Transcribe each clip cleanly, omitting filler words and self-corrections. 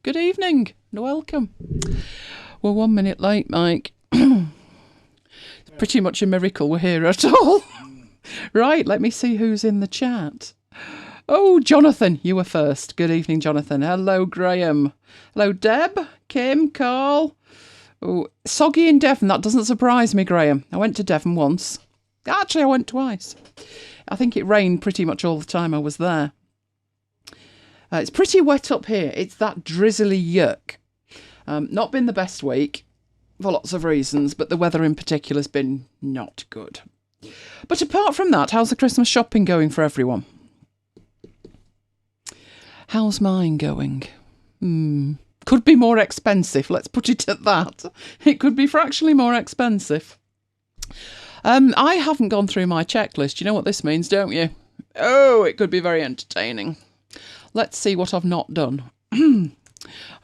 Good evening and welcome. We're 1 minute late, Mike. It's pretty much a miracle we're here at all. Right, let me see who's in the chat. Oh, Jonathan, you were first. Good evening, Jonathan. Hello, Graham. Hello, Deb, Kim, Carl. Oh, soggy in Devon. That doesn't surprise me, Graham. I went to Devon once. Actually, I went twice. I think it rained pretty much all the time I was there. It's pretty wet up here. It's that drizzly yuck. Not been the best week for lots of reasons, but the weather in particular has been not good. But apart from that, how's the Christmas shopping going for everyone? How's mine going? Could be more expensive, let's put it at that. It could be fractionally more expensive. I haven't gone through my checklist. You know what this means, don't you? Oh, it could be very entertaining. Let's see what I've not done. I'm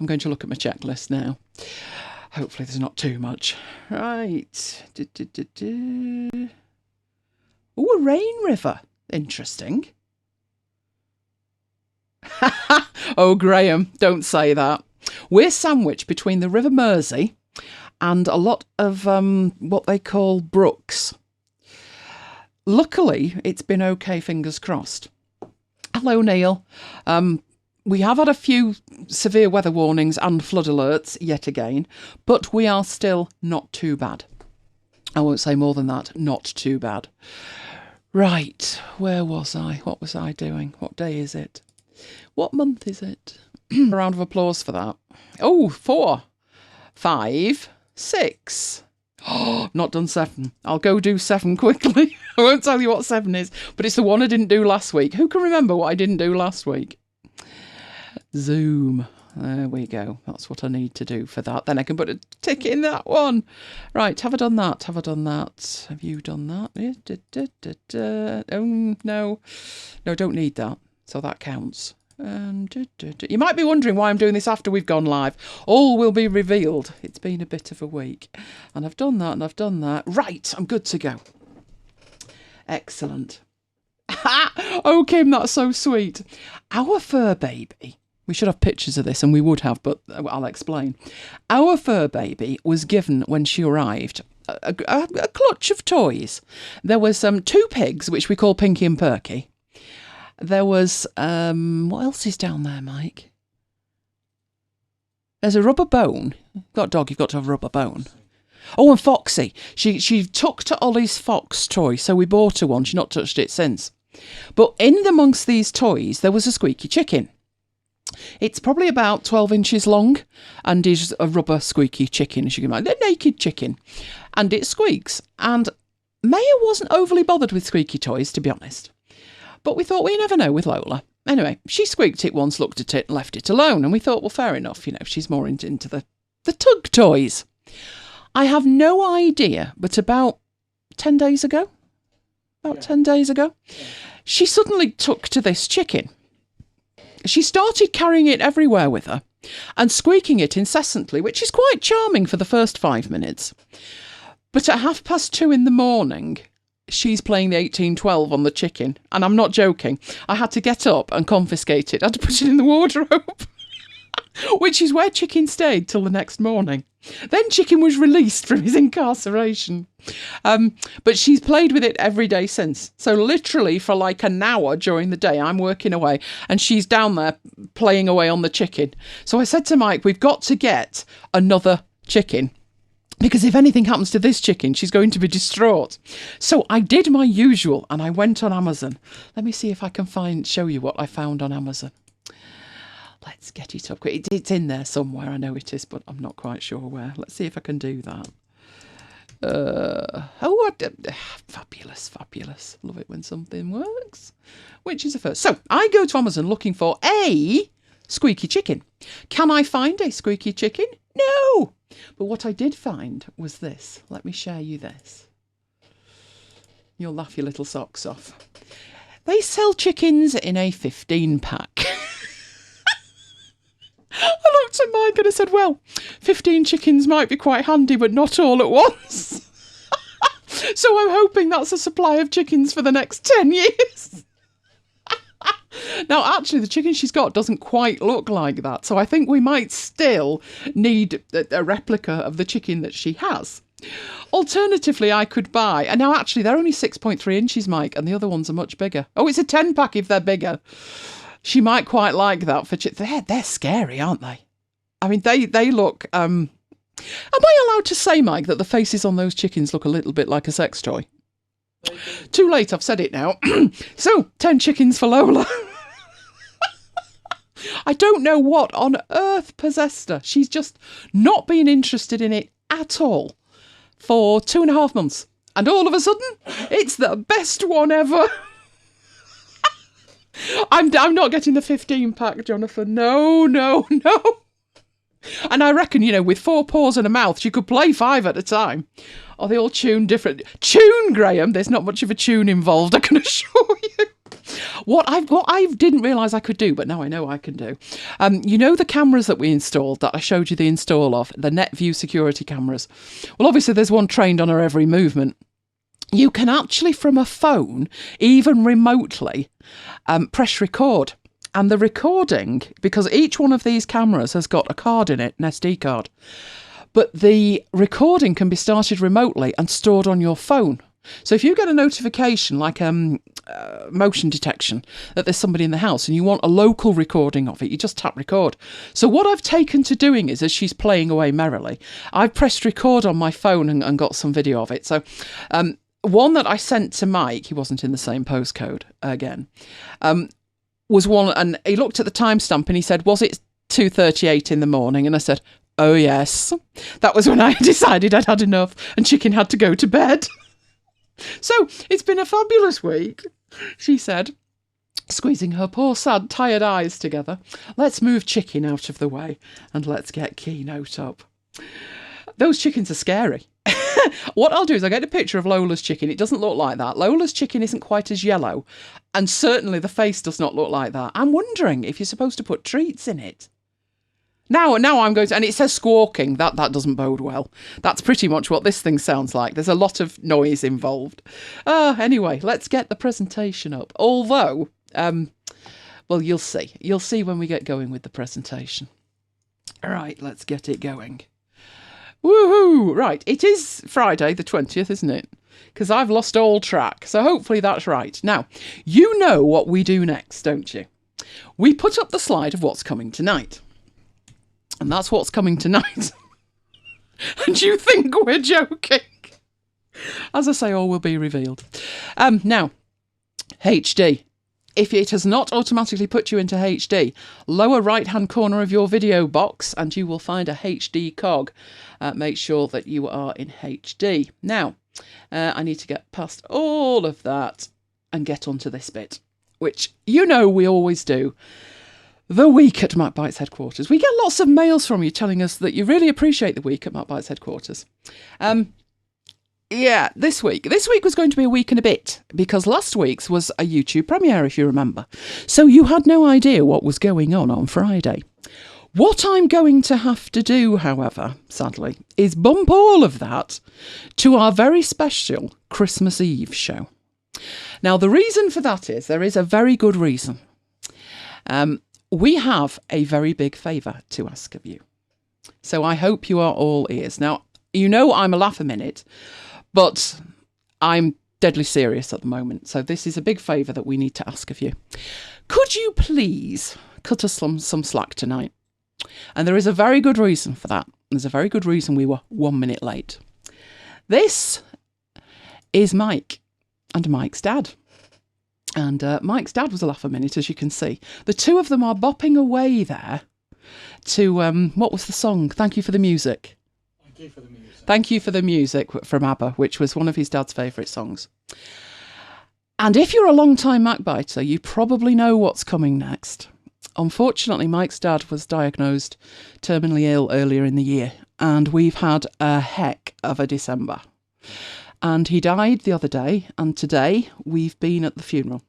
going to look at my checklist now. Hopefully there's not too much. Right. Oh, a rain river. Interesting. Oh, Graham, don't say that. We're sandwiched between the River Mersey and a lot of what they call brooks. Luckily, it's been okay, fingers crossed. Hello, Neil. We have had a few severe weather warnings and flood alerts yet again, but we are still not too bad. I won't say more than that, not too bad. Right, where was I? What was I doing? What day is it? What month is it? A round of applause for that. Oh, 4, 5, 6. Oh, not done 7. I'll go do 7 quickly. I won't tell you what 7 is, but it's the one I didn't do last week. Who can remember what I didn't do last week? Zoom. There we go. That's what I need to do for that. Then I can put a tick in that one. Right, have I done that? Have I done that? Have you done that? Oh, no. No, don't need that. So that counts. You might be wondering why I'm doing this after we've gone live. All will be revealed. It's been a bit of a week. And I've done that and I've done that. Right, I'm good to go. Excellent. Oh, Kim, that's so sweet. Our fur baby, we should have pictures of this, and we would have, but I'll explain. Our fur baby was given, when she arrived, a clutch of toys. There was 2 pigs, which we call Pinky and Perky. There was, what else is down there, Mike? There's a rubber bone. You've got a dog, you've got to have a rubber bone. Oh, and Foxy. She took to Ollie's fox toy, so we bought her one. She's not touched it since. But in amongst these toys, there was a squeaky chicken. It's probably about 12 inches long and is a rubber squeaky chicken, as you can imagine. A naked chicken. And it squeaks. And Maya wasn't overly bothered with squeaky toys, to be honest. But we thought, we never know with Lola. Anyway, she squeaked it once, looked at it, and left it alone. And we thought, well, fair enough. You know, she's more into the tug toys. I have no idea, but about 10 days ago, 10 days ago, she suddenly took to this chicken. She started carrying it everywhere with her and squeaking it incessantly, which is quite charming for the first 5 minutes. But at 2:30 in the morning, she's playing the 1812 on the chicken. And I'm not joking. I had to get up and confiscate it. I had to put it in the wardrobe, which is where Chicken stayed till the next morning. Then Chicken was released from his incarceration. But she's played with it every day since. So literally for like an hour during the day, I'm working away and she's down there playing away on the chicken. So I said to Mike, we've got to get another chicken, because if anything happens to this chicken, she's going to be distraught. So I did my usual and I went on Amazon. Let me see if I can show you what I found on Amazon. Let's get it up quick. It's in there somewhere. I know it is, but I'm not quite sure where. Let's see if I can do that. Fabulous, fabulous. Love it when something works. Which is the first? So I go to Amazon looking for a squeaky chicken. Can I find a squeaky chicken? No. But what I did find was this. Let me share you this. You'll laugh your little socks off. They sell chickens in a 15-pack. I looked at Mike and I said, well, 15 chickens might be quite handy, but not all at once. So I'm hoping that's a supply of chickens for the next 10 years. Now, actually, the chicken she's got doesn't quite look like that. So I think we might still need a replica of the chicken that she has. Alternatively, I could buy, and now actually they're only 6.3 inches, Mike, and the other ones are much bigger. Oh, it's a 10-pack if they're bigger. She might quite like that for they're scary, aren't they? I mean, they look... Am I allowed to say, Mike, that the faces on those chickens look a little bit like a sex toy? Too late, I've said it now. So, 10 chickens for Lola. I don't know what on earth possessed her. She's just not been interested in it at all for 2.5 months. And all of a sudden, it's the best one ever. I'm not getting the 15-pack, Jonathan. No. And I reckon, with 4 paws and a mouth, she could play 5 at a time. Oh, they all tune different. Tune, Graham. There's not much of a tune involved, I can assure you. What I didn't realise I could do, but now I know I can do. The cameras that we installed, that I showed you the install of, the NetView security cameras. Well, obviously there's one trained on her every movement. You can actually, from a phone, even remotely, press record. And the recording, because each one of these cameras has got a card in it, an SD card, but the recording can be started remotely and stored on your phone. So if you get a notification, like motion detection, that there's somebody in the house and you want a local recording of it, you just tap record. So what I've taken to doing is, as she's playing away merrily, I've pressed record on my phone and got some video of it. So one that I sent to Mike, he wasn't in the same postcode again, was one, and he looked at the timestamp and he said, was it 2:38 in the morning? And I said, oh yes. That was when I decided I'd had enough and chicken had to go to bed. So it's been a fabulous week, she said, squeezing her poor, sad, tired eyes together. Let's move chicken out of the way and let's get Keynote up. Those chickens are scary. What I'll do is I'll get a picture of Lola's chicken. It doesn't look like that. Lola's chicken isn't quite as yellow, and certainly the face does not look like that. I'm wondering if you're supposed to put treats in it. Now I'm going to, and it says squawking. That doesn't bode well. That's pretty much what this thing sounds like. There's a lot of noise involved. Anyway, let's get the presentation up. Although, well, you'll see. You'll see when we get going with the presentation. All right, let's get it going. Woohoo! Right, it is Friday the 20th, isn't it? Because I've lost all track, so hopefully that's right. Now, you know what we do next, don't you? We put up the slide of what's coming tonight. And that's what's coming tonight. And you think we're joking? As I say, all will be revealed. Now, HD. If it has not automatically put you into HD, lower right-hand corner of your video box and you will find a HD cog. Make sure that you are in HD. Now, I need to get past all of that and get onto this bit, which we always do. The week at MacBites headquarters. We get lots of mails from you telling us that you really appreciate the week at MacBites headquarters. Yeah, this week was going to be a week and a bit, because last week's was a YouTube premiere, if you remember. So you had no idea what was going on Friday. What I'm going to have to do, however, sadly, is bump all of that to our very special Christmas Eve show. Now, the reason for that is, there is a very good reason. We have a very big favour to ask of you. So I hope you are all ears. Now, I'm a laugh a minute, but I'm deadly serious at the moment. So this is a big favour that we need to ask of you. Could you please cut us some slack tonight? And there is a very good reason for that. There's a very good reason we were 1 minute late. This is Mike and Mike's dad. And Mike's dad was a laugh a minute, as you can see. The two of them are bopping away there to, what was the song? Thank You for the Music. Thank You for the Music. Thank You for the Music from ABBA, which was one of his dad's favourite songs. And if you're a long-time MacBiter, you probably know what's coming next. Unfortunately, Mike's dad was diagnosed terminally ill earlier in the year, and we've had a heck of a December. And he died the other day, and today we've been at the funeral.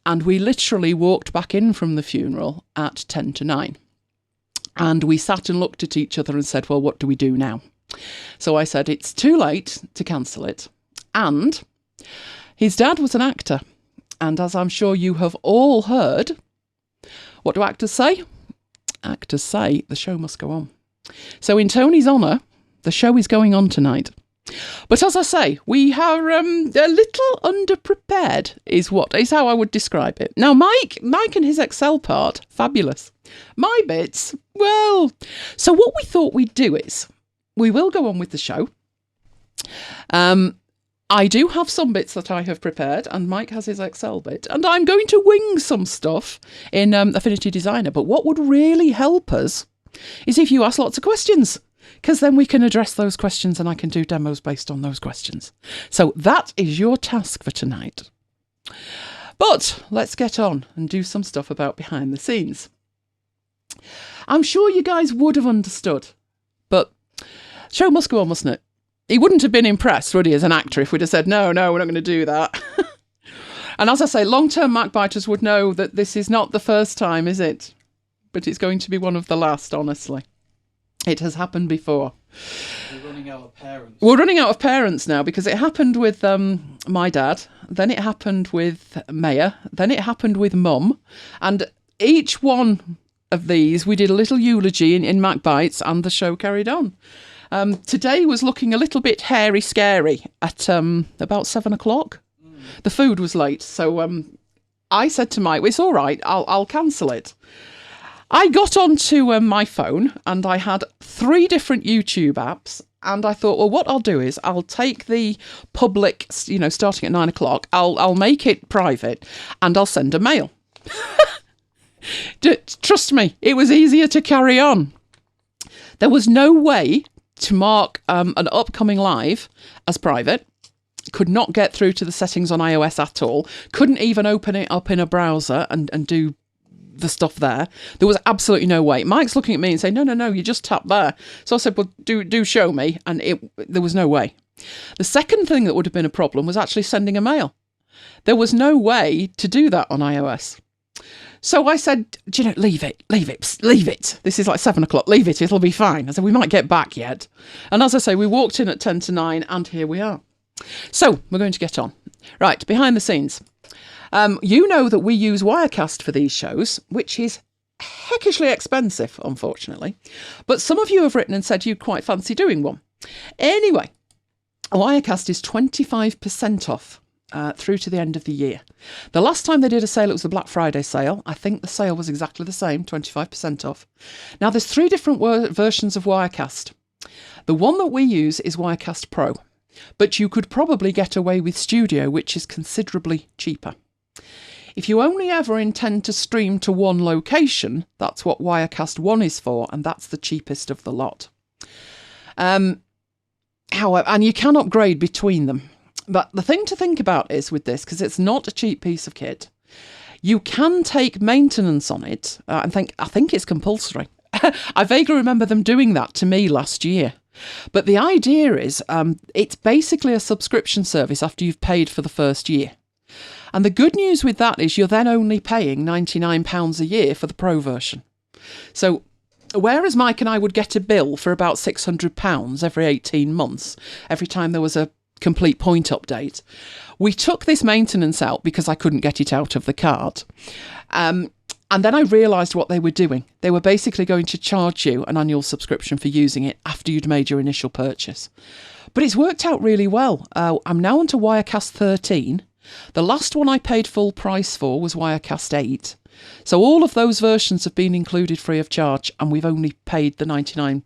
And we literally walked back in from the funeral at 10 to 9. And we sat and looked at each other and said, well, what do we do now? So I said, it's too late to cancel it. And his dad was an actor. And as I'm sure you have all heard, what do actors say? Actors say the show must go on. So in Tony's honour, the show is going on tonight. But as I say, we are a little underprepared, is how I would describe it. Now, Mike and his Excel part, fabulous. My bits, well, so what we thought we'd do is, we will go on with the show. I do have some bits that I have prepared, and Mike has his Excel bit, and I'm going to wing some stuff in Affinity Designer. But what would really help us is if you ask lots of questions, because then we can address those questions and I can do demos based on those questions. So that is your task for tonight. But let's get on and do some stuff about behind the scenes. I'm sure you guys would have understood, but show must go on, mustn't it? He wouldn't have been impressed, would he, as an actor, if we'd have said, no, we're not going to do that. And as I say, long-term MacBiters would know that this is not the first time, is it? But it's going to be one of the last, honestly. It has happened before. We're running out of parents. We're running out of parents now, because it happened with my dad, then it happened with Maya, then it happened with Mum, and each one of these we did a little eulogy in MacBites, and the show carried on. Today was looking a little bit hairy scary at about 7 o'clock. The food was late, so I said to Mike, it's all right, I'll cancel it. I got onto my phone and I had 3 different YouTube apps, and I thought, well, what I'll do is I'll take the public, starting at 9 o'clock, I'll make it private and I'll send a mail. Trust me, it was easier to carry on. There was no way to mark an upcoming live as private. Could not get through to the settings on iOS at all. Couldn't even open it up in a browser and do the stuff there. There was absolutely no way. Mike's looking at me and saying, no, you just tap there. So I said, well, do show me. And there was no way. The second thing that would have been a problem was actually sending a mail. There was no way to do that on iOS. So I said, leave it. This is like 7 o'clock. Leave it. It'll be fine. I said, we might get back yet. And as I say, we walked in at 10 to 9 and here we are. So we're going to get on. Right, behind the scenes. You know that we use Wirecast for these shows, which is heckishly expensive, unfortunately. But some of you have written and said you'd quite fancy doing one. Anyway, Wirecast is 25% off through to the end of the year. The last time they did a sale, it was the Black Friday sale. I think the sale was exactly the same, 25% off. Now, there's 3 different versions of Wirecast. The one that we use is Wirecast Pro, but you could probably get away with Studio, which is considerably cheaper. If you only ever intend to stream to one location, that's what Wirecast 1 is for, and that's the cheapest of the lot. However, and you can upgrade between them. But the thing to think about is with this, because it's not a cheap piece of kit, you can take maintenance on it. I think it's compulsory. I vaguely remember them doing that to me last year. But the idea is it's basically a subscription service after you've paid for the first year. And the good news with that is you're then only paying £99 a year for the Pro version. So whereas Mike and I would get a bill for about £600 every 18 months, every time there was a complete point update, we took this maintenance out because I couldn't get it out of the card. And then I realised what they were doing. They were basically going to charge you an annual subscription for using it after you'd made your initial purchase. But it's worked out really well. I'm now onto Wirecast 13. The last one I paid full price for was Wirecast 8. So all of those versions have been included free of charge, and we've only paid the £99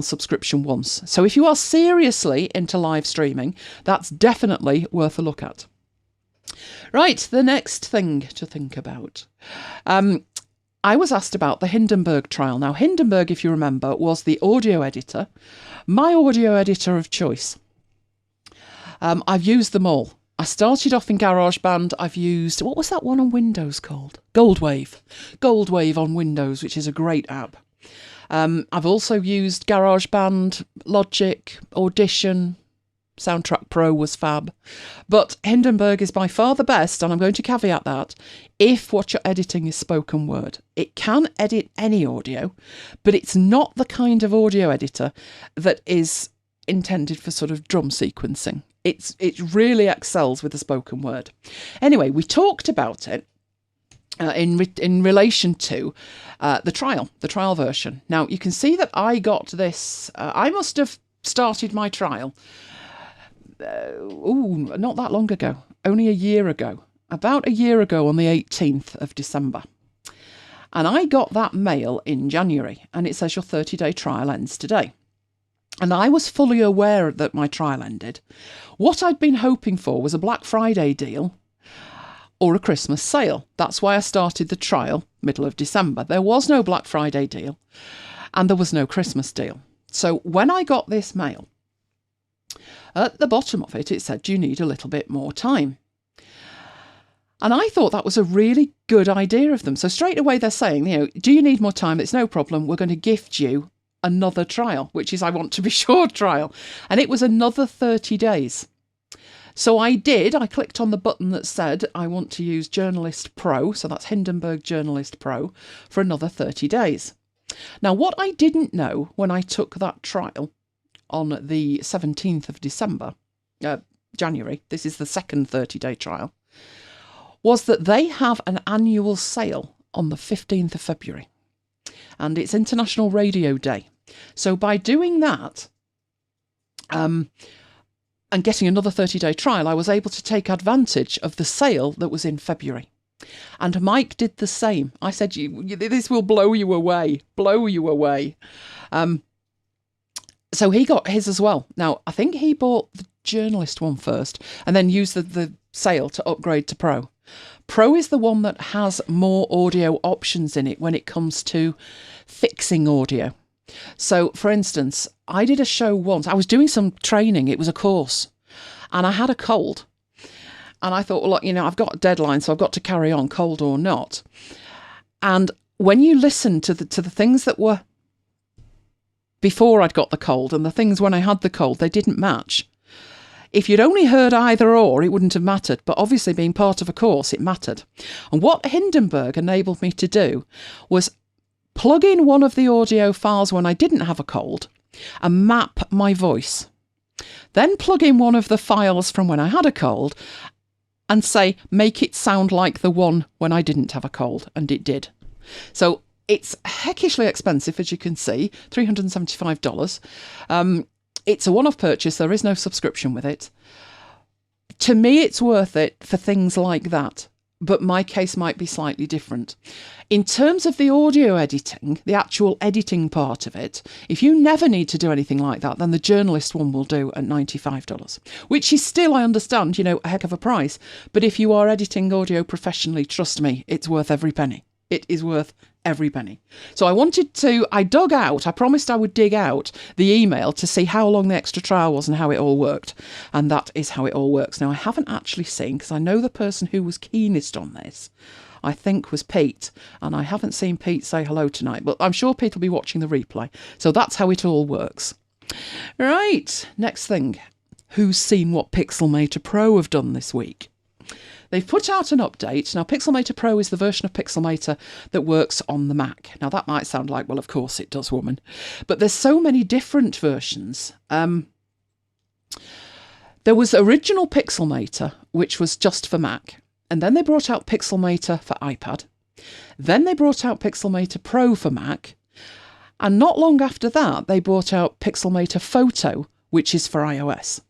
subscription once. So if you are seriously into live streaming, that's definitely worth a look at. Right, the next thing to think about. I was asked about the Hindenburg trial. Now, Hindenburg, if you remember, was the audio editor, my audio editor of choice. I've used them all. I started off in GarageBand. I've used, what was that one on Windows called? Goldwave. Goldwave on Windows, which is a great app. I've also used GarageBand, Logic, Audition, Soundtrack Pro was fab. But Hindenburg is by far the best, and I'm going to caveat that, if what you're editing is spoken word. It can edit any audio, but it's not the kind of audio editor that is intended for sort of drum sequencing. It really excels with the spoken word. Anyway, we talked about it in relation to the trial version. Now, you can see that I got this. I must have started my trial. Not that long ago. Only a year ago. About a year ago on the 18th of December. And I got that mail in January, and it says your 30-day trial ends today. And I was fully aware that my trial ended. What I'd been hoping for was a Black Friday deal or a Christmas sale. That's why I started the trial middle of December. There was no Black Friday deal and there was no Christmas deal. So when I got this mail, at the bottom of it, it said, you need a little bit more time. And I thought that was a really good idea of them. So straight away they're saying, do you need more time? It's no problem. We're going to gift you another trial, which is I want to be sure trial. And it was another 30 days. So I clicked on the button that said, I want to use Journalist Pro. So that's Hindenburg Journalist Pro for another 30 days. Now, what I didn't know when I took that trial on the 17th of January, this is the second 30-day trial, was that they have an annual sale on the 15th of February. And it's International Radio Day. So by doing that and getting another 30-day trial, I was able to take advantage of the sale that was in February. And Mike did the same. I said, this will blow you away. So he got his as well. Now, I think he bought the journalist one first and then used the sale to upgrade to Pro. Pro is the one that has more audio options in it when it comes to fixing audio. So, for instance, I did a show once. I was doing some training. It was a course. And I had a cold. And I thought, well, look, I've got a deadline, so I've got to carry on, cold or not. And when you listen to the things that were before I'd got the cold and the things when I had the cold, they didn't match. If you'd only heard either or, it wouldn't have mattered. But obviously, being part of a course, it mattered. And what Hindenburg enabled me to do was plug in one of the audio files when I didn't have a cold and map my voice. Then plug in one of the files from when I had a cold and say, make it sound like the one when I didn't have a cold. And it did. So it's heckishly expensive, as you can see, $375. It's a one-off purchase. There is no subscription with it. To me, it's worth it for things like that. But my case might be slightly different. In terms of the audio editing, the actual editing part of it, if you never need to do anything like that, then the journalist one will do at $95, which is still, I understand, a heck of a price. But if you are editing audio professionally, trust me, it's worth every penny. It is worth every penny. So I promised I would dig out the email to see how long the extra trial was and how it all worked. And that is how it all works. Now, I haven't actually seen, because I know the person who was keenest on this, I think was Pete. And I haven't seen Pete say hello tonight, but I'm sure Pete will be watching the replay. So that's how it all works. Right, next thing. Who's seen what Pixelmator Pro have done this week? They've put out an update. Now, Pixelmator Pro is the version of Pixelmator that works on the Mac. Now, that might sound like, well, of course it does, woman. But there's so many different versions. There was original Pixelmator, which was just for Mac. And then they brought out Pixelmator for iPad. Then they brought out Pixelmator Pro for Mac. And not long after that, they brought out Pixelmator Photo, which is for iOS.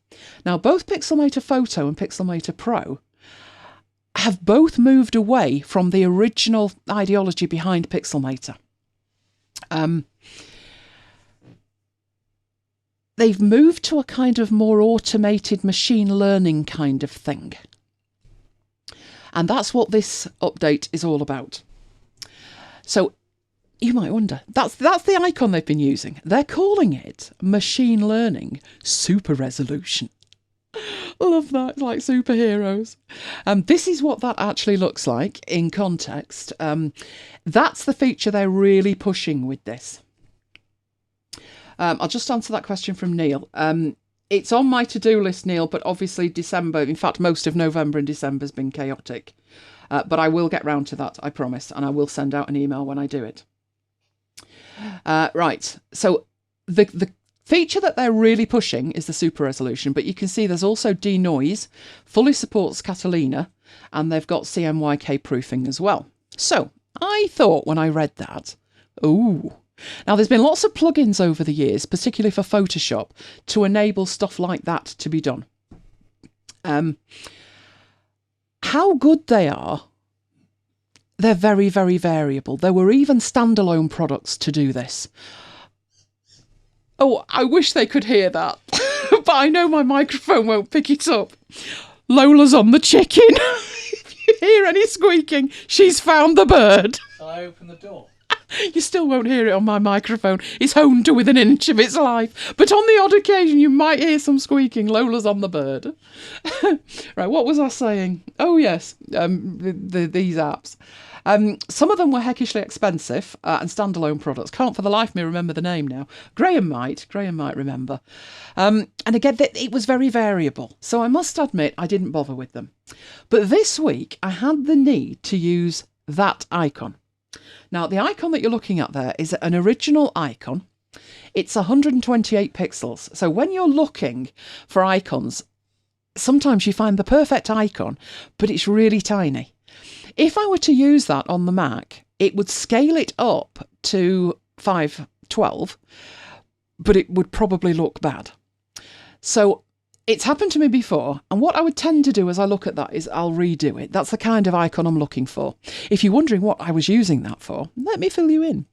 Now, both Pixelmator Photo and Pixelmator Pro have both moved away from the original ideology behind Pixelmator. They've moved to a kind of more automated machine learning kind of thing. And that's what this update is all about. So you might wonder, that's the icon they've been using. They're calling it machine learning super resolution. Love that. It's like superheroes. This is what that actually looks like in context. That's the feature they're really pushing with this. I'll just answer that question from Neil. It's on my to-do list, Neil, but obviously December, in fact, most of November and December has been chaotic. But I will get round to that, I promise, and I will send out an email when I do it. Right. So the feature that they're really pushing is the super resolution, but you can see there's also denoise, fully supports Catalina, and they've got CMYK proofing as well. So I thought when I read that, ooh. Now there's been lots of plugins over the years, particularly for Photoshop, to enable stuff like that to be done. How good they are, they're very, very variable. There were even standalone products to do this. Oh, I wish they could hear that, but I know my microphone won't pick it up. Lola's on the chicken. If you hear any squeaking, she's found the bird. Shall I open the door? You still won't hear it on my microphone. It's honed to within an inch of its life. But on the odd occasion, you might hear some squeaking. Lola's on the bird. Right, what was I saying? Oh, yes, these apps. Some of them were heckishly expensive and standalone products. Can't for the life of me remember the name now. Graham might remember. And again, it was very variable. So I must admit, I didn't bother with them. But this week, I had the need to use that icon. Now, the icon that you're looking at there is an original icon. It's 128 pixels. So when you're looking for icons, sometimes you find the perfect icon, but it's really tiny. If I were to use that on the Mac, it would scale it up to 512, but it would probably look bad. So it's happened to me before, and what I would tend to do as I look at that is I'll redo it. That's the kind of icon I'm looking for. If you're wondering what I was using that for, let me fill you in.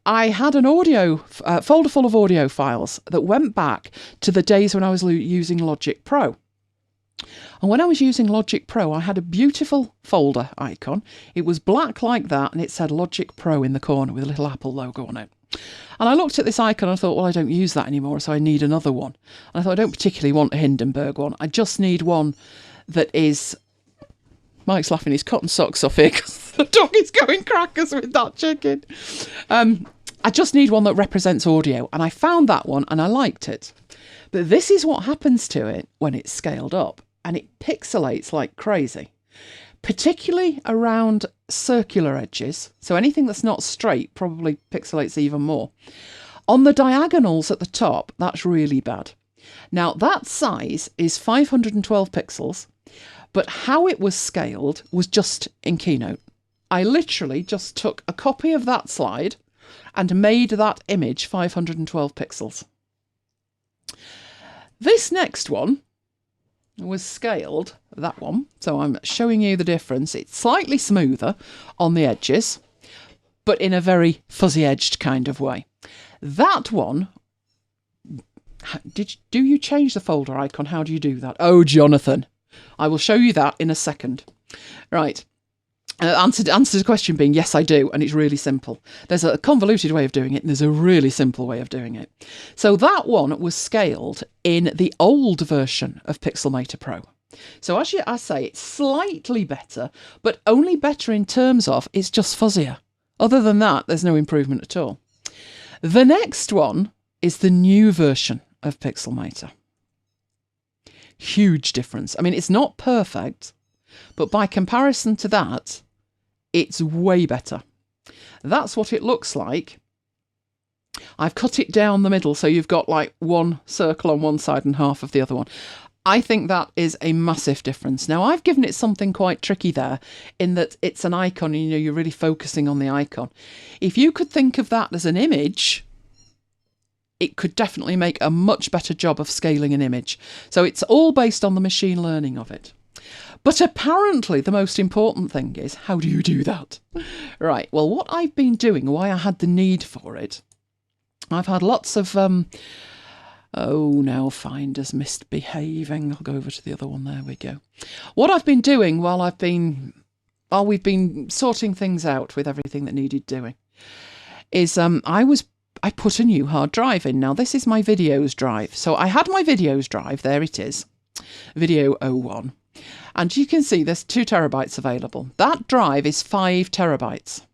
I had an audio folder full of audio files that went back to the days when I was using Logic Pro. And when I was using Logic Pro, I had a beautiful folder icon. It was black like that, and it said Logic Pro in the corner with a little Apple logo on it. And I looked at this icon and I thought, well, I don't use that anymore, so I need another one. And I thought, I don't particularly want a Hindenburg one. I just need one that is... Mike's laughing his cotton socks off here because the dog is going crackers with that chicken. I just need one that represents audio. And I found that one and I liked it. But this is what happens to it when it's scaled up. And it pixelates like crazy, particularly around circular edges. So anything that's not straight probably pixelates even more. On the diagonals at the top, that's really bad. Now, that size is 512 pixels, but how it was scaled was just in Keynote. I literally just took a copy of that slide and made that image 512 pixels. This next one was scaled, that one, so I'm showing you the difference. It's slightly smoother on the edges, but in a very fuzzy-edged kind of way. That one, do you change the folder icon? How do you do that? Oh, Jonathan, I will show you that in a second. Right. Answer to the question being, yes, I do, and it's really simple. There's a convoluted way of doing it, and there's a really simple way of doing it. So that one was scaled in the old version of Pixelmator Pro. So as I say, it's slightly better, but only better in terms of it's just fuzzier. Other than that, there's no improvement at all. The next one is the new version of Pixelmator. Huge difference. I mean, it's not perfect, but by comparison to that, it's way better. That's what it looks like. I've cut it down the middle, so you've got like one circle on one side and half of the other one. I think that is a massive difference. Now, I've given it something quite tricky there in that it's an icon and, you're really focusing on the icon. If you could think of that as an image, it could definitely make a much better job of scaling an image. So it's all based on the machine learning of it. But apparently the most important thing is, how do you do that? Right, well, what I've been doing, why I had the need for it, I've had lots of, now Finder's misbehaving. I'll go over to the other one, there we go. What I've been doing while we've been sorting things out with everything that needed doing, is I put a new hard drive in. Now, this is my videos drive. So I had my videos drive, there it is, Video 01. And you can see there's 2 terabytes available. That drive is 5 terabytes.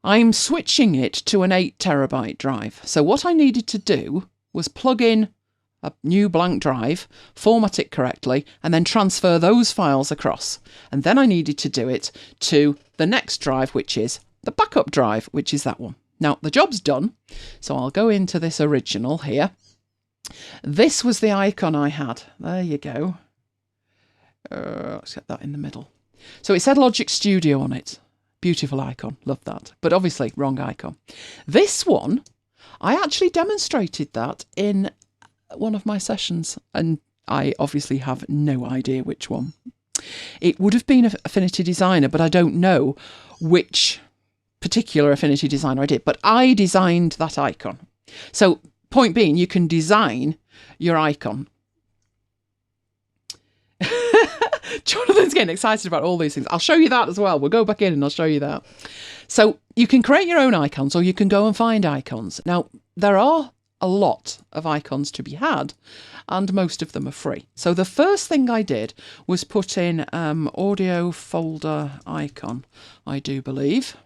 I'm switching it to an 8 terabyte drive. So what I needed to do was plug in a new blank drive, format it correctly, and then transfer those files across. And then I needed to do it to the next drive, which is the backup drive, which is that one. Now, the job's done, so I'll go into this original here. This was the icon I had. There you go. Let's get that in the middle. So it said Logic Studio on it. Beautiful icon. Love that. But obviously, wrong icon. This one, I actually demonstrated that in one of my sessions, and I obviously have no idea which one. It would have been Affinity Designer, but I don't know which particular Affinity Designer I did. But I designed that icon. So, point being, you can design your icon. Jonathan's getting excited about all these things. I'll show you that as well. We'll go back in and I'll show you that. So you can create your own icons, or you can go and find icons. Now, there are a lot of icons to be had, and most of them are free. So the first thing I did was put in audio folder icon, I do believe,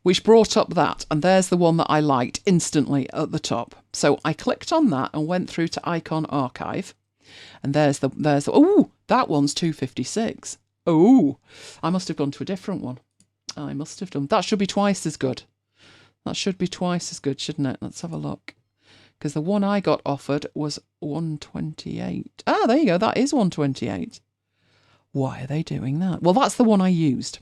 which brought up that, and there's the one that I liked instantly at the top. So I clicked on that and went through to icon archive. And there's the oh, that one's 256. Oh, I must have gone to a different one. I must have done. That should be twice as good. That should be twice as good, shouldn't it? Let's have a look. Because the one I got offered was 128. Ah, there you go. That is 128. Why are they doing that? Well, that's the one I used.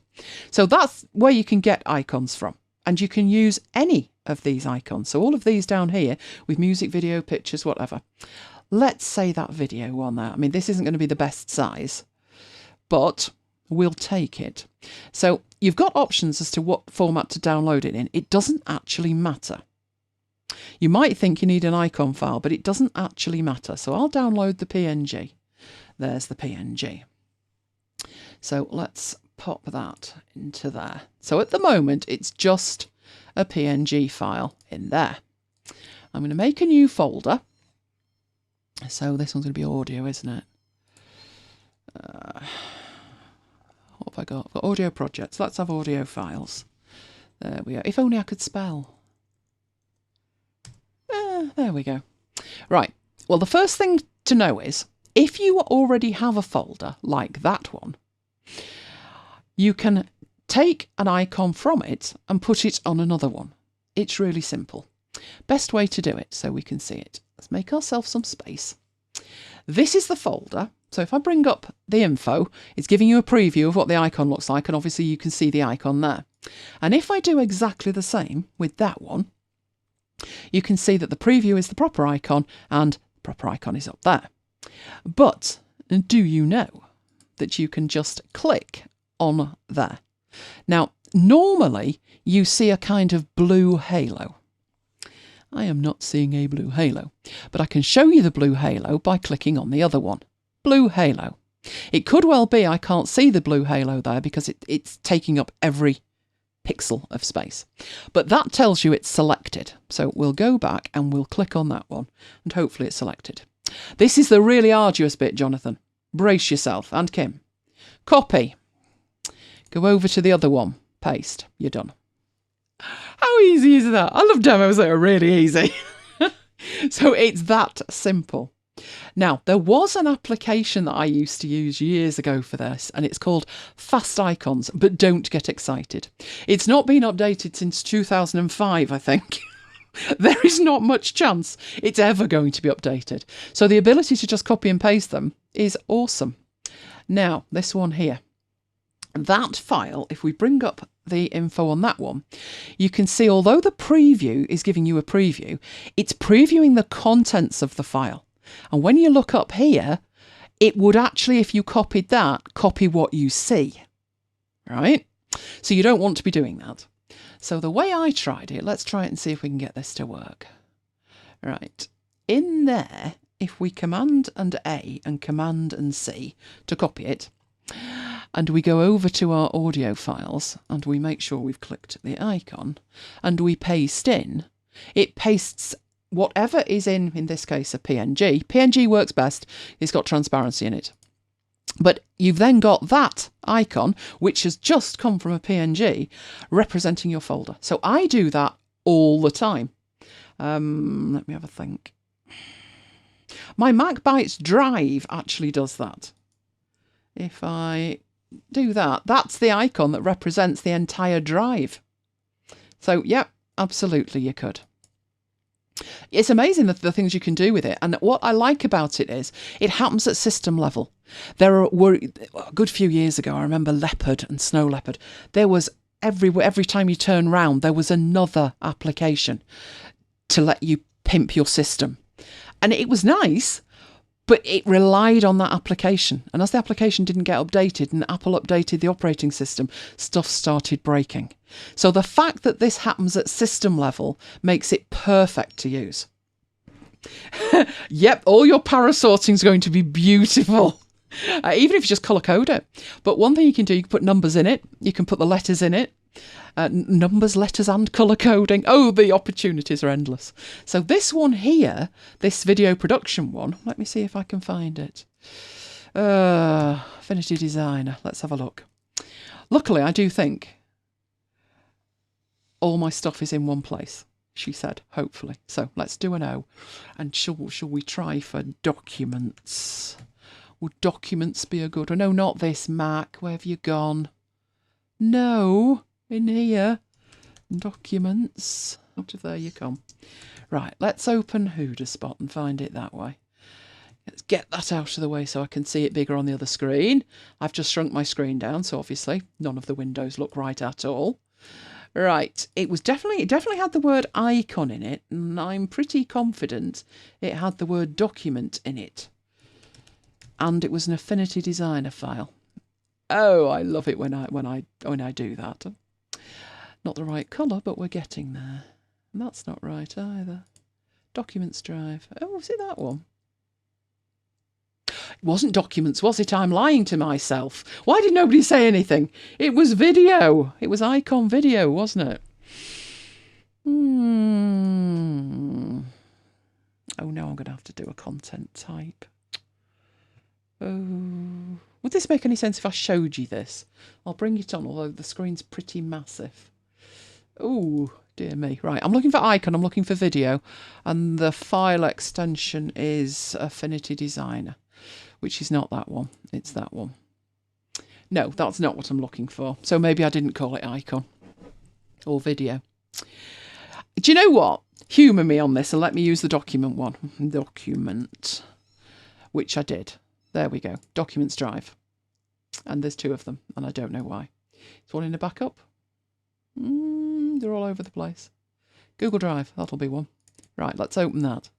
So that's where you can get icons from. And you can use any of these icons. So all of these down here with music, video, pictures, whatever. Let's say that video one there. I mean, this isn't going to be the best size, but we'll take it. So you've got options as to what format to download it in. It doesn't actually matter. You might think you need an icon file, but it doesn't actually matter. So I'll download the PNG. There's the PNG. So let's pop that into there. So at the moment, it's just a PNG file in there. I'm going to make a new folder. So this one's going to be audio, isn't it? What have I got? I've got audio projects. Let's have audio files. There we go. If only I could spell. There we go. Right. Well, the first thing to know is, if you already have a folder like that one, you can take an icon from it and put it on another one. It's really simple. Best way to do it so we can see it. Let's make ourselves some space. This is the folder. So if I bring up the info, it's giving you a preview of what the icon looks like, and obviously you can see the icon there. And if I do exactly the same with that one, you can see that the preview is the proper icon and the proper icon is up there. But do you know that you can just click on there? Now, normally you see a kind of blue halo. I am not seeing a blue halo, but I can show you the blue halo by clicking on the other one. Blue halo. It could well be I can't see the blue halo there because it's taking up every pixel of space. But that tells you it's selected. So we'll go back and we'll click on that one and hopefully it's selected. This is the really arduous bit, Jonathan. Brace yourself, and Kim. Copy. Go over to the other one. Paste. You're done. How easy is that? I love demos that are really easy. So it's that simple. Now, there was an application that I used to use years ago for this, and it's called Fast Icons, but don't get excited. It's not been updated since 2005, I think. There is not much chance it's ever going to be updated. So the ability to just copy and paste them is awesome. Now, this one here. That file, if we bring up the info on that one, you can see although the preview is giving you a preview, it's previewing the contents of the file. And when you look up here, it would actually, if you copied that, copy what you see, right? So you don't want to be doing that. So the way I tried it, let's try it and see if we can get this to work. Right, in there, if we Command and A and Command and C to copy it, and we go over to our audio files and we make sure we've clicked the icon and we paste in, it pastes whatever is in this case, a PNG. PNG works best. It's got transparency in it. But you've then got that icon, which has just come from a PNG, representing your folder. So I do that all the time. Let me have a think. My MacBites drive actually does that. If I do that, that's the icon that represents the entire drive. So, yeah, absolutely you could. It's amazing the things you can do with it. And what I like about it is it happens at system level. There were a good few years ago, I remember leopard and snow leopard. There was every time you turn round, there was another application to let you pimp your system. And it was nice, but it relied on that application. And as the application didn't get updated and Apple updated the operating system, stuff started breaking. So the fact that this happens at system level makes it perfect to use. Yep, all your parasorting is going to be beautiful. Even if you just colour code it. But one thing you can do, you can put numbers in it. You can put the letters in it. Numbers, letters and colour coding. Oh, the opportunities are endless. So this one here, this video production one, let me see if I can find it. Affinity Designer. Let's have a look. Luckily, I do think all my stuff is in one place, she said, hopefully. So let's do an O. And shall we try for documents? Would documents be a good one? No, not this, Mac. Where have you gone? No, in here. Documents. Out of there you come. Right, let's open Whodaspot and find it that way. Let's get that out of the way so I can see it bigger on the other screen. I've just shrunk my screen down, so obviously none of the windows look right at all. Right, it definitely had the word icon in it, and I'm pretty confident it had the word document in it. And it was an Affinity Designer file. Oh, I love it when I do that. Not the right colour, but we're getting there. And that's not right either. Documents drive. Oh, was it that one? It wasn't documents, was it? I'm lying to myself. Why did nobody say anything? It was video. It was icon video, wasn't it? Oh, no, I'm going to have to do a content type. Oh, would this make any sense if I showed you this? I'll bring it on, although the screen's pretty massive. Oh, dear me. Right, I'm looking for icon, I'm looking for video, and the file extension is Affinity Designer, which is not that one. It's that one. No, that's not what I'm looking for. So maybe I didn't call it icon or video. Do you know what? Humour me on this and let me use the document one. Document, which I did. There we go. Documents drive. And there's two of them, and I don't know why. Is one in a backup? They're all over the place. Google Drive, that'll be one. Right, let's open that.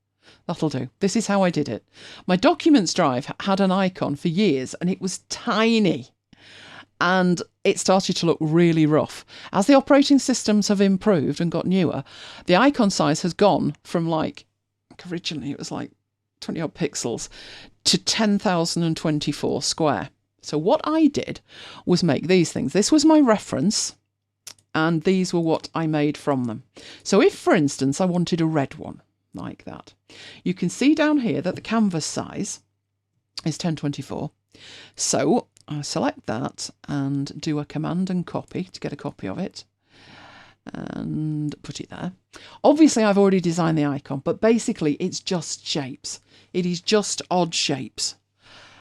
That'll do. This is how I did it. My Documents drive had an icon for years, and it was tiny. And it started to look really rough. As the operating systems have improved and got newer, the icon size has gone from originally it was 20 odd pixels to 10,024 square. So what I did was make these things. This was my reference, and these were what I made from them. So if, for instance, I wanted a red one like that, you can see down here that the canvas size is 1024. So I select that and do a command and copy to get a copy of it and put it there. Obviously, I've already designed the icon, but basically it's just shapes. It is just odd shapes.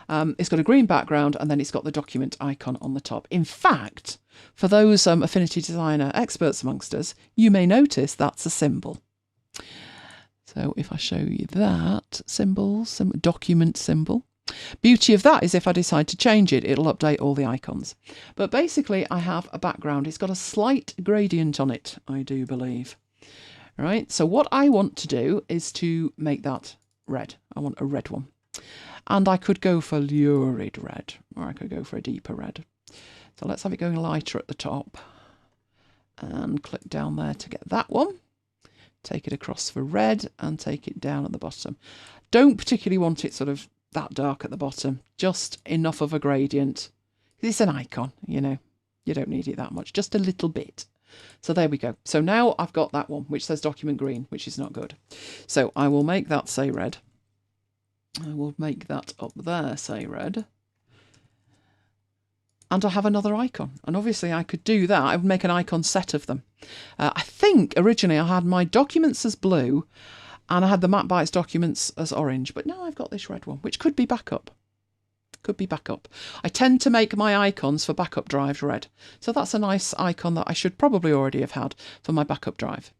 It's got a green background, and then it's got the document icon on the top. In fact, for those Affinity Designer experts amongst us, you may notice that's a symbol. So if I show you that symbol, document symbol, beauty of that is if I decide to change it, it'll update all the icons. But basically, I have a background. It's got a slight gradient on it, I do believe. Right, so what I want to do is to make that red. I want a red one. And I could go for lurid red, or I could go for a deeper red. So let's have it going lighter at the top. And click down there to get that one. Take it across for red and take it down at the bottom. Don't particularly want it sort of that dark at the bottom. Just enough of a gradient. It's an icon, you know. You don't need it that much. Just a little bit. So there we go. So now I've got that one, which says document green, which is not good. So I will make that say red. I will make that up there say red. And I have another icon. And obviously I could do that. I would make an icon set of them. I think originally I had my documents as blue and I had the MacBites documents as orange. But now I've got this red one, which could be backup. Could be backup. I tend to make my icons for backup drives red. So that's a nice icon that I should probably already have had for my backup drive.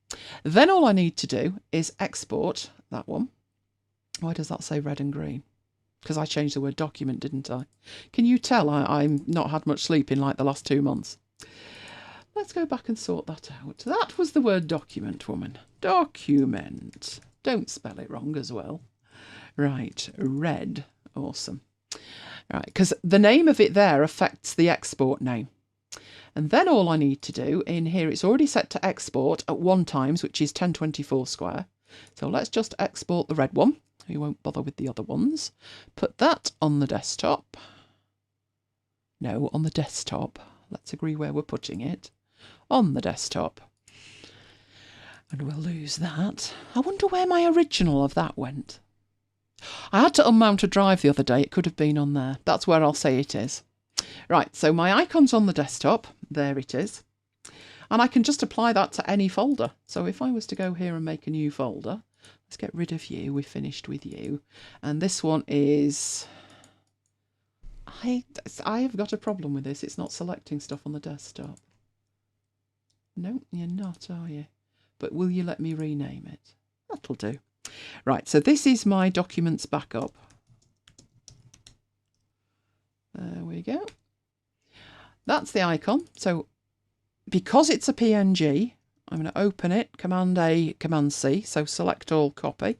Then all I need to do is export that one. Why does that say red and green? Because I changed the word document, didn't I? Can you tell I've not had much sleep in like the last 2 months? Let's go back and sort that out. That was the word document, woman. Document. Don't spell it wrong as well. Right, red. Awesome. Right, because the name of it there affects the export name. And then all I need to do in here, it's already set to export at 1 times, which is 1024 square. So let's just export the red one. We won't bother with the other ones. Put that on the desktop. No, on the desktop. Let's agree where we're putting it. On the desktop. And we'll lose that. I wonder where my original of that went. I had to unmount a drive the other day. It could have been on there. That's where I'll say it is. Right, so my icon's on the desktop. There it is. And I can just apply that to any folder. So if I was to go here and make a new folder, let's get rid of you. We're finished with you. And this one is... I have got a problem with this. It's not selecting stuff on the desktop. No, you're not, are you? But will you let me rename it? That'll do. Right, so this is my documents backup. There we go. That's the icon. So because it's a PNG, I'm going to open it, Command A, Command C. So select all, copy.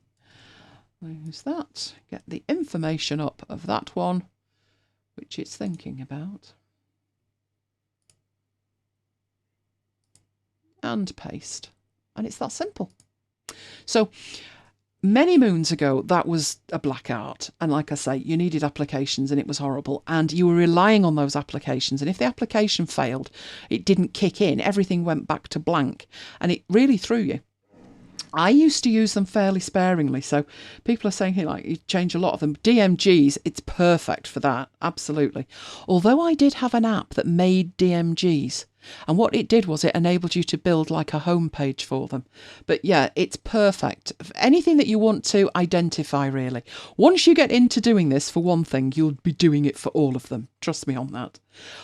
Use that. Get the information up of that one, which it's thinking about. And paste. And it's that simple. So many moons ago, that was a black art. And like I say, you needed applications and it was horrible. And you were relying on those applications. And if the application failed, it didn't kick in. Everything went back to blank. And it really threw you. I used to use them fairly sparingly. So people are saying here, like, you change a lot of them. DMGs, it's perfect for that. Absolutely. Although I did have an app that made DMGs. And what it did was it enabled you to build like a home page for them. But yeah, it's perfect. Anything that you want to identify, really. Once you get into doing this for one thing, you'll be doing it for all of them. Trust me on that.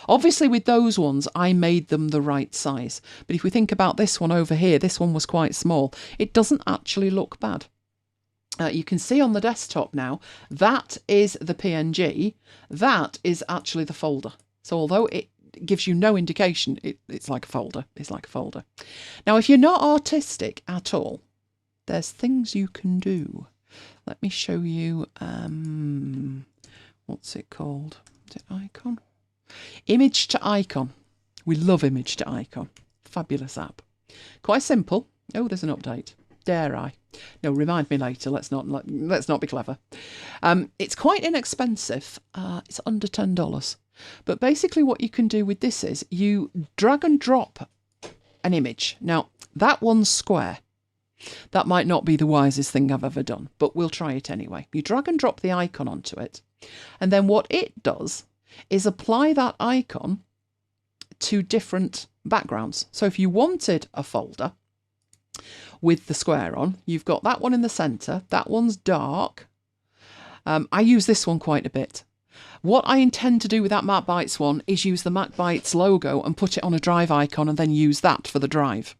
Obviously, with those ones, I made them the right size. But if we think about this one over here, this one was quite small. It doesn't actually look bad. You can see on the desktop now, that is the PNG. That is actually the folder. So although it gives you no indication, it's like a folder. It's like a folder. Now, if you're not artistic at all, there's things you can do. Let me show you, what's it called? Is it icon? Image to icon. We love image to icon. Fabulous app. Quite simple. Oh, there's an update. Dare I? No, remind me later. Let's not be clever. It's quite inexpensive. It's under $10. But basically what you can do with this is you drag and drop an image. Now, that one's square. That might not be the wisest thing I've ever done, but we'll try it anyway. You drag and drop the icon onto it. And then what it does is apply that icon to different backgrounds. So if you wanted a folder with the square on, you've got that one in the centre. That one's dark. I use this one quite a bit. What I intend to do with that MacBites one is use the MacBites logo and put it on a drive icon and then use that for the drive.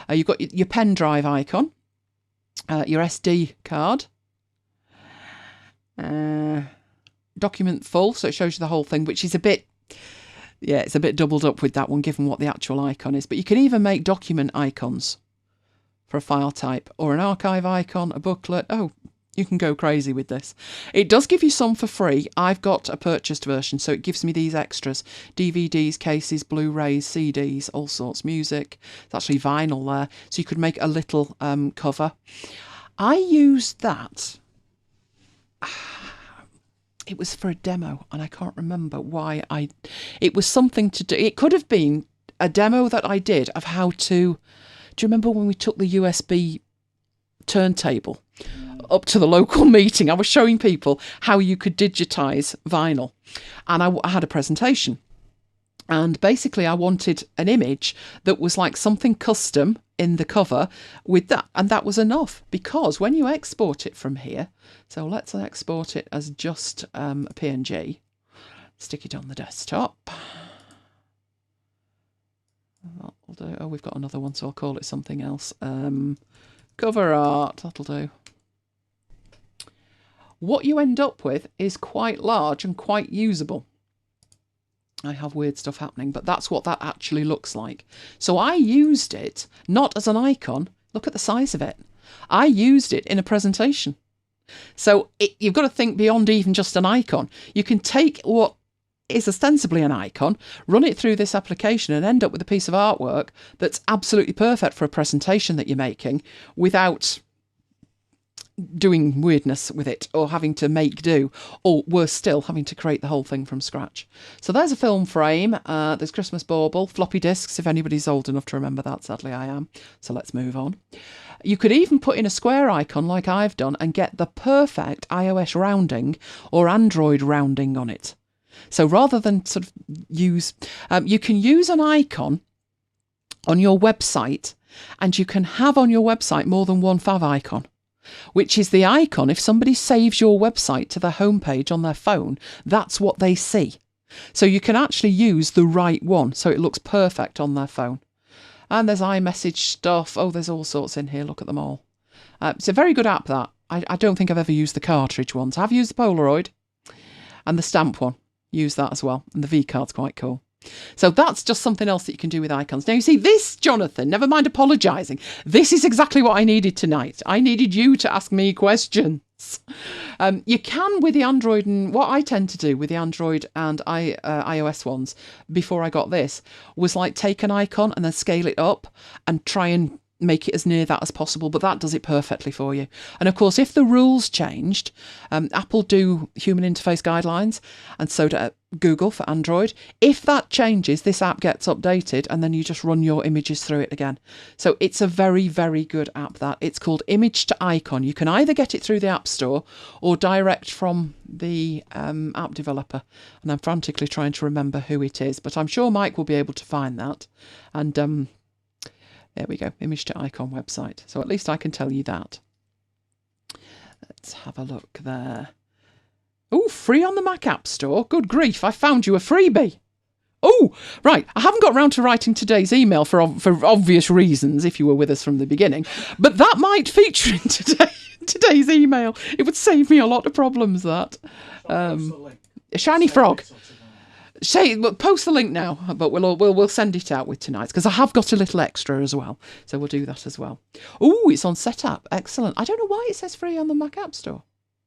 You've got your pen drive icon, your SD card, document full, so it shows you the whole thing, which is a bit, yeah, it's a bit doubled up with that one given what the actual icon is. But you can even make document icons for a file type or an archive icon, a booklet. Oh, you can go crazy with this. It does give you some for free. I've got a purchased version, so it gives me these extras. DVDs, cases, Blu-rays, CDs, all sorts, music. It's actually vinyl there, so you could make a little cover. I used that. It was for a demo, and I can't remember why it was something to do. It could have been a demo that I did of how to... Do you remember when we took the USB turntable up to the local meeting? I was showing people how you could digitize vinyl, and I had a presentation, and basically I wanted an image that was like something custom in the cover with that, and that was enough, because when you export it from here, so let's export it as just a PNG. Stick it on the desktop. That'll do. Oh, we've got another one, so I'll call it something else. Cover art, that'll do. What you end up with is quite large and quite usable. I have weird stuff happening, but that's what that actually looks like. So I used it not as an icon. Look at the size of it. I used it in a presentation. So you've got to think beyond even just an icon. You can take what is ostensibly an icon, run it through this application and end up with a piece of artwork that's absolutely perfect for a presentation that you're making without doing weirdness with it or having to make do, or worse still, having to create the whole thing from scratch. So there's a film frame, there's Christmas bauble, floppy disks, if anybody's old enough to remember that. Sadly I am, so let's move on. You could even put in a square icon like I've done and get the perfect iOS rounding or Android rounding on it. So rather than sort of use, you can use an icon on your website, and you can have on your website more than one fav icon, which is the icon. If somebody saves your website to their homepage on their phone, that's what they see. So you can actually use the right one, so it looks perfect on their phone. And there's iMessage stuff. Oh, there's all sorts in here. Look at them all. It's a very good app, that. I don't think I've ever used the cartridge ones. I've used the Polaroid and the stamp one. Use that as well. And the V-card's quite cool. So that's just something else that you can do with icons. Now, you see, this, Jonathan, never mind apologising, this is exactly what I needed tonight. I needed you to ask me questions. You can with the Android, and what I tend to do with the Android and iOS ones before I got this was like take an icon and then scale it up and try and make it as near that as possible, but that does it perfectly for you. And of course, if the rules changed, Apple do human interface guidelines, and so do Google for Android. If that changes, this app gets updated, and then you just run your images through it again. So it's a very, very good app, that. It's called Image to Icon. You can either get it through the App Store or direct from the app developer. And I'm frantically trying to remember who it is, but I'm sure Mike will be able to find that. And there we go, Image to Icon website. So at least I can tell you that. Let's have a look there. Oh, free on the Mac App Store. Good grief, I found you a freebie. Oh, right. I haven't got round to writing today's email for obvious reasons, if you were with us from the beginning. But that might feature in today's email. It would save me a lot of problems, that. Shiny Frog. Post the link now, but we'll send it out with tonight's, because I have got a little extra as well. So we'll do that as well. Oh, it's on Setup. Excellent. I don't know why it says free on the Mac App Store.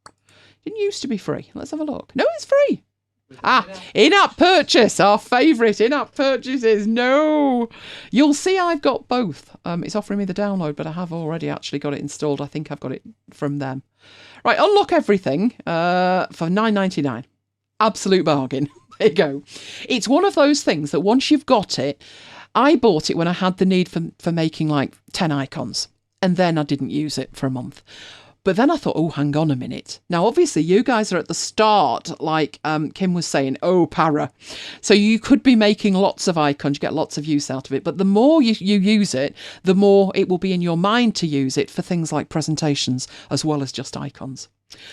It didn't used to be free. Let's have a look. No, it's free. In-app purchase, our favourite in-app purchases. No, you'll see I've got both. It's offering me the download, but I have already actually got it installed. I think I've got it from them. Right, unlock everything for $9.99. Absolute bargain. There you go. It's one of those things that once you've got it, I bought it when I had the need for making like 10 icons, and then I didn't use it for a month. But then I thought, oh, hang on a minute. Now, obviously, you guys are at the start, like Kim was saying, oh, para. So you could be making lots of icons, you get lots of use out of it. But the more you use it, the more it will be in your mind to use it for things like presentations, as well as just icons.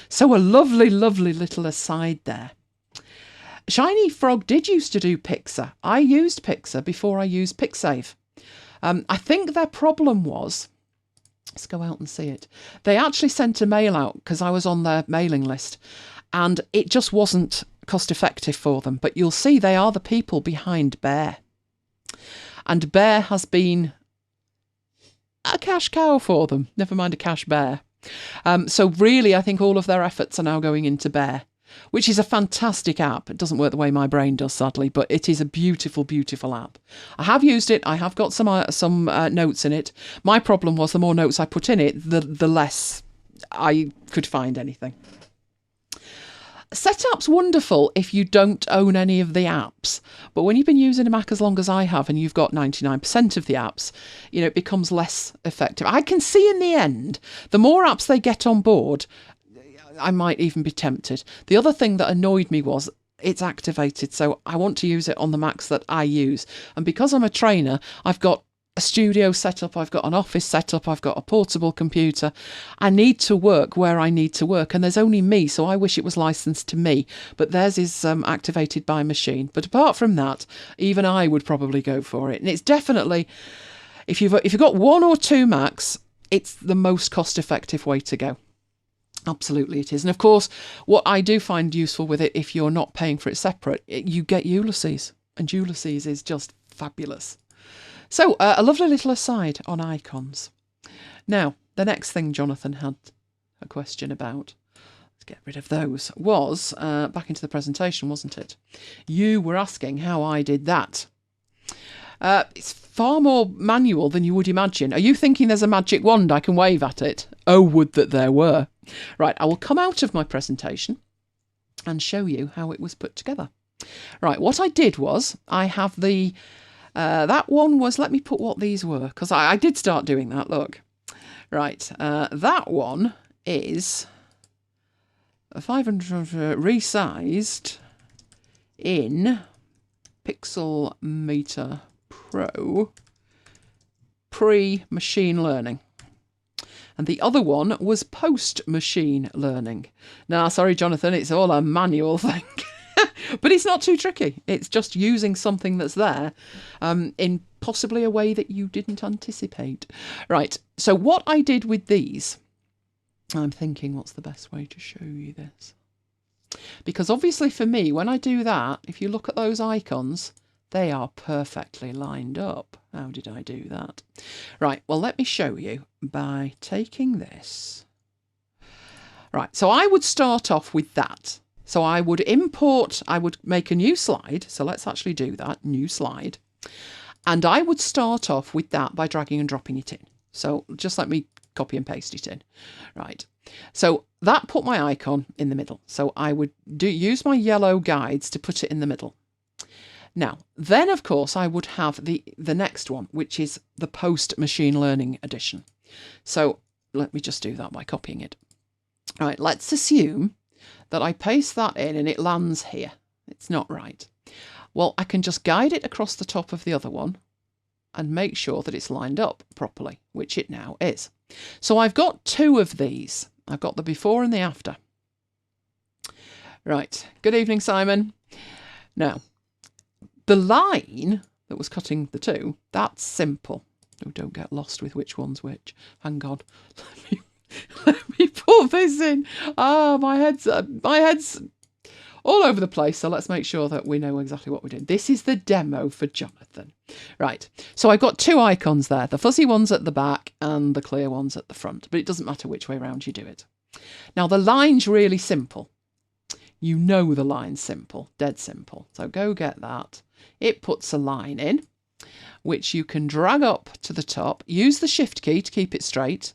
So a lovely, lovely little aside there. Shiny Frog did used to do Pixar. I used Pixar before I used PixSave. I think their problem was, let's go out and see it. They actually sent a mail out because I was on their mailing list, and it just wasn't cost effective for them. But you'll see they are the people behind Bear. And Bear has been a cash cow for them, never mind a cash bear. So really, I think all of their efforts are now going into Bear, which is a fantastic app. It doesn't work the way my brain does, sadly, but it is a beautiful, beautiful app. I have used it. I have got some notes in it. My problem was the more notes I put in it, the less I could find anything. Setup's wonderful if you don't own any of the apps, but when you've been using a Mac as long as I have and you've got 99% of the apps, you know, it becomes less effective. I can see in the end, the more apps they get on board, I might even be tempted. The other thing that annoyed me was it's activated, so I want to use it on the Macs that I use. And because I'm a trainer, I've got a studio set up, I've got an office set up, I've got a portable computer. I need to work where I need to work, and there's only me, so I wish it was licensed to me, but theirs is activated by machine. But apart from that, even I would probably go for it. And it's definitely, if you've got 1 or 2 Macs, it's the most cost-effective way to go. Absolutely it is. And of course, what I do find useful with it, if you're not paying for it separate, you get Ulysses. And Ulysses is just fabulous. So, a lovely little aside on icons. Now, the next thing Jonathan had a question about, let's get rid of those, was back into the presentation, wasn't it? You were asking how I did that. It's far more manual than you would imagine. Are you thinking there's a magic wand I can wave at it? Oh, would that there were. Right, I will come out of my presentation and show you how it was put together. Right, what I did was, I have the, that one was, let me put what these were, because I did start doing that, look. Right, that one is 500 resized in Pixelmator Pro pre-machine learning. And the other one was post-machine learning. Now, sorry, Jonathan, it's all a manual thing. But it's not too tricky. It's just using something that's there in possibly a way that you didn't anticipate. Right, so what I did with these, I'm thinking what's the best way to show you this? Because obviously for me, when I do that, if you look at those icons, they are perfectly lined up. How did I do that? Right, well, let me show you by taking this. Right, so I would start off with that. So I would import, I would make a new slide. So let's actually do that, new slide. And I would start off with that by dragging and dropping it in. So just let me copy and paste it in. Right, so that put my icon in the middle. So I would use my yellow guides to put it in the middle. Now, then, of course, I would have the next one, which is the post-machine learning edition. So let me just do that by copying it. All right, let's assume that I paste that in and it lands here. It's not right. Well, I can just guide it across the top of the other one and make sure that it's lined up properly, which it now is. So I've got 2 of these. I've got the before and the after. Right, good evening, Simon. Now, the line that was cutting the 2, that's simple. Oh, don't get lost with which one's which. Hang on. Let me put this in. Ah, my head's all over the place. So let's make sure that we know exactly what we're doing. This is the demo for Jonathan. Right. So I've got 2 icons there. The fuzzy ones at the back and the clear ones at the front. But it doesn't matter which way around you do it. Now, the line's really simple. You know the line's simple. Dead simple. So go get that. It puts a line in, which you can drag up to the top. Use the shift key to keep it straight.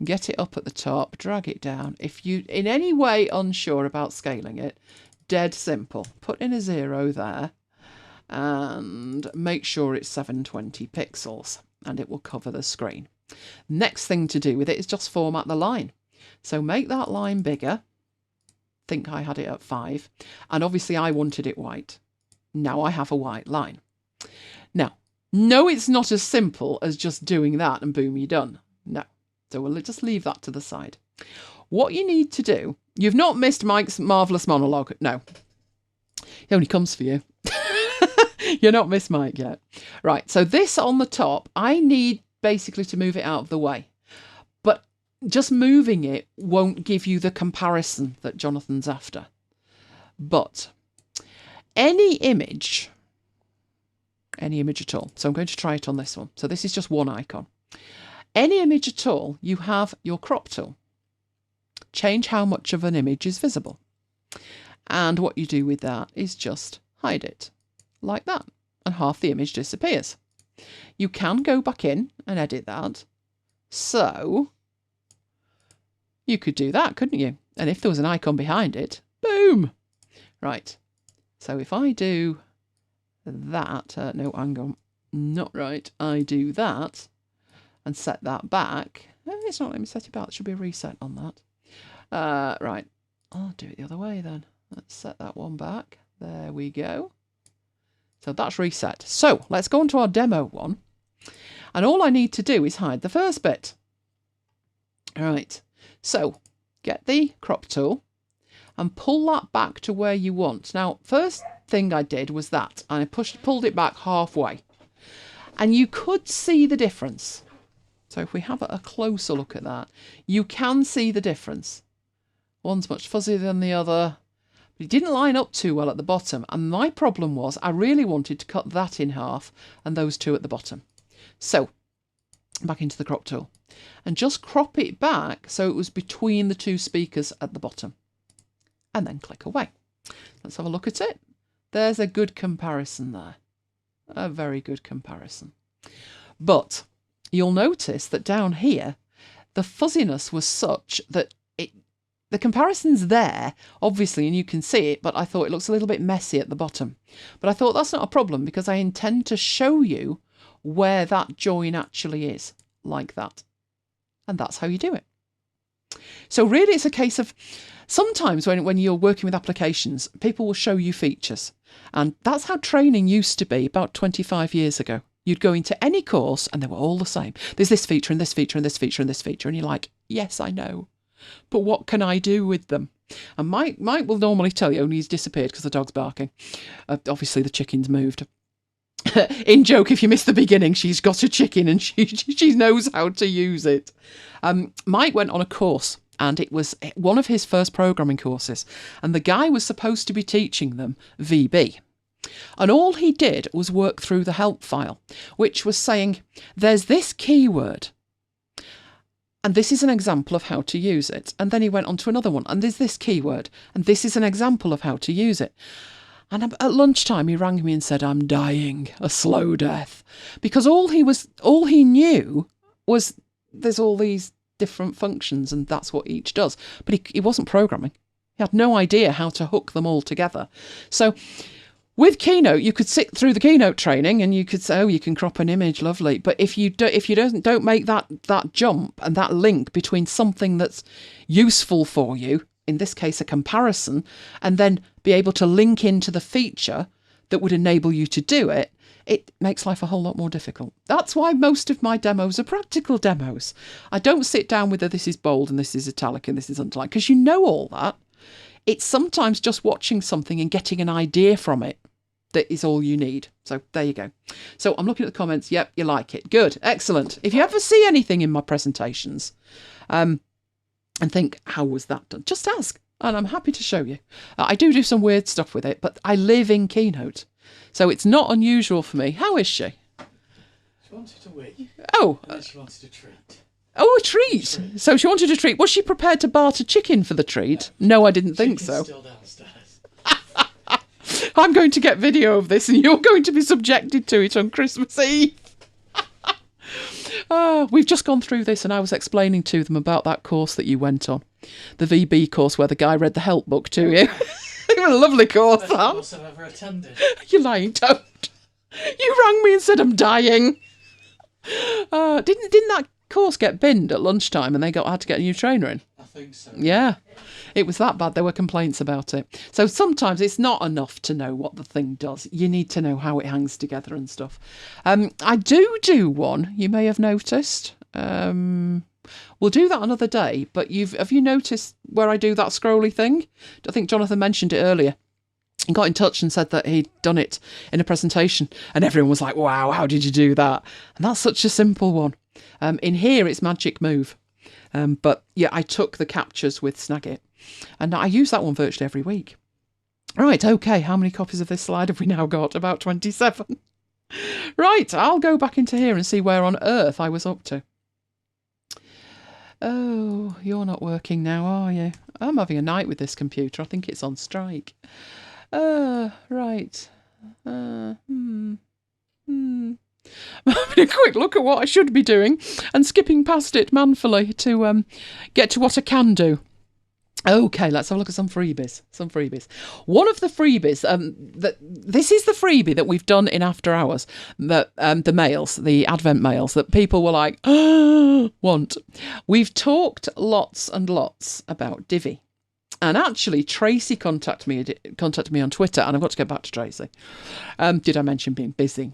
Get it up at the top, drag it down. If you in any way unsure about scaling it, dead simple. Put in a 0 there and make sure it's 720 pixels and it will cover the screen. Next thing to do with it is just format the line. So make that line bigger. Think I had it at 5. And obviously I wanted it white. Now I have a white line. Now, no, it's not as simple as just doing that and boom, you're done. No. So we'll just leave that to the side. What you need to do, you've not missed Mike's marvellous monologue. No. He only comes for you. You're not missed Mike yet. Right, so this on the top, I need basically to move it out of the way. But just moving it won't give you the comparison that Jonathan's after. But any image at all. So I'm going to try it on this one. So this is just one icon. Any image at all, you have your crop tool. Change how much of an image is visible. And what you do with that is just hide it like that. And half the image disappears. You can go back in and edit that. So you could do that, couldn't you? And if there was an icon behind it, boom. Right. So if I do that, no, hang on, not right. I do that. And set that back. It's not letting me set it back. There should be a reset on that. Right. I'll do it the other way then. Let's set that one back. There we go. So that's reset. So let's go on to our demo one. And all I need to do is hide the first bit. All right, so get the crop tool and pull that back to where you want. Now, first thing I did was that, and I pulled it back halfway. And you could see the difference. So if we have a closer look at that, you can see the difference. One's much fuzzier than the other. But it didn't line up too well at the bottom. And my problem was I really wanted to cut that in half and those two at the bottom. So back into the crop tool and just crop it back so it was between the two speakers at the bottom. And then click away. Let's have a look at it. There's a good comparison there. A very good comparison. But you'll notice that down here, the fuzziness was such that the comparison's there, obviously, and you can see it, but I thought it looks a little bit messy at the bottom. But I thought that's not a problem because I intend to show you where that join actually is, like that. And that's how you do it. So really it's a case of sometimes when you're working with applications, people will show you features. And that's how training used to be about 25 years ago. You'd go into any course and they were all the same. There's this feature and this feature and this feature and this feature. And you're like, yes, I know. But what can I do with them? And Mike will normally tell you, only he's disappeared because the dog's barking. Obviously, the chicken's moved. In joke, if you missed the beginning, she's got a chicken and she knows how to use it. Mike went on a course and it was one of his first programming courses. And the guy was supposed to be teaching them VB. And all he did was work through the help file, which was saying, there's this keyword. And this is an example of how to use it. And then he went on to another one. And there's this keyword. And this is an example of how to use it. And at lunchtime, he rang me and said, I'm dying, a slow death. Because all he knew was there's all these different functions and that's what each does. But he wasn't programming. He had no idea how to hook them all together. So with Keynote, you could sit through the Keynote training and you could say, oh, you can crop an image, lovely. But if you don't make that jump and that link between something that's useful for you, in this case, a comparison, and then be able to link into the feature that would enable you to do it, it makes life a whole lot more difficult. That's why most of my demos are practical demos. I don't sit down with this is bold and this is italic and this is underlined, because you know all that. It's sometimes just watching something and getting an idea from it that is all you need. So there you go. So I'm looking at the comments. Yep, you like it. Good. Excellent. If you ever see anything in my presentations and think, how was that done? Just ask. And I'm happy to show you. I do some weird stuff with it, but I live in Keynote. So it's not unusual for me. How is she? She wanted a wee. Oh. And then she wanted a treat. Oh, a treat. So she wanted a treat. Was she prepared to barter chicken for the treat? No, I didn't think so. Still downstairs. I'm going to get video of this and you're going to be subjected to it on Christmas Eve. We've just gone through this and I was explaining to them about that course that you went on. The VB course where the guy read the help book to you. It was a lovely course, Best that. course I've ever attended. You're lying, don't. You rang me and said I'm dying. Didn't that course get binned at lunchtime and they had to get a new trainer in? I think so. Yeah, it was that bad. There were complaints about it. So sometimes it's not enough to know what the thing does. You need to know how it hangs together and stuff. I do one, you may have noticed. We'll do that another day, but have you noticed where I do that scrolly thing? I think Jonathan mentioned it earlier. He got in touch and said that he'd done it in a presentation and everyone was like, wow, how did you do that? And that's such a simple one. In here, it's Magic Move. But yeah, I took the captures with Snagit and I use that one virtually every week. Right, okay, how many copies of this slide have we now got? About 27. Right, I'll go back into here and see where on earth I was up to. Oh, you're not working now, are you? I'm having a night with this computer. I think it's on strike. Right. I'm having a quick look at what I should be doing and skipping past it manfully to get to what I can do. Okay, let's have a look at some freebies. One of the freebies, this is the freebie that we've done in After Hours, that the mails, the Advent mails that people were like, want. We've talked lots and lots about Divi. And actually, Tracy contacted me on Twitter, and I've got to get back to Tracy. Did I mention being busy?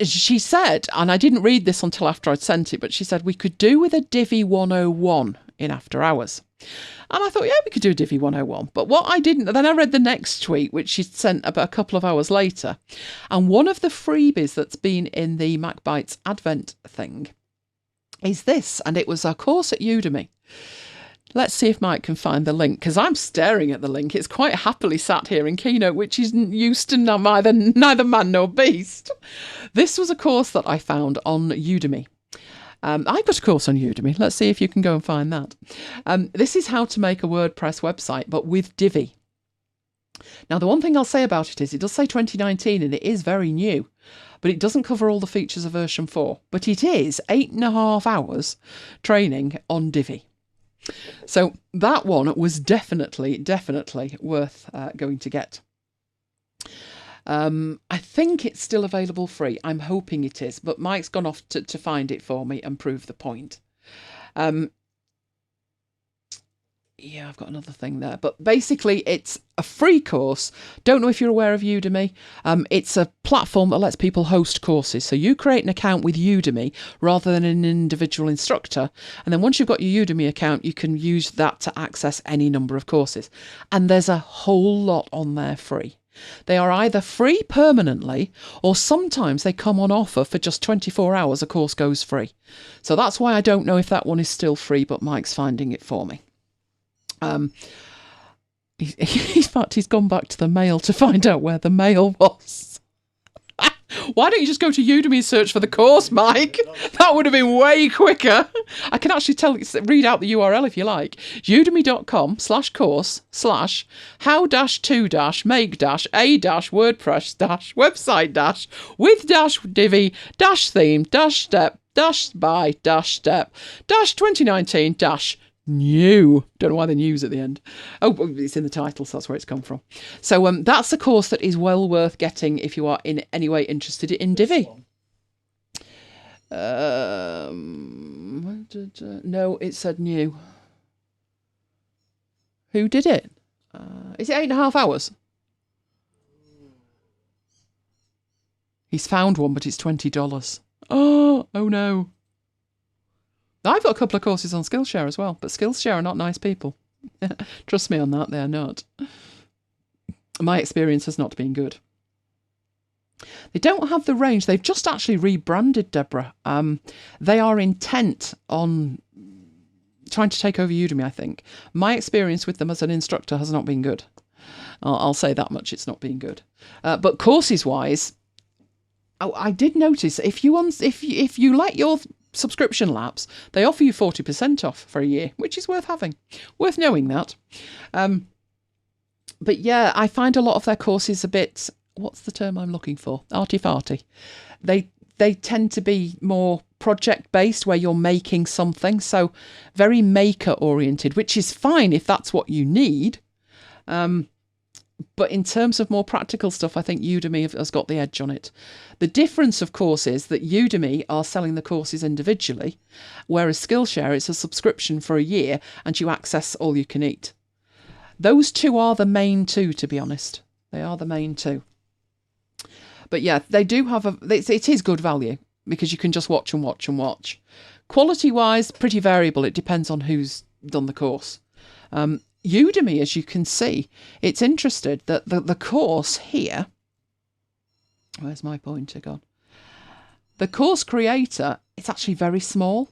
she said, and I didn't read this until after I'd sent it, but she said we could do with a Divi 101 in after hours. And I thought, yeah, we could do a Divi 101. But what I didn't, then I read the next tweet, which she sent about a couple of hours later. And one of the freebies that's been in the MacBites Advent thing is this. And it was a course at Udemy. Let's see if Mike can find the link, because I'm staring at the link. It's quite happily sat here in Keynote, which isn't used to neither man nor beast. This was a course that I found on Udemy. I've got a course on Udemy. Let's see if you can go and find that. This is how to make a WordPress website, but with Divi. Now, the one thing I'll say about it is it does say 2019 and it is very new, but it doesn't cover all the features of version 4. But it is 8.5 hours training on Divi. So that one was definitely worth going to get. I think it's still available free. I'm hoping it is, but Mike's gone off to find it for me and prove the point. Yeah, I've got another thing there. But basically, it's a free course. Don't know if you're aware of Udemy. It's a platform that lets people host courses. So you create an account with Udemy rather than an individual instructor. And then once you've got your Udemy account, you can use that to access any number of courses. And there's a whole lot on there free. They are either free permanently or sometimes they come on offer for just 24 hours. A course goes free. So that's why I don't know if that one is still free, but Mike's finding it for me. In fact, he's gone back to the mail to find out where the mail was. Why don't you just go to Udemy and search for the course, Mike? That would have been way quicker. I can actually read out the URL if you like. udemy.com/course/how-2-make-a-with-step-by-step-step-by-step-2019- Don't know why the news at the end. Oh, it's in the title, so that's where it's come from. So that's a course that is well worth getting if you are in any way interested in Divi. No, it said new. Who did it? Is it 8.5 hours? He's found one, but it's $20. Oh no. I've got a couple of courses on Skillshare as well, but Skillshare are not nice people. Trust me on that, they are not. My experience has not been good. They don't have the range. They've just actually rebranded, Deborah. They are intent on trying to take over Udemy, I think. My experience with them as an instructor has not been good. I'll say that much, it's not been good. But courses-wise, I did notice if you let your subscription lapse, they offer you 40% off for a year, which is worth having. Worth knowing that. But yeah, I find a lot of their courses a bit, what's the term I'm looking for? Arty-farty. They tend to be more project-based, where you're making something, so very maker-oriented, which is fine if that's what you need. But in terms of more practical stuff, I think Udemy has got the edge on it. The difference, of course, is that Udemy are selling the courses individually, whereas Skillshare, it's a subscription for a year and you access all you can eat. Those two are the main two, to be honest. They are the main two. But yeah, they do have it is good value because you can just watch and watch and watch. Quality-wise, pretty variable. It depends on who's done the course. Udemy, as you can see, it's interested that the course here, where's my pointer gone? The course creator, it's actually very small.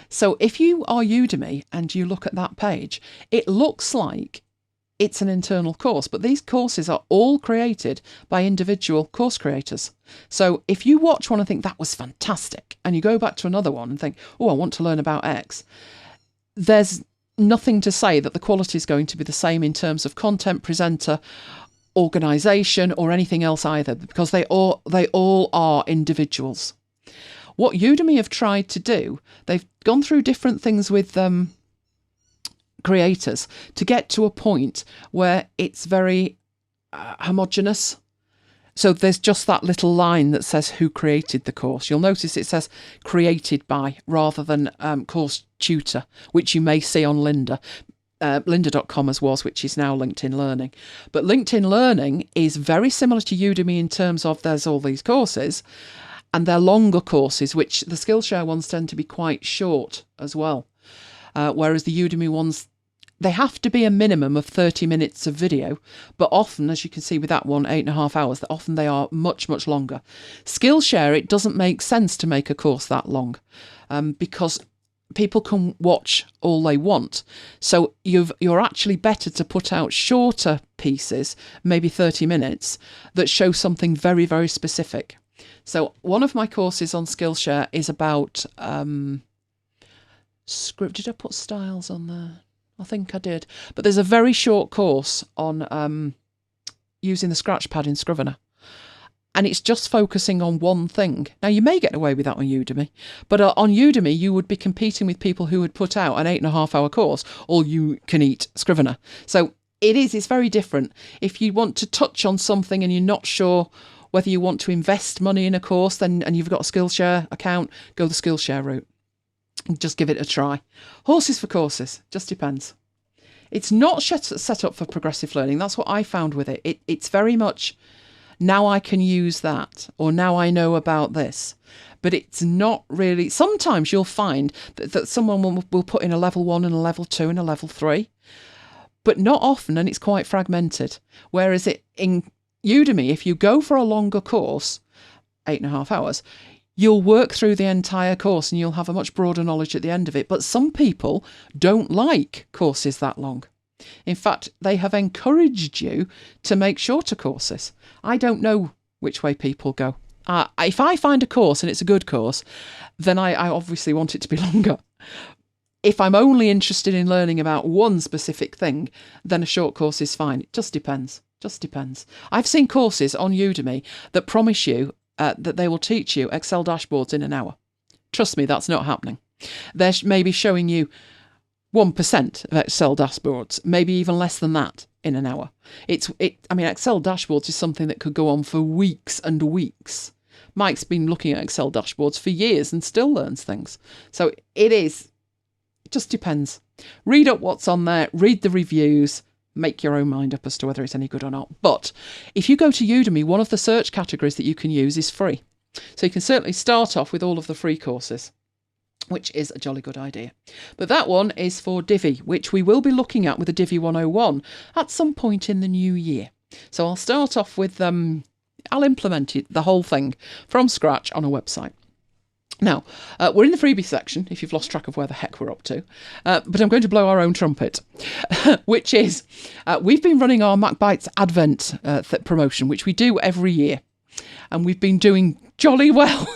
So if you are Udemy and you look at that page, it looks like it's an internal course, but these courses are all created by individual course creators. So if you watch one and think that was fantastic, and you go back to another one and think, oh, I want to learn about X, there's nothing to say that the quality is going to be the same in terms of content, presenter, organisation, or anything else either, because they all are individuals. What Udemy have tried to do, they've gone through different things with creators to get to a point where it's very homogenous. So there's just that little line that says who created the course. You'll notice it says created by rather than course tutor, which you may see on Lynda. Lynda.com as was, which is now LinkedIn Learning. But LinkedIn Learning is very similar to Udemy in terms of there's all these courses. and they're longer courses, which the Skillshare ones tend to be quite short as well. Whereas the Udemy ones, they have to be a minimum of 30 minutes of video, but often, as you can see with that one, 8.5 hours, that often they are much, much longer. Skillshare, it doesn't make sense to make a course that long because people can watch all they want. So you're actually better to put out shorter pieces, maybe 30 minutes, that show something very, very specific. So one of my courses on Skillshare is about script. Did I put styles on there? I think I did. But there's a very short course on using the scratch pad in Scrivener. And it's just focusing on one thing. Now, you may get away with that on Udemy, but on Udemy, you would be competing with people who would put out an 8.5 hour course, all you can eat Scrivener. So it's very different. If you want to touch on something and you're not sure whether you want to invest money in a course, and you've got a Skillshare account, go the Skillshare route. Just give it a try. Horses for courses, just depends. It's not set up for progressive learning. That's what I found with it. It's very much, now I can use that, or now I know about this. But it's not really, sometimes you'll find that someone will put in a level 1 and a level 2 and a level 3, but not often, and it's quite fragmented. Whereas in Udemy, if you go for a longer course, 8.5 hours, you'll work through the entire course and you'll have a much broader knowledge at the end of it. But some people don't like courses that long. In fact, they have encouraged you to make shorter courses. I don't know which way people go. If I find a course and it's a good course, then I obviously want it to be longer. If I'm only interested in learning about one specific thing, then a short course is fine. It just depends. Just depends. I've seen courses on Udemy that promise you that they will teach you Excel dashboards in an hour. Trust me, that's not happening. They're maybe showing you 1% of Excel dashboards, maybe even less than that in an hour. I mean, Excel dashboards is something that could go on for weeks and weeks. Mike's been looking at Excel dashboards for years and still learns things. So it just depends. Read up what's on there, read the reviews, make your own mind up as to whether it's any good or not. But if you go to Udemy, one of the search categories that you can use is free. So you can certainly start off with all of the free courses, which is a jolly good idea. But that one is for Divi, which we will be looking at with a Divi 101 at some point in the new year. So I'll start off with, I'll implement the whole thing from scratch on a website. Now, we're in the freebie section, if you've lost track of where the heck we're up to, but I'm going to blow our own trumpet, which is, we've been running our MacBites Advent promotion, which we do every year, and we've been doing jolly well.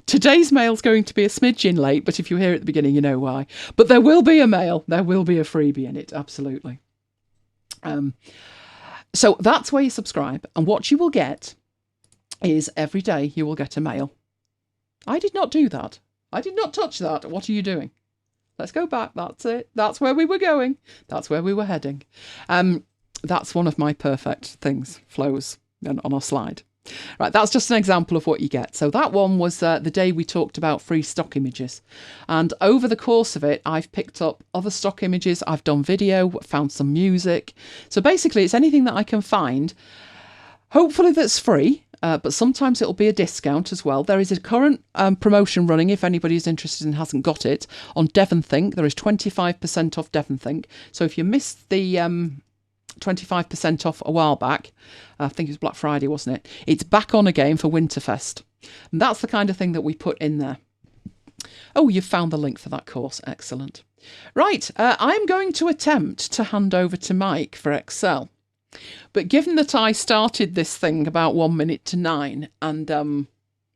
Today's mail's going to be a smidgen late, but if you hear at the beginning, you know why. But there will be a mail, there will be a freebie in it, absolutely. So that's where you subscribe, and what you will get is every day you will get a mail. I did not do that. I did not touch that. What are you doing? Let's go back. That's it. That's where we were going. That's where we were heading. That's one of my perfect things, flows on our slide. Right, that's just an example of what you get. So that one was the day we talked about free stock images. And over the course of it, I've picked up other stock images. I've done video, found some music. So basically, it's anything that I can find, hopefully that's free. But sometimes it'll be a discount as well. There is a current promotion running, if anybody's interested and hasn't got it, on DevonThink. There is 25% off DevonThink. So if you missed the 25% off a while back, I think it was Black Friday, wasn't it? It's back on again for Winterfest. And that's the kind of thing that we put in there. Oh, you've found the link for that course. Excellent. Right, I'm going to attempt to hand over to Mike for Excel. But given that I started this thing about 1 minute to 9, and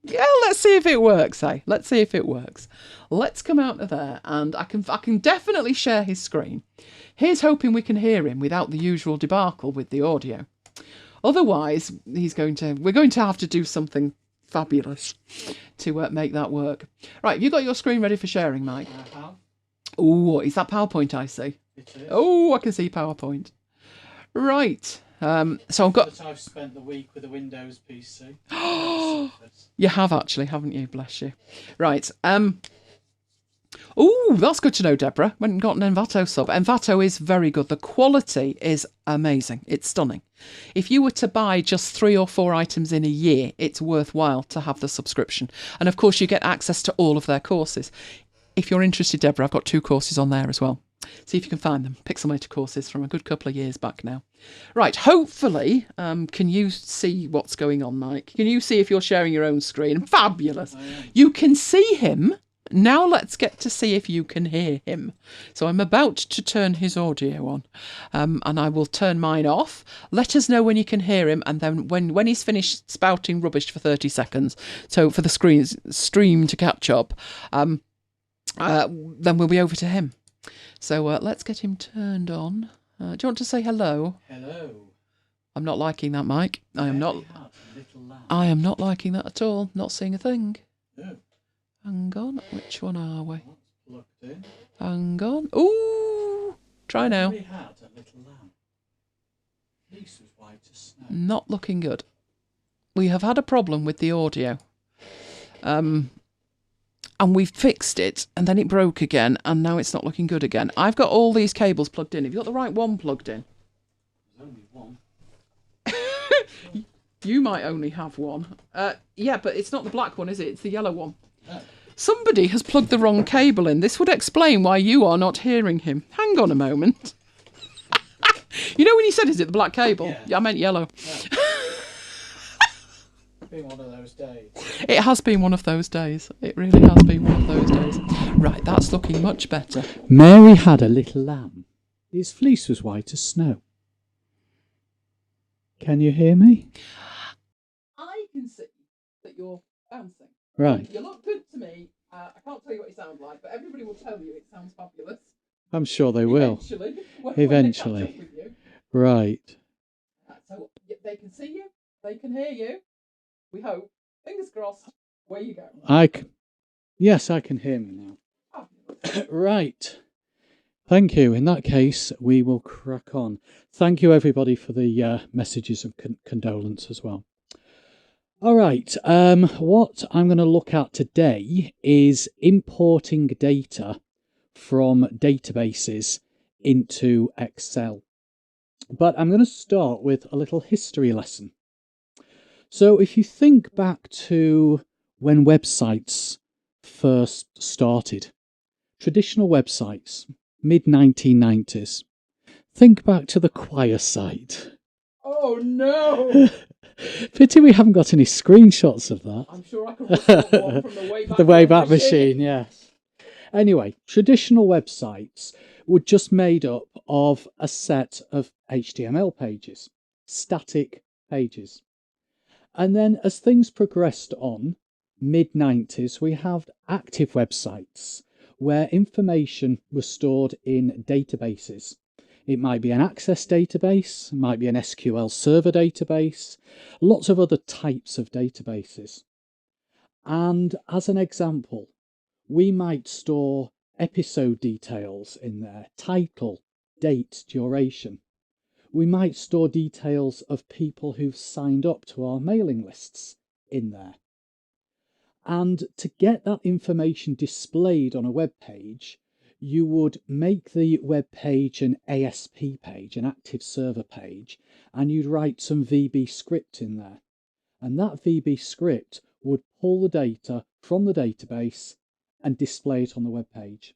yeah, let's see if it works, eh? Let's see if it works. Let's come out of there, and I can definitely share his screen. Here's hoping we can hear him without the usual debacle with the audio. Otherwise, we're going to have to do something fabulous to make that work. Right, have you got your screen ready for sharing, Mike? I have. Oh, is that PowerPoint I see? It is. Oh, I can see PowerPoint. Right. So I've got. But I've spent the week with a Windows PC. You have actually, haven't you? Bless you. Right. Oh, that's good to know, Deborah. Went and got an Envato sub. Envato is very good. The quality is amazing. It's stunning. If you were to buy just 3 or 4 items in a year, it's worthwhile to have the subscription. And of course, you get access to all of their courses. If you're interested, Deborah, I've got 2 courses on there as well. See if you can find them. Pixelmator courses from a good couple of years back now. Right, hopefully, can you see what's going on, Mike? Can you see if you're sharing your own screen? Fabulous. You can see him. Now let's get to see if you can hear him. So I'm about to turn his audio on, and I will turn mine off. Let us know when you can hear him, and then when he's finished spouting rubbish for 30 seconds, so for the stream to catch up, then we'll be over to him. So let's get him turned on. Do you want to say hello? Hello. I'm not liking that, Mike. I am not liking that at all. Not seeing a thing. No. Hang on, which one are we? Plugged in. Hang on. Ooh! Try now. We had a little lamb. Fleece was white as snow. Not looking good. We have had a problem with the audio. And we've fixed it, and then it broke again, and now it's not looking good again. I've got all these cables plugged in. Have you got the right one plugged in? There's only one. You might only have one. Yeah, but it's not the black one, is it? It's the yellow one. Oh. Somebody has plugged the wrong cable in. This would explain why you are not hearing him. Hang on a moment. You know when you said, is it the black cable? Yeah, I meant yellow. Yeah. Been one of those days. It has been one of those days. It really has been one of those days. Right, that's looking much better. Mary had a little lamb. His fleece was white as snow. Can you hear me? I can see that you're bouncing. Right. You look good to me. I can't tell you what you sound like, but everybody will tell you it sounds fabulous. I'm sure they will. Eventually. When they catch up with you. Right. So they can see you. They can hear you. We hope. Fingers crossed. Where you go. Yes, I can hear me now. Right. Thank you. In that case, we will crack on. Thank you, everybody, for the messages of condolence as well. All right. What I'm going to look at today is importing data from databases into Excel. But I'm going to start with a little history lesson. So if you think back to when websites first started, traditional websites, mid-1990s, think back to the Quire site. Oh no! Pity we haven't got any screenshots of that. I'm sure I can report one from the Wayback The Wayback Machine, yes. Anyway, traditional websites were just made up of a set of HTML pages, static pages. And then as things progressed on, mid-90s, we have active websites where information was stored in databases. It might be an Access database, it might be an SQL Server database, lots of other types of databases. And as an example, we might store episode details in there, title, date, duration. We might store details of people who've signed up to our mailing lists in there. And to get that information displayed on a web page, you would make the web page an ASP page, an active server page, and you'd write some VB script in there. And that VB script would pull the data from the database and display it on the web page.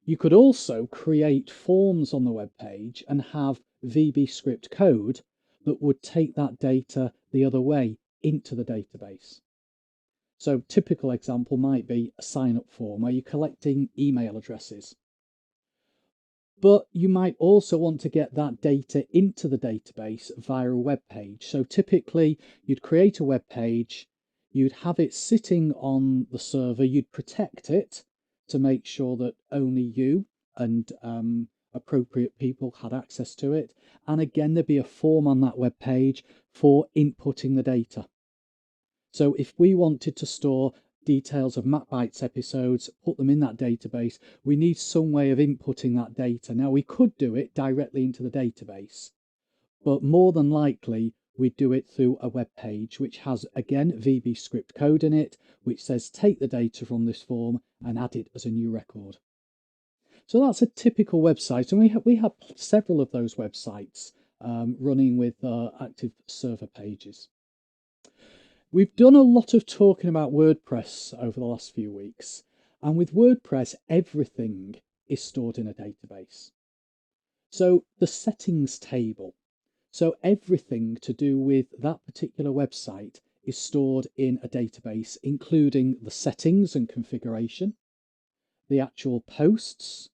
You could also create forms on the web page and have VB script code that would take that data the other way into the database. So typical example might be a sign-up form where you're collecting email addresses. But you might also want to get that data into the database via a web page. So typically you'd create a web page, you'd have it sitting on the server, you'd protect it to make sure that only you and appropriate people had access to it. And again, there'd be a form on that web page for inputting the data. So if we wanted to store details of MacBites episodes, put them in that database, we need some way of inputting that data. Now, we could do it directly into the database, but more than likely, we do it through a web page which has, again, VB script code in it, which says take the data from this form and add it as a new record. So that's a typical website, and we have several of those websites running with active server pages. We've done a lot of talking about WordPress over the last few weeks, and with WordPress, everything is stored in a database. So the settings table, so everything to do with that particular website is stored in a database, including the settings and configuration, the actual posts,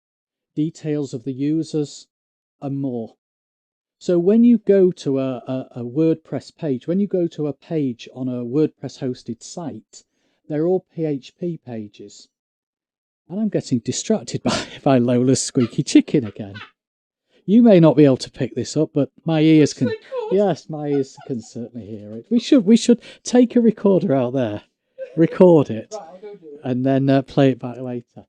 details of the users, and more. So when you go to a WordPress page, when you go to a page on a WordPress hosted site, they're all PHP pages. And I'm getting distracted by Lola's squeaky chicken again. You may not be able to pick this up, but my ears can. Yes, my ears can certainly hear it. We should take a recorder out there, record it, right, I'll go do it, and then play it back later.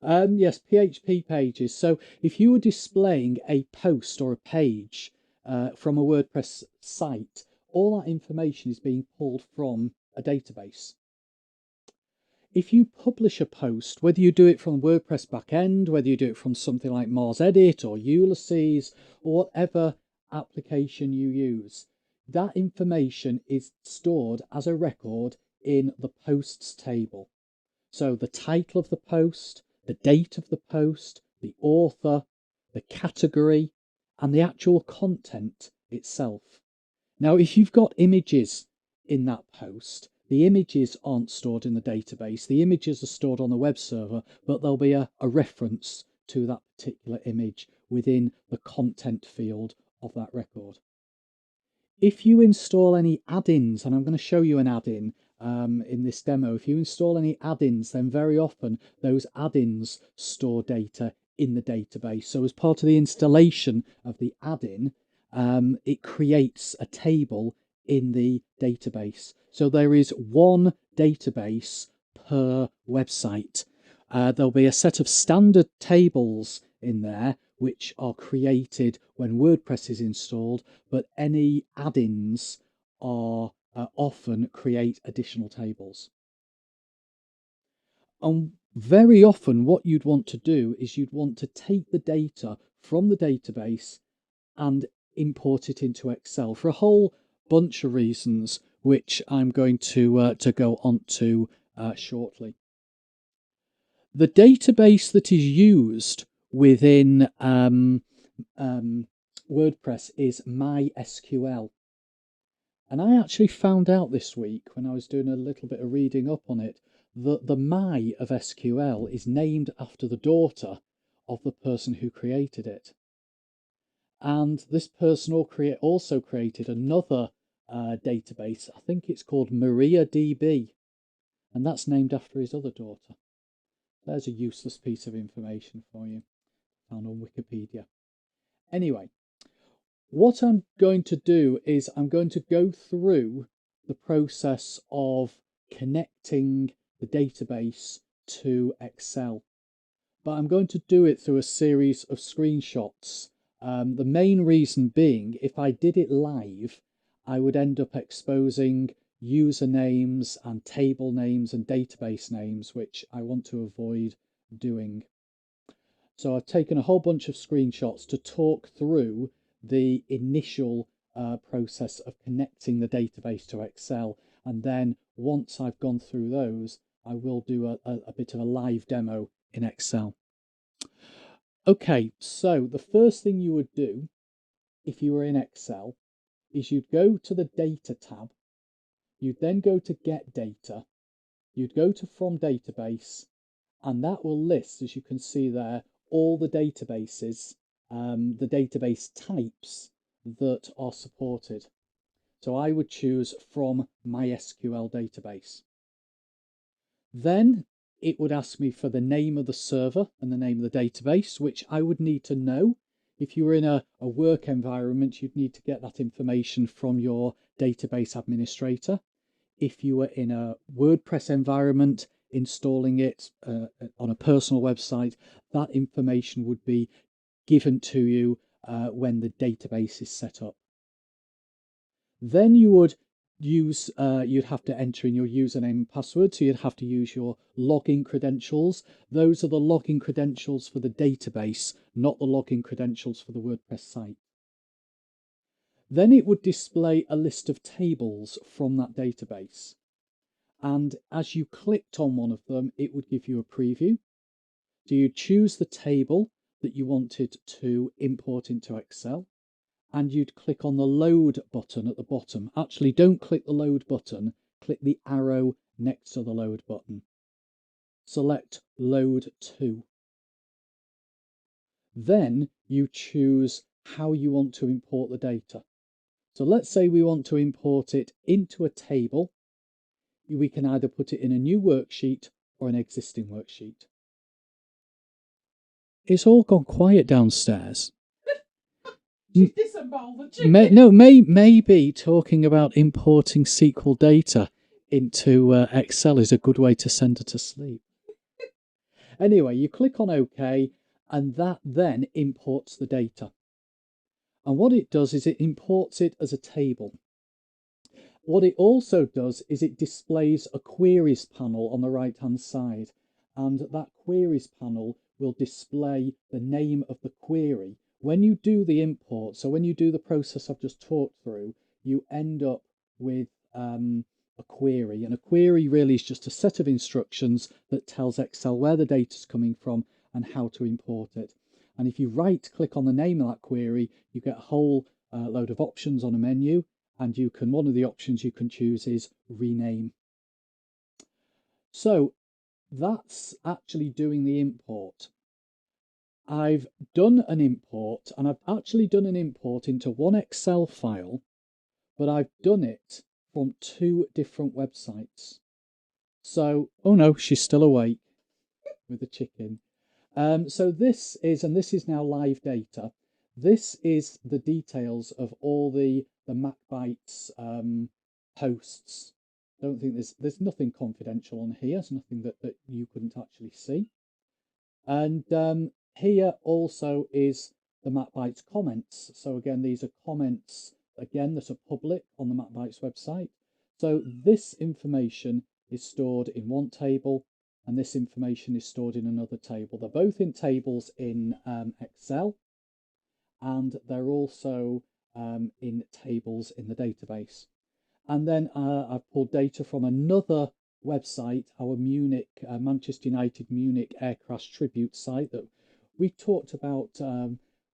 Yes, PHP pages. So if you were displaying a post or a page from a WordPress site, all that information is being pulled from a database. If you publish a post, whether you do it from WordPress backend, whether you do it from something like Mars Edit or Ulysses, or whatever application you use, that information is stored as a record in the posts table. So the title of the post, the date of the post, the author, the category, and the actual content itself. Now, if you've got images in that post, the images aren't stored in the database. The images are stored on the web server, but there'll be a reference to that particular image within the content field of that record. If you install any add-ins, and I'm going to show you an add-in in this demo, if you install any add-ins, then very often those add-ins store data in the database. So as part of the installation of the add-in, it creates a table in the database. So there is one database per website. There'll be a set of standard tables in there which are created when WordPress is installed, but any add-ins are often create additional tables. And very often what you'd want to do is you'd want to take the data from the database and import it into Excel for a whole bunch of reasons, which I'm going to go on to shortly. The database that is used within WordPress is MySQL. And I actually found out this week when I was doing a little bit of reading up on it that the My of SQL is named after the daughter of the person who created it. And this person also created another database. I think it's called MariaDB, and that's named after his other daughter. There's a useless piece of information for you, found on Wikipedia. Anyway, what I'm going to do is I'm going to go through the process of connecting the database to Excel, but I'm going to do it through a series of screenshots. The main reason being, if I did it live, I would end up exposing usernames and table names and database names, which I want to avoid doing. So I've taken a whole bunch of screenshots to talk through the initial process of connecting the database to Excel. And then once I've gone through those, I will do a bit of a live demo in Excel. Okay, so the first thing you would do if you were in Excel is you'd go to the Data tab, you'd then go to Get Data, you'd go to From Database, and that will list, as you can see there, all the databases, the database types that are supported. So I would choose From MySQL Database. Then it would ask me for the name of the server and the name of the database, which I would need to know. If you were in a work environment, you'd need to get that information from your database administrator. If you were in a WordPress environment, installing it on a personal website, that information would be given to you when the database is set up. Then you would use, you'd have to enter in your username and password. So you'd have to use your login credentials. Those are the login credentials for the database, not the login credentials for the WordPress site. Then it would display a list of tables from that database. And as you clicked on one of them, it would give you a preview. So you choose the table that you wanted to import into Excel, and you'd click on the load button at the bottom. Actually, don't click the load button, click the arrow next to the load button. Select load to. Then you choose how you want to import the data. So let's say we want to import it into a table. We can either put it in a new worksheet or an existing worksheet. It's all gone quiet downstairs. She's disemboweled the chicken. Maybe talking about importing SQL data into Excel is a good way to send her to sleep. Anyway, you click on OK, and that then imports the data. And what it does is it imports it as a table. What it also does is it displays a queries panel on the right-hand side, and that queries panel will display the name of the query. When you do the import, so when you do the process I've just talked through, you end up with a query. And a query really is just a set of instructions that tells Excel where the data is coming from and how to import it. And if you right click on the name of that query, you get a whole load of options on a menu. And you can, one of the options you can choose is rename. So that's actually doing the import. I've done an import, and I've actually done an import into one Excel file, but I've done it from 2 different websites. So, oh no, she's still awake with the chicken. So this is now live data. This is the details of all the MacBites posts. Don't think there's nothing confidential on here. There's nothing that you couldn't actually see. And here also is the MacBites comments. So again, these are comments again that are public on the MacBites website. So this information is stored in one table, and this information is stored in another table. They're both in tables in Excel, and they're also in tables in the database. And then I've pulled data from another website, our Munich, Manchester United Munich air crash tribute site that we talked about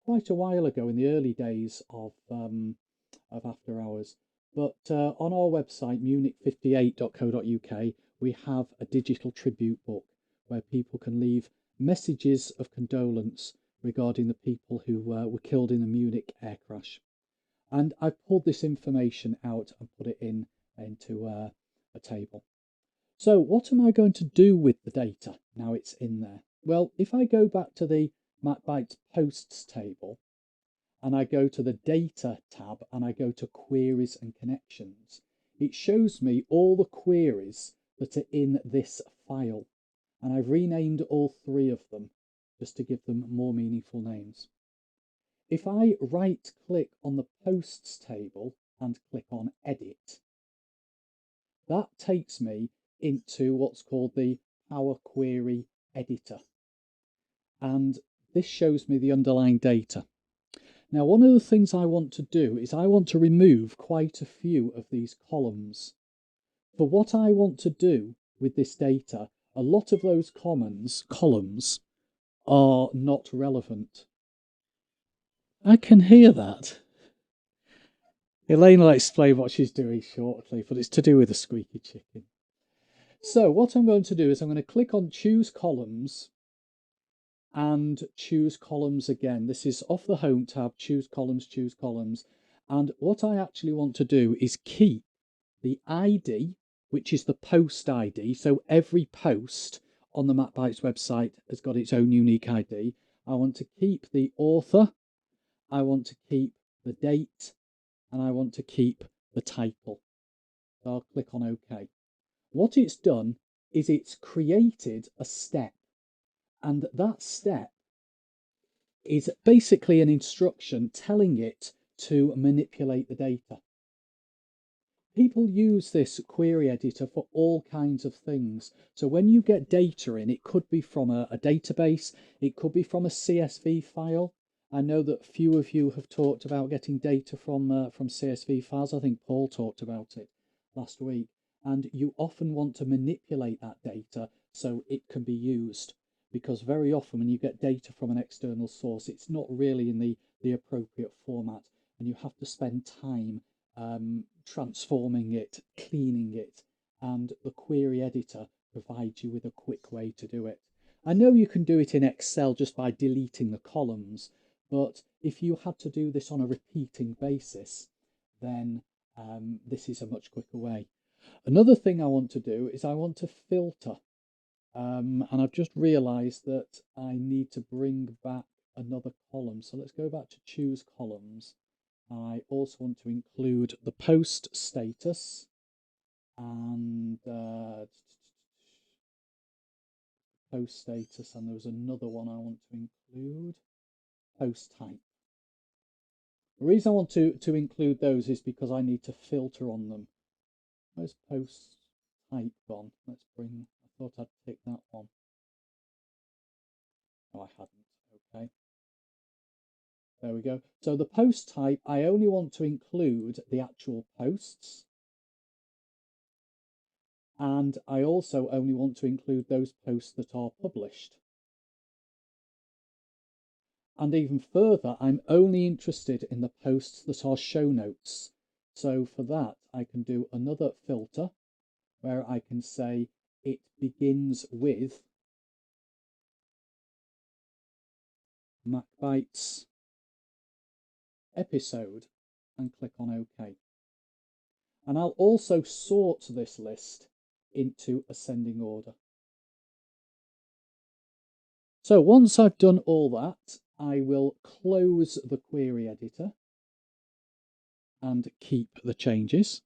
quite a while ago in the early days of After Hours. But on our website, munich58.co.uk, we have a digital tribute book where people can leave messages of condolence regarding the people who were killed in the Munich air crash. And I pulled this information out and put it into a table. So what am I going to do with the data now it's in there? Well, if I go back to the MacBites posts table, and I go to the data tab and I go to queries and connections, it shows me all the queries that are in this file. And I've renamed all 3 of them just to give them more meaningful names. If I right click on the posts table and click on edit, that takes me into what's called the Power Query Editor. And this shows me the underlying data. Now, one of the things I want to do is I want to remove quite a few of these columns. For what I want to do with this data, a lot of those columns are not relevant. I can hear that. Elaine will explain what she's doing shortly, but it's to do with the squeaky chicken. So what I'm going to do is I'm going to click on Choose Columns and choose columns again. This is off the Home tab, choose columns. And what I actually want to do is keep the ID, which is the post ID. So every post on the MacBites website has got its own unique ID. I want to keep the author, I want to keep the date, and I want to keep the title. So I'll click on OK. What it's done is it's created a step, and that step is basically an instruction telling it to manipulate the data. people use this query editor for all kinds of things. So when you get data in, it could be from a database, it could be from a CSV file. I know that few of you have talked about getting data from CSV files. I think Paul talked about it last week. And you often want to manipulate that data so it can be used, because very often when you get data from an external source, it's not really in the appropriate format, and you have to spend time transforming it, cleaning it, and the query editor provides you with a quick way to do it. I know you can do it in Excel just by deleting the columns, but if you had to do this on a repeating basis, then this is a much quicker way. Another thing I want to do is I want to filter. And I've just realized that I need to bring back another column. So let's go back to choose columns. I also want to include the post status and post status, and there was another one I want to include, post type. The reason I want to include those is because I need to filter on them. Where's post type gone? Let's bring, I thought I'd pick that one. Oh, I hadn't. Okay. There we go. So the post type, I only want to include the actual posts. And I also only want to include those posts that are published. And even further, I'm only interested in the posts that are show notes. So for that, I can do another filter where I can say it begins with MacBites episode and click on OK. And I'll also sort this list into ascending order. So once I've done all that, I will close the query editor and keep the changes.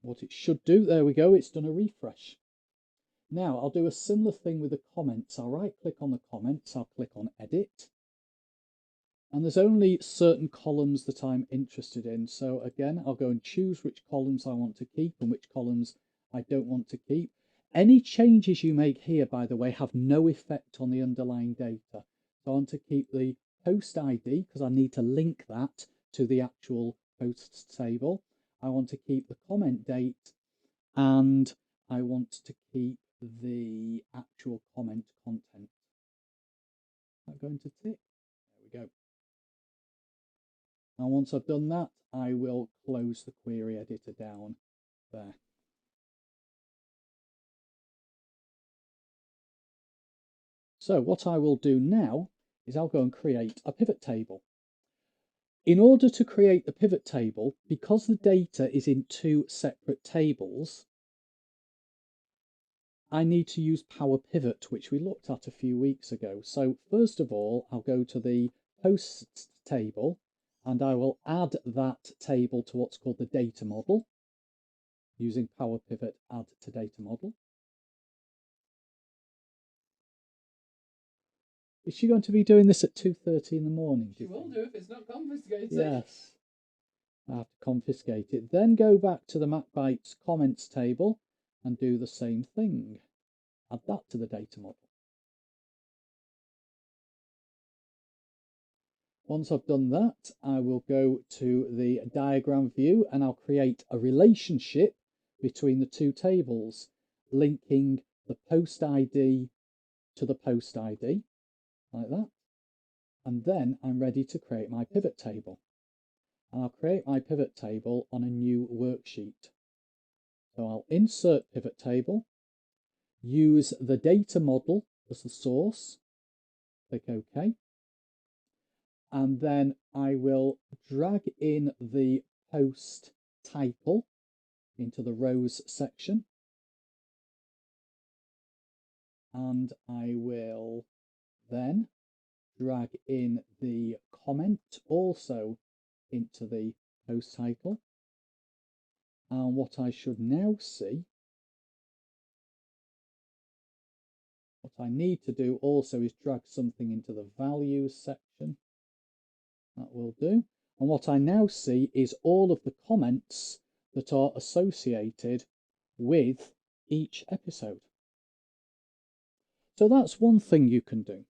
What it should do, there we go, it's done a refresh. Now I'll do a similar thing with the comments. I'll right click on the comments, I'll click on edit. And there's only certain columns that I'm interested in. So again, I'll go and choose which columns I want to keep and which columns I don't want to keep. Any changes you make here, by the way, have no effect on the underlying data. So I want to keep the post ID because I need to link that to the actual posts table. I want to keep the comment date, and I want to keep the actual comment content. Is that going to tick? There we go. And once I've done that, I will close the query editor down there. So what I will do now is I'll go and create a pivot table. In order to create the pivot table, because the data is in two separate tables, I need to use Power Pivot, which we looked at a few weeks ago. So first of all, I'll go to the posts table and I will add that table to what's called the data model using Power Pivot add to data model. Is she going to be doing this at 2:30 in the morning? She will do if it's not confiscated. Yes. I have to confiscate it. Then go back to the MacBites comments table and do the same thing. Add that to the data model. Once I've done that, I will go to the diagram view and I'll create a relationship between the two tables, linking the post ID to the post ID, like that. And then I'm ready to create my pivot table. And I'll create my pivot table on a new worksheet. So I'll insert pivot table, use the data model as the source, click OK. And then I will drag in the post title into the rows section. And I will then drag in the comment also into the post title. And what I should now see, what I need to do also is drag something into the values section. That will do. And what I now see is all of the comments that are associated with each episode. So that's one thing you can do.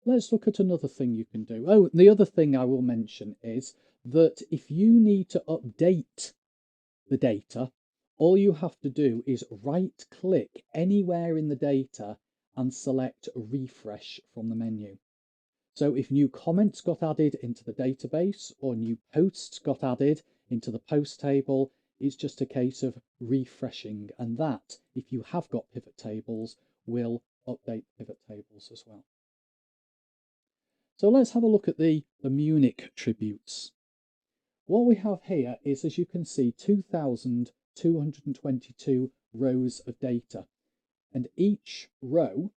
Let's look at another thing you can do. Oh, the other thing I will mention is that if you need to update the data, all you have to do is right click anywhere in the data and select refresh from the menu. So if new comments got added into the database or new posts got added into the post table, it's just a case of refreshing. And that, if you have got pivot tables, will update pivot tables as well. So let's have a look at the Munich tributes. What we have here is, as you can see, 2,222 rows of data. And each row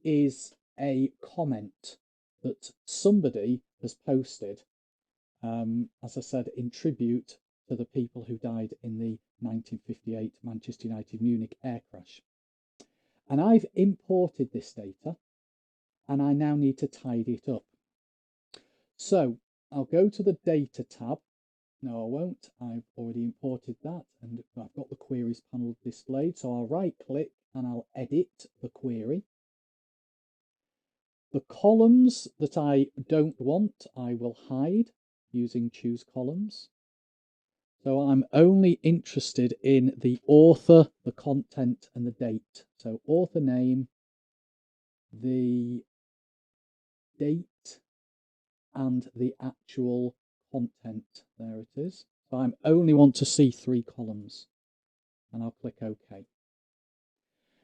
is a comment that somebody has posted, as I said, in tribute to the people who died in the 1958 Manchester United Munich air crash. And I've imported this data, and I now need to tidy it up. So I'll go to the data tab. No, I won't. I've already imported that, and I've got the queries panel displayed. So I'll right click and I'll edit the query. The columns that I don't want, I will hide using choose columns. So I'm only interested in the author, the content, and the date. So author name, the date, and the actual content. There it is. So I only want to see 3 columns, and I'll click OK.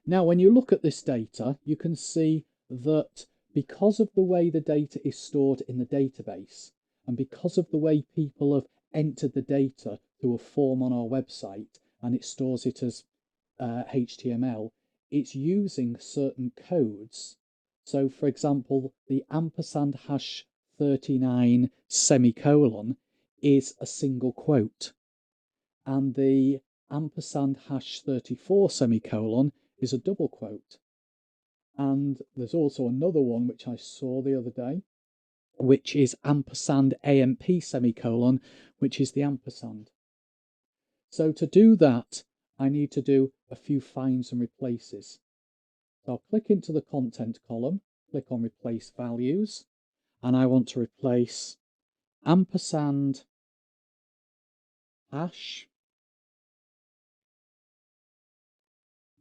Now, when you look at this data, you can see that because of the way the data is stored in the database, and because of the way people have entered the data through a form on our website, and it stores it as HTML, it's using certain codes. So, for example, the ampersand hash 39 semicolon is a single quote, and the ampersand hash 34 semicolon is a double quote. And there's also another one which I saw the other day, which is ampersand AMP semicolon, which is the ampersand. So to do that, I need to do a few finds and replaces. So I'll click into the content column, click on replace values, and I want to replace ampersand hash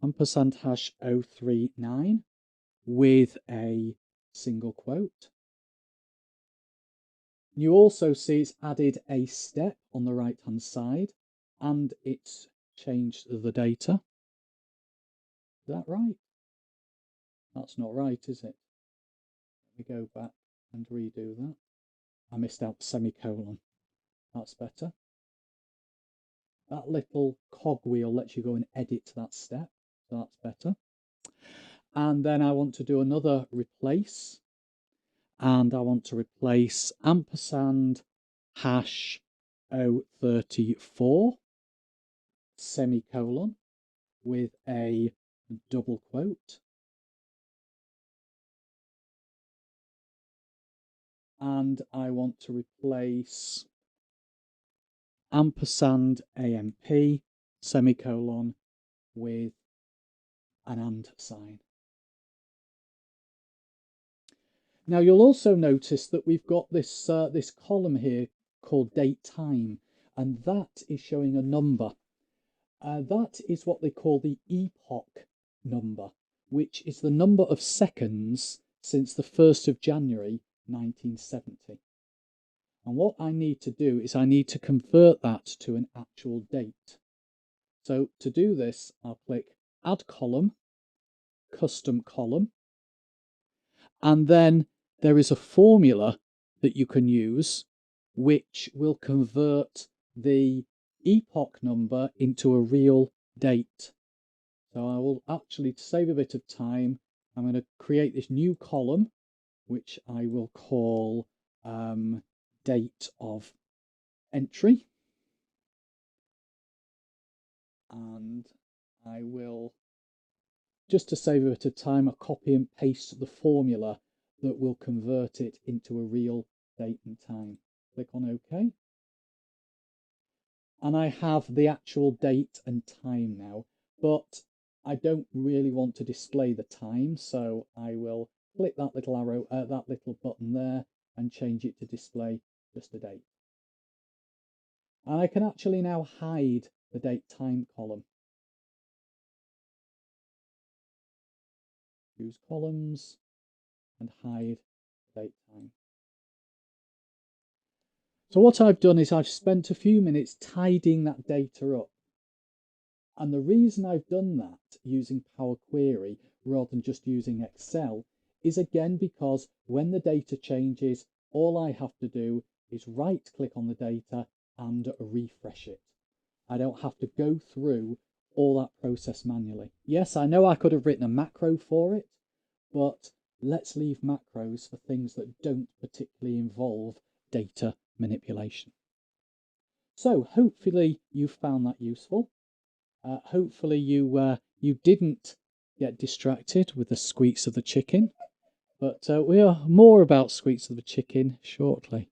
039 with a single quote. You also see it's added a step on the right hand side, and it's changed the data. Is that right? That's not right, is it? Let me go back and redo that. I missed out the semicolon. That's better. That little cogwheel lets you go and edit that step, so that's better. And then I want to do another replace, and I want to replace ampersand hash 034 semicolon with a double quote. And I want to replace ampersand AMP semicolon with an and sign. Now you'll also notice that we've got this this column here called date time, and that is showing a number. That is what they call the epoch number, which is the number of seconds since the 1st of January 1970. And what I need to do is I need to convert that to an actual date. So to do this, I'll click Add Column, Custom Column, and then there is a formula that you can use which will convert the epoch number into a real date. So I will actually, to save a bit of time, I'm going to create this new column, which I will call date of entry. And I will, just to save a bit of time, I'll copy and paste the formula that will convert it into a real date and time. Click on OK. And I have the actual date and time now, but I don't really want to display the time, so I will click that little arrow, that little button there, and change it to display just the date. And I can actually now hide the date time column. Choose columns and hide date time. So what I've done is I've spent a few minutes tidying that data up. And the reason I've done that using Power Query rather than just using Excel is again because when the data changes, all I have to do is right click on the data and refresh it. I don't have to go through all that process manually. Yes, I know I could have written a macro for it, but let's leave macros for things that don't particularly involve data manipulation. So hopefully you found that useful. Hopefully you didn't get distracted with the squeaks of the chicken, but we are more about squeaks of the chicken shortly.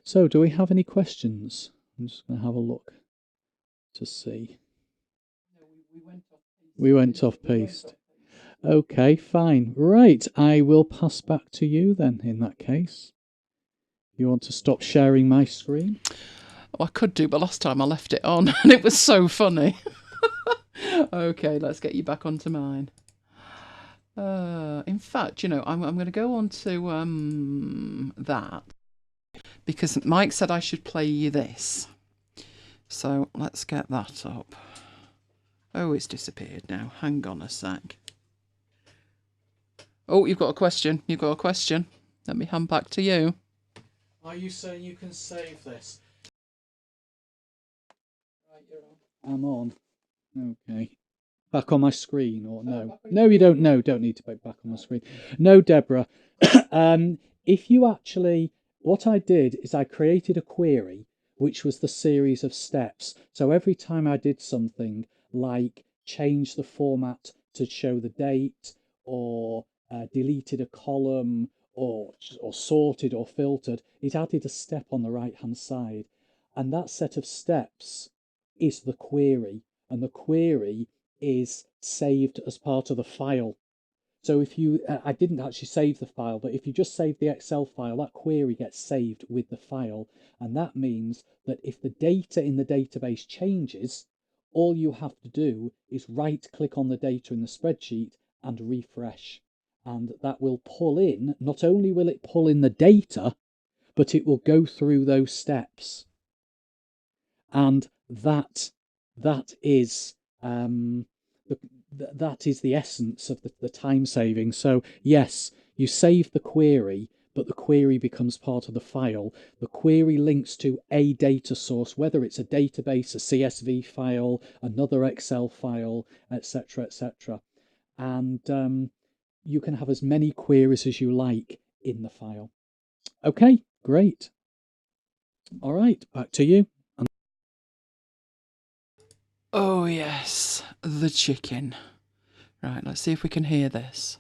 So do we have any questions? I'm just going to have a look to see. We went off piste. Okay, fine. Right, I will pass back to you then in that case. You want to stop sharing my screen? Oh, I could do, but last time I left it on and it was so funny. Okay, let's get you back onto mine. In fact, you know, I'm going to go on to that because Mike said I should play you this. So let's get that up. Oh, it's disappeared now. Hang on a sec. Oh, you've got a question. You've got a question. Let me hand back to you. Are you saying you can save this? Right, you're on. I'm on. Okay. Back on my screen or no? No, you don't. No, don't need to be back on my screen. No, Deborah. If you actually, what I did is I created a query which was the series of steps. So every time I did something like change the format to show the date, or deleted a column, or sorted or filtered, it added a step on the right hand side, and that set of steps is the query, and the query is saved as part of the file. So if you, I didn't actually save the file, but if you just save the Excel file, that query gets saved with the file. And that means that if the data in the database changes, all you have to do is right click on the data in the spreadsheet and refresh. And that will pull in, not only will it pull in the data, but it will go through those steps. And that is that is the essence of the time saving. So yes, you save the query, but the query becomes part of the file. The query links to a data source, whether it's a database, a CSV file, another Excel file, etc., etc. And you can have as many queries as you like in the file. Okay, great. All right, back to you. Oh, yes, the chicken. Right, let's see if we can hear this.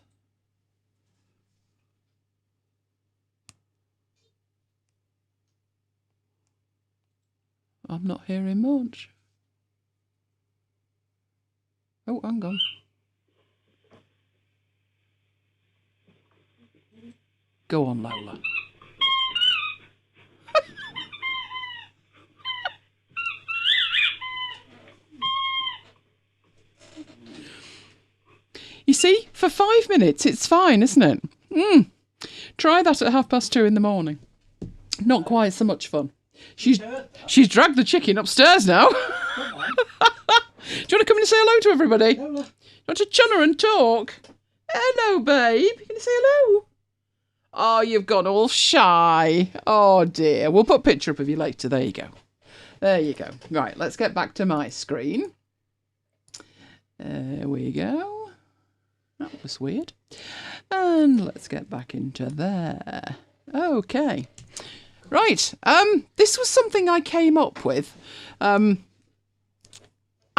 I'm not hearing much. Oh, hang on. Go on, Lola. You see, for 5 minutes, it's fine, isn't it? Try that at 2:30 in the morning. Not quite so much fun. She's dragged the chicken upstairs now. Do you want to come in and say hello to everybody? Do you want to chun her and talk? Hello, babe. You can say hello. Oh, you've gone all shy. Oh, dear. We'll put a picture up of you later. There you go. There you go. Right, let's get back to my screen. There we go. That was weird. And let's get back into there. Okay. Right. This was something I came up with. I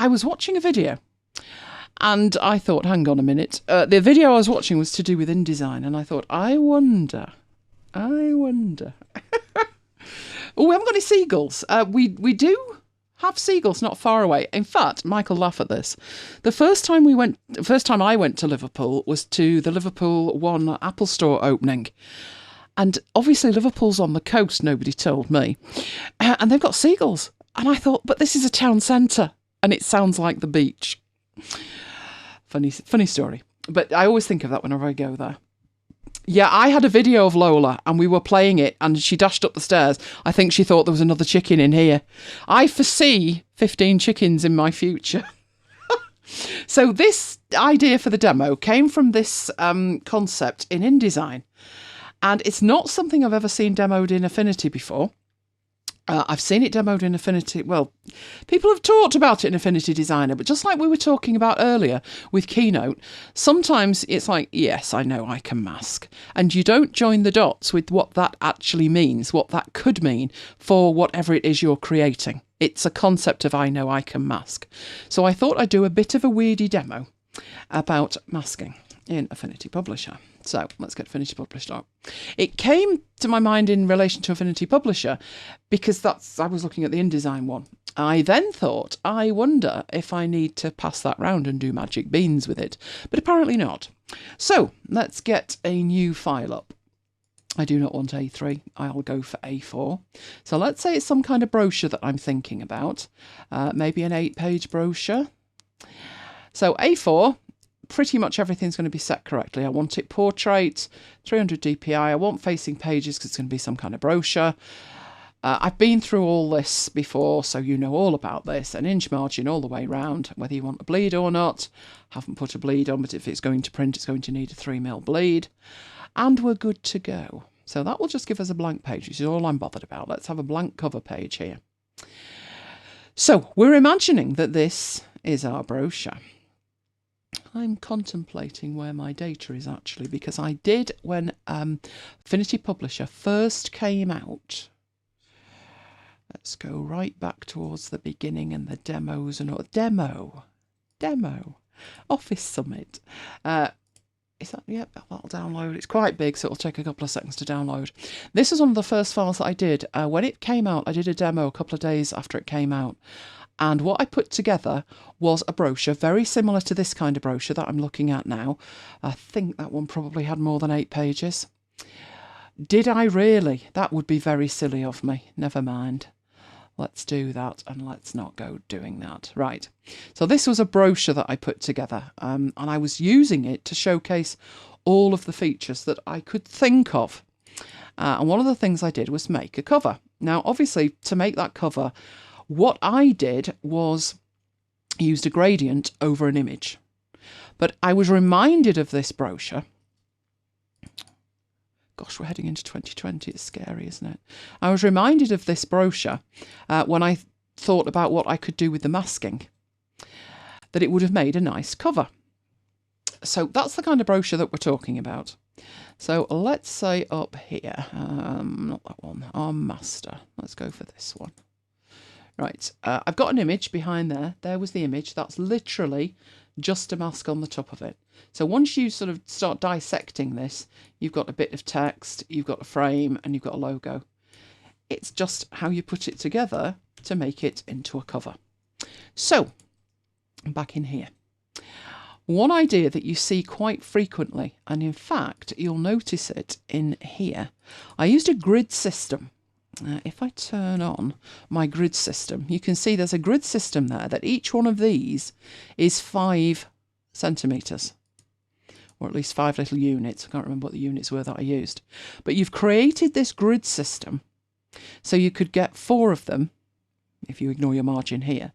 was watching a video and I thought, hang on a minute. The video I was watching was to do with InDesign, and I thought, I wonder I wonder. Oh, we haven't got any seagulls. We do have seagulls not far away. In fact, Michael, laugh at this. The first time I went to Liverpool was to the Liverpool One Apple Store opening. And obviously Liverpool's on the coast, nobody told me. And they've got seagulls. And I thought, but this is a town centre. And it sounds like the beach. Funny story. But I always think of that whenever I go there. Yeah, I had a video of Lola and we were playing it and she dashed up the stairs. I think she thought there was another chicken in here. I foresee 15 chickens in my future. So this idea for the demo came from this concept in InDesign. And it's not something I've ever seen demoed in Affinity before. I've seen it demoed in Affinity. Well, people have talked about it in Affinity Designer, but just like we were talking about earlier with Keynote, sometimes it's like, yes, I know I can mask. And you don't join the dots with what that actually means, what that could mean for whatever it is you're creating. It's a concept of I know I can mask. So I thought I'd do a bit of a weirdy demo about masking in Affinity Publisher. So let's get Affinity Publisher up. It came to my mind in relation to Affinity Publisher because I was looking at the InDesign one. I then thought, I wonder if I need to pass that round and do magic beans with it, but apparently not. So let's get a new file up. I do not want A3, I'll go for A4. So let's say it's some kind of brochure that I'm thinking about, maybe an 8-page brochure. So A4, pretty much everything's going to be set correctly. I want it portrait, 300 DPI. I want facing pages because it's going to be some kind of brochure. I've been through all this before, so you know all about this. An inch margin all the way round, whether you want a bleed or not. Haven't put a bleed on, but if it's going to print, it's going to need a 3mm bleed. And we're good to go. So that will just give us a blank page, which is all I'm bothered about. Let's have a blank cover page here. So we're imagining that this is our brochure. I'm contemplating where my data is actually, because I did when Affinity Publisher first came out. Let's go right back towards the beginning and the demos and all. Demo. Office Summit. Is that, yep, that'll download. It's quite big, so it'll take a couple of seconds to download. This is one of the first files that I did. When it came out, I did a demo a couple of days after it came out. And what I put together was a brochure very similar to this kind of brochure that I'm looking at now. I think that one probably had more than 8 pages. Did I really? That would be very silly of me. Never mind. Let's do that and let's not go doing that. Right. So this was a brochure that I put together and I was using it to showcase all of the features that I could think of. And one of the things I did was make a cover. Now, obviously, to make that cover, what I did was used a gradient over an image. But I was reminded of this brochure. Gosh, we're heading into 2020. It's scary, isn't it? I was reminded of this brochure when I thought about what I could do with the masking, that it would have made a nice cover. So that's the kind of brochure that we're talking about. So let's say up here, not that one, our master. Let's go for this one. Right, I've got an image behind there. There was the image. That's literally just a mask on the top of it. So once you sort of start dissecting this, you've got a bit of text, you've got a frame, and you've got a logo. It's just how you put it together to make it into a cover. So, back in here. One idea that you see quite frequently, and in fact, you'll notice it in here. I used a grid system. If I turn on my grid system, you can see there's a grid system there that each one of these is 5 centimetres, or at least 5 little units. I can't remember what the units were that I used. But you've created this grid system so you could get 4 of them, if you ignore your margin here.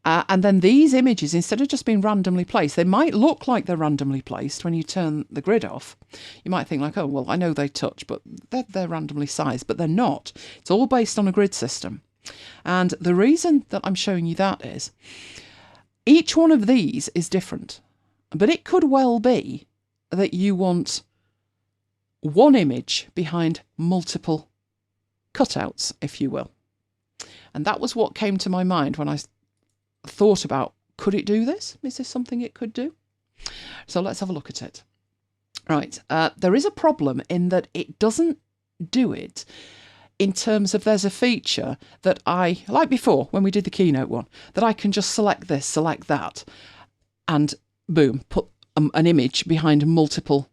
And then these images, instead of just being randomly placed, they might look like they're randomly placed when you turn the grid off. You might think like, oh, well, I know they touch, but they're randomly sized, but they're not. It's all based on a grid system. And the reason that I'm showing you that is each one of these is different, but it could well be that you want one image behind multiple cutouts, if you will. And that was what came to my mind when I thought about, could it do this? Is this something it could do? So let's have a look at it. Right, there is a problem in that it doesn't do it in terms of there's a feature that I, like before when we did the Keynote one, that I can just select this, select that, and boom, put an image behind multiple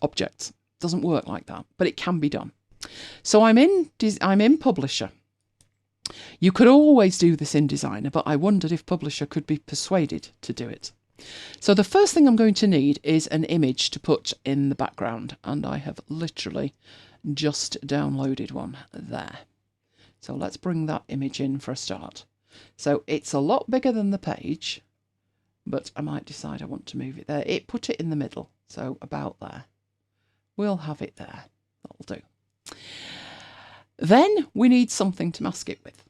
objects. Doesn't work like that, but it can be done. So I'm in Publisher. You could always do this in Designer, but I wondered if Publisher could be persuaded to do it. So the first thing I'm going to need is an image to put in the background, and I have literally just downloaded one there. So let's bring that image in for a start. So it's a lot bigger than the page, but I might decide I want to move it there. Put it in the middle, so about there. We'll have it there. That'll do. Then we need something to mask it with.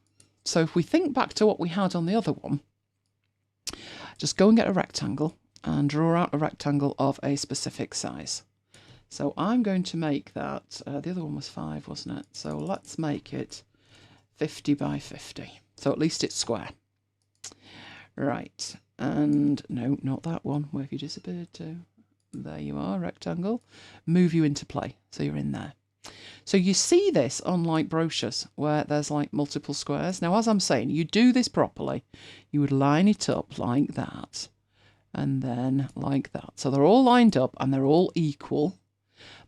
So if we think back to what we had on the other one, just go and get a rectangle and draw out a rectangle of a specific size. So I'm going to make that, the other one was 5, wasn't it? So let's make it 50 by 50. So at least it's square. Right, and no, not that one. Where have you disappeared to? There you are, rectangle. Move you into play, so you're in there. So you see this on like brochures where there's like multiple squares. Now, as I'm saying, you do this properly, you would line it up like that and then like that. So they're all lined up and they're all equal.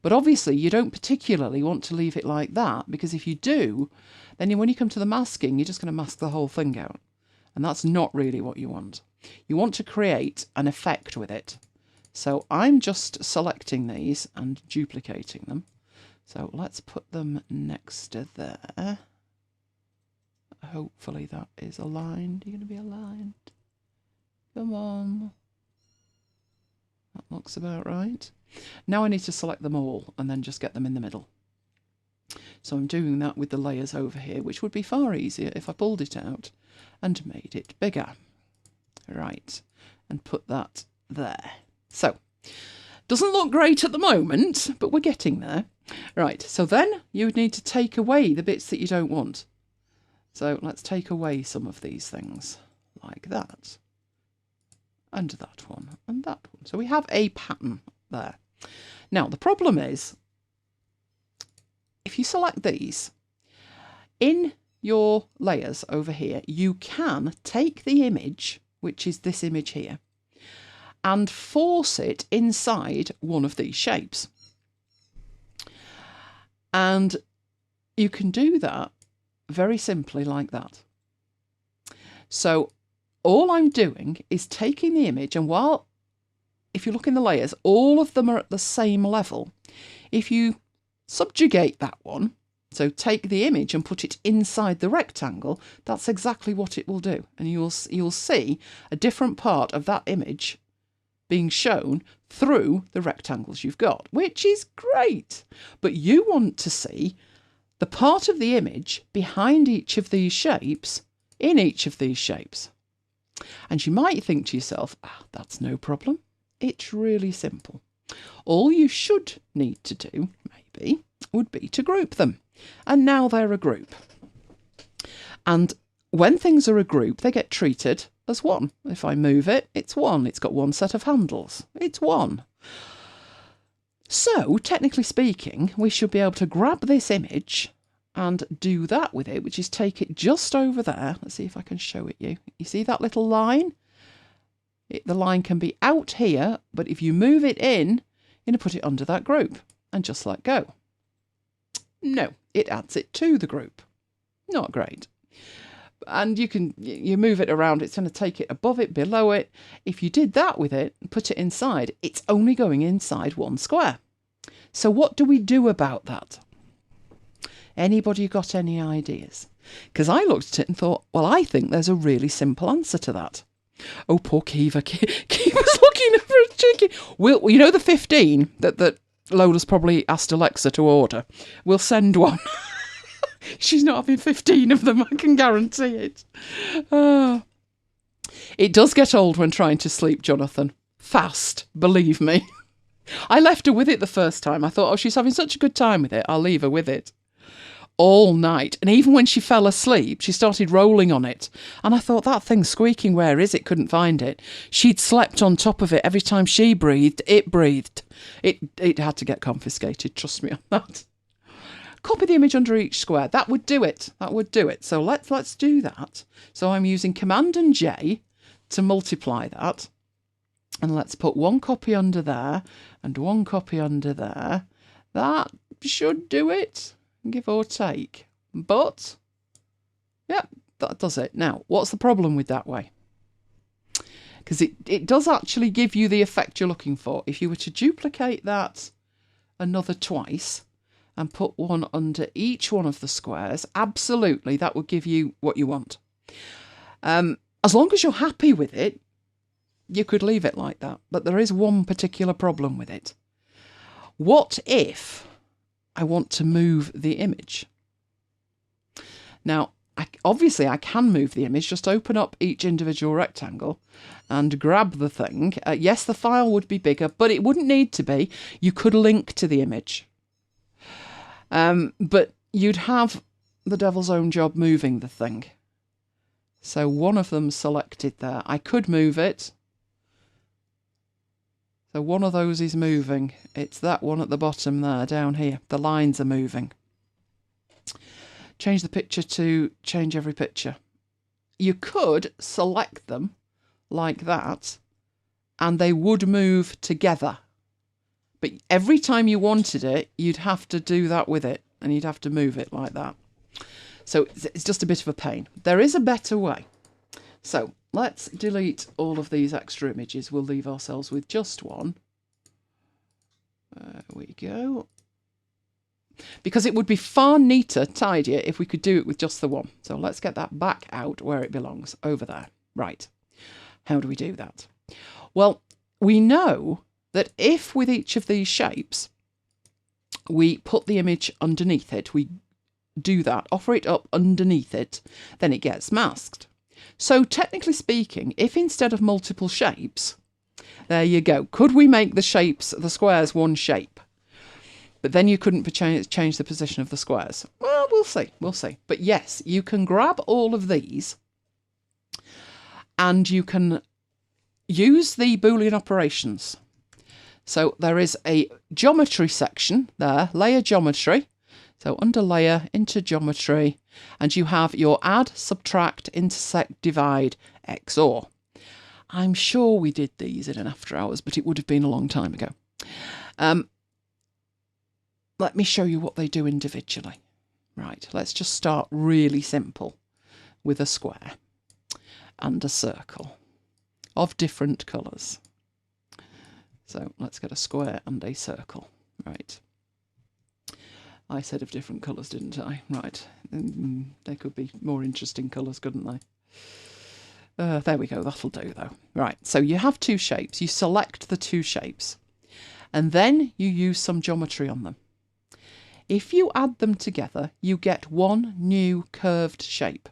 But obviously you don't particularly want to leave it like that, because if you do, then when you come to the masking, you're just going to mask the whole thing out. And that's not really what you want. You want to create an effect with it. So I'm just selecting these and duplicating them. So let's put them next to there. Hopefully that is aligned. You're going to be aligned. Come on. That looks about right. Now I need to select them all and then just get them in the middle. So I'm doing that with the layers over here, which would be far easier if I pulled it out and made it bigger. Right, and put that there. So, doesn't look great at the moment, but we're getting there. Right, so then you would need to take away the bits that you don't want. So let's take away some of these things, like that. And that one, and that one. So we have a pattern there. Now, the problem is, if you select these, in your layers over here, you can take the image, which is this image here, and force it inside one of these shapes. And you can do that very simply like that. So all I'm doing is taking the image, and while, if you look in the layers, all of them are at the same level. If you subjugate that one, so take the image and put it inside the rectangle, that's exactly what it will do. And you'll see a different part of that image being shown through the rectangles you've got, which is great. But you want to see the part of the image behind each of these shapes in each of these shapes. And you might think to yourself, that's no problem. It's really simple. All you should need to do, maybe, would be to group them. And now they're a group. And when things are a group, they get treated as one. If I move it, it's one. It's got one set of handles. It's one. So, technically speaking, we should be able to grab this image and do that with it, which is take it just over there. Let's see if I can show it you. You see that little line? The line can be out here, but if you move it in, you're going to put it under that group and just let go. No, it adds it to the group. Not great. And you move it around, it's going to take it above it, below it. If you did that with it and put it inside, it's only going inside one square. So what do we do about that? Anybody got any ideas? Because I looked at it and thought, well, I think there's a really simple answer to that. Oh, poor Kiva. Kiva's looking for a chicken. You know the 15 that Lola's probably asked Alexa to order? We'll send one. She's not having 15 of them, I can guarantee it. It does get old when trying to sleep, Jonathan. Fast, believe me. I left her with it the first time. I thought, she's having such a good time with it, I'll leave her with it. All night. And even when she fell asleep, she started rolling on it. And I thought, that thing's squeaking, where is it? Couldn't find it. She'd slept on top of it. Every time she breathed, it breathed. It had to get confiscated, trust me on that. copy the image under each square. That would do it. That would do it. So let's do that. So I'm using Command and J to multiply that. And let's put one copy under there and one copy under there. That should do it, give or take. But, yeah, that does it. Now, what's the problem with that way? Because it does actually give you the effect you're looking for. If you were to duplicate that another twice and put one under each one of the squares, absolutely, that would give you what you want. As long as you're happy with it, you could leave it like that. But there is one particular problem with it. What if I want to move the image? Now, obviously I can move the image. Just open up each individual rectangle and grab the thing. Yes, the file would be bigger, but it wouldn't need to be. You could link to the image. But you'd have the devil's own job moving the thing. So one of them selected there. I could move it. So one of those is moving. It's that one at the bottom there, down here. The lines are moving. Change the picture to change every picture. You could select them like that, and they would move together. But every time you wanted it, you'd have to do that with it, and you'd have to move it like that. So it's just a bit of a pain. There is a better way. So let's delete all of these extra images. We'll leave ourselves with just one. There we go. Because it would be far neater, tidier, if we could do it with just the one. So let's get that back out where it belongs, over there. Right. How do we do that? Well, we know that if with each of these shapes, we put the image underneath it, we do that, offer it up underneath it, then it gets masked. So technically speaking, if instead of multiple shapes, there you go, could we make the shapes, the squares, one shape? But then you couldn't change the position of the squares. Well, we'll see. But yes, you can grab all of these and you can use the Boolean operations. So there is a geometry section there, layer geometry. So under layer, into geometry, and you have your add, subtract, intersect, divide, XOR. I'm sure we did these in an after hours, but it would have been a long time ago. Let me show you what they do individually. Right, let's just start really simple with a square and a circle of different colours. So let's get a square and a circle. Right. I said of different colours, didn't I? Right. There could be more interesting colours, couldn't they? There we go. That'll do, though. Right. So you have two shapes. You select the two shapes. And then you use some geometry on them. If you add them together, you get one new curved shape.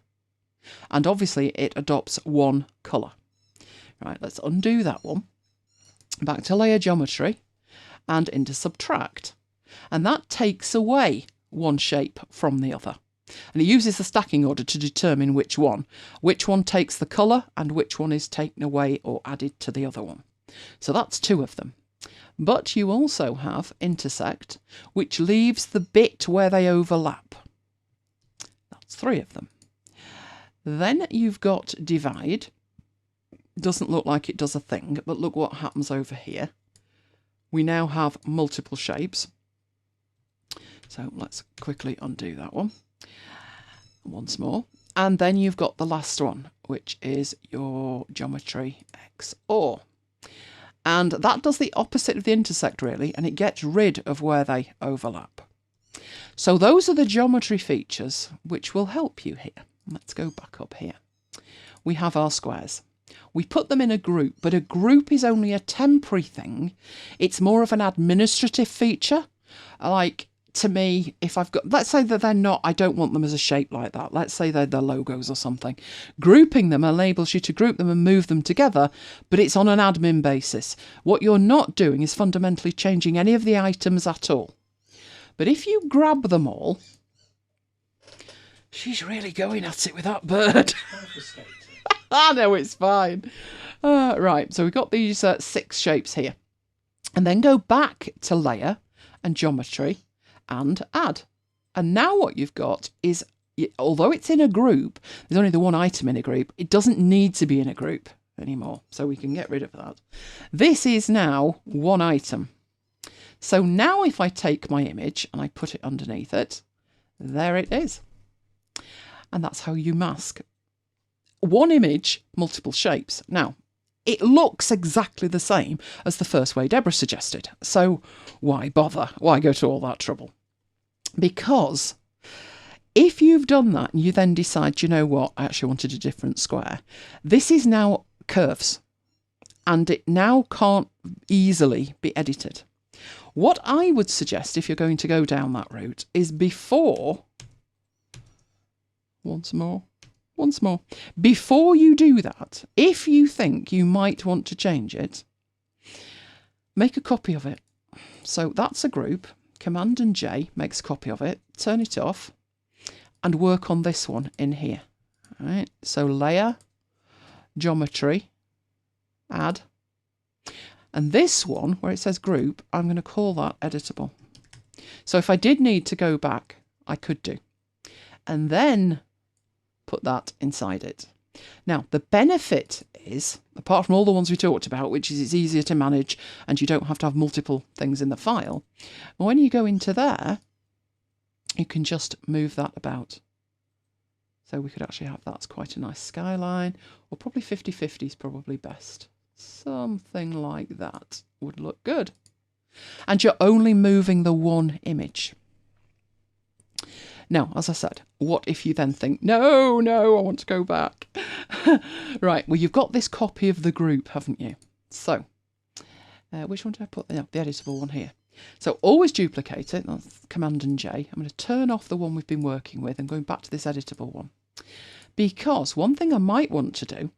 And obviously it adopts one colour. Right. Let's undo that one. Back to layer geometry and into subtract. And that takes away one shape from the other. And it uses the stacking order to determine which one takes the colour and which one is taken away or added to the other one. So that's two of them. But you also have intersect, which leaves the bit where they overlap. That's three of them. Then you've got divide. Doesn't look like it does a thing, but look what happens over here. We now have multiple shapes. So let's quickly undo that one once more. And then you've got the last one, which is your geometry XOR. And that does the opposite of the intersect, really, and it gets rid of where they overlap. So those are the geometry features which will help you here. Let's go back up here. We have our squares. We put them in a group, but a group is only a temporary thing. It's more of an administrative feature. Like, to me, if I've got, let's say that they're not, I don't want them as a shape like that. Let's say they're the logos or something. Grouping them enables you to group them and move them together, but it's on an admin basis. What you're not doing is fundamentally changing any of the items at all. But if you grab them all, she's really going at it with that bird. I know, it's fine. Right, so we've got these 6 shapes here. And then go back to layer and geometry and add. And now what you've got is, although it's in a group, there's only the one item in a group, it doesn't need to be in a group anymore. So we can get rid of that. This is now one item. So now if I take my image and I put it underneath it, there it is. And that's how you mask one image, multiple shapes. Now, it looks exactly the same as the first way Deborah suggested. So why bother? Why go to all that trouble? Because if you've done that and you then decide, you know what, I actually wanted a different square, this is now curves and it now can't easily be edited. What I would suggest if you're going to go down that route is before you do that, if you think you might want to change it, make a copy of it. So that's a group. Command and J makes a copy of it, turn it off, and work on this one in here. All right, so layer, geometry, add, and this one where it says group, I'm going to call that editable. So if I did need to go back, I could do, and then put that inside it. Now, the benefit is, apart from all the ones we talked about, which is it's easier to manage and you don't have to have multiple things in the file, when you go into there, you can just move that about. So we could actually have that's quite a nice skyline, or probably 50-50 is probably best. Something like that would look good. And you're only moving the one image. Now, as I said, what if you then think, no, I want to go back. Right, well, you've got this copy of the group, haven't you? So, which one did I put? No, the editable one here. So always duplicate it. That's Command and J. I'm going to turn off the one we've been working with and going back to this editable one. Because one thing I might want to do,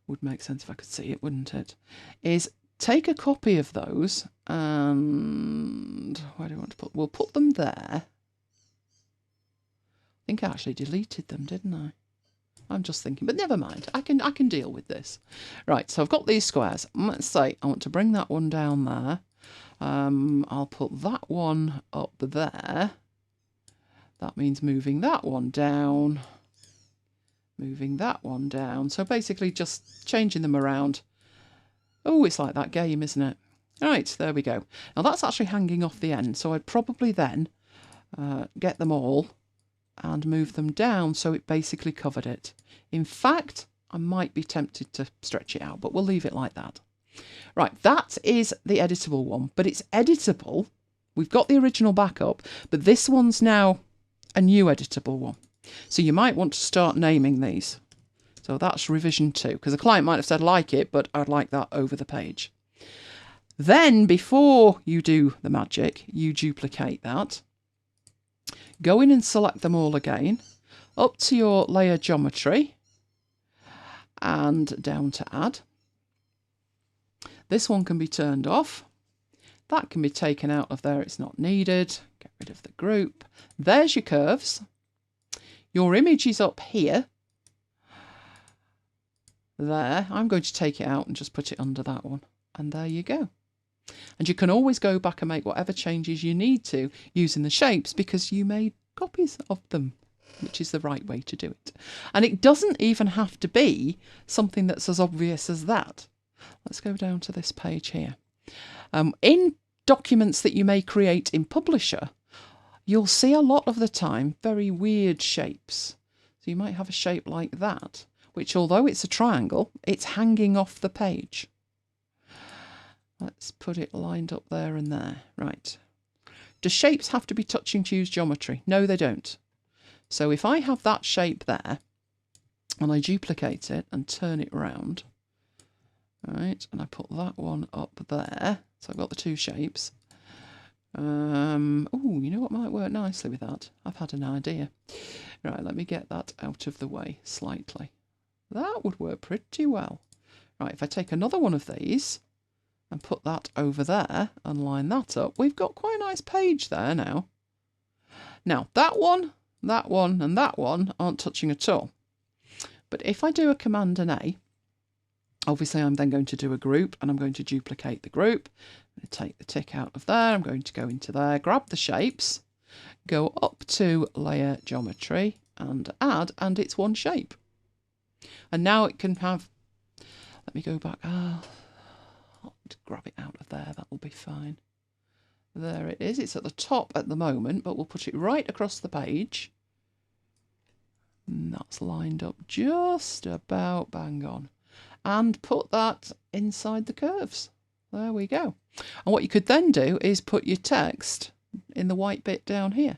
would make sense if I could see it, wouldn't it? Is take a copy of those and where do I want to put? We'll put them there. I think I actually deleted them, didn't I? I'm just thinking, but never mind. I can deal with this. Right, so I've got these squares. Let's say I want to bring that one down there. I'll put that one up there. That means moving that one down. Moving that one down. So basically just changing them around. Oh, it's like that game, isn't it? Right, there we go. Now that's actually hanging off the end. So I'd probably then get them all and move them down so it basically covered it. In fact, I might be tempted to stretch it out, but we'll leave it like that. Right, that is the editable one, but it's editable. We've got the original backup, but this one's now a new editable one. So you might want to start naming these. So that's revision 2, because the client might have said like it, but I'd like that over the page. Then before you do the magic, you duplicate that. Go in and select them all again, up to your layer geometry and down to add. This one can be turned off. That can be taken out of there, it's not needed. Get rid of the group. There's your curves. Your image is up here. There, I'm going to take it out and just put it under that one. And there you go. And you can always go back and make whatever changes you need to using the shapes because you made copies of them, which is the right way to do it. And it doesn't even have to be something that's as obvious as that. Let's go down to this page here. In documents that you may create in Publisher, you'll see a lot of the time very weird shapes. So you might have a shape like that, which although it's a triangle, it's hanging off the page. Let's put it lined up there and there. Right. Do shapes have to be touching to use geometry? No, they don't. So if I have that shape there, and I duplicate it and turn it round, right, and I put that one up there, so I've got the two shapes. Oh, you know what might work nicely with that? I've had an idea. Right, let me get that out of the way slightly. That would work pretty well. Right, if I take another one of these and put that over there and line that up, we've got quite a nice page there now. Now, that one, and that one aren't touching at all. But if I do a Command and A, obviously I'm then going to do a group and I'm going to duplicate the group. Take the tick out of there. I'm going to go into there, grab the shapes, go up to layer geometry and add, and it's one shape. And now it can have, let me go back. I'll grab it out of there. That will be fine. There it is. It's at the top at the moment, but we'll put it right across the page. And that's lined up just about bang on. And put that inside the curves. There we go. And what you could then do is put your text in the white bit down here.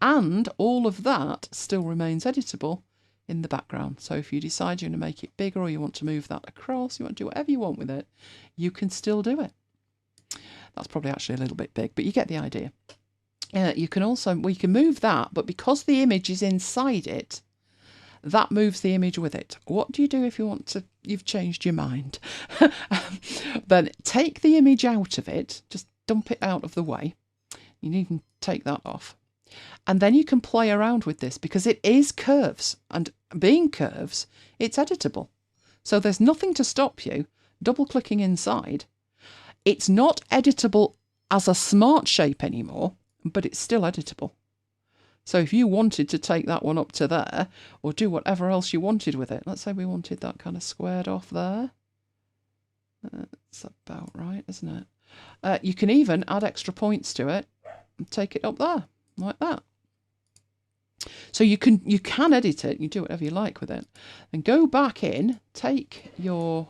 And all of that still remains editable in the background. So if you decide you're going to make it bigger or you want to move that across, you want to do whatever you want with it, you can still do it. That's probably actually a little bit big, but you get the idea. You can also, we can move that, but because the image is inside it, that moves the image with it. What do you do if you want to, you've changed your mind? Then take the image out of it, just dump it out of the way. You needn't take that off. And then you can play around with this because it is curves, and being curves, it's editable. So there's nothing to stop you double clicking inside. It's not editable as a smart shape anymore, but it's still editable. So if you wanted to take that one up to there, or do whatever else you wanted with it, let's say we wanted that kind of squared off there. That's about right, isn't it? You can even add extra points to it and take it up there, like that. So you can edit it, you do whatever you like with it. And go back in, take your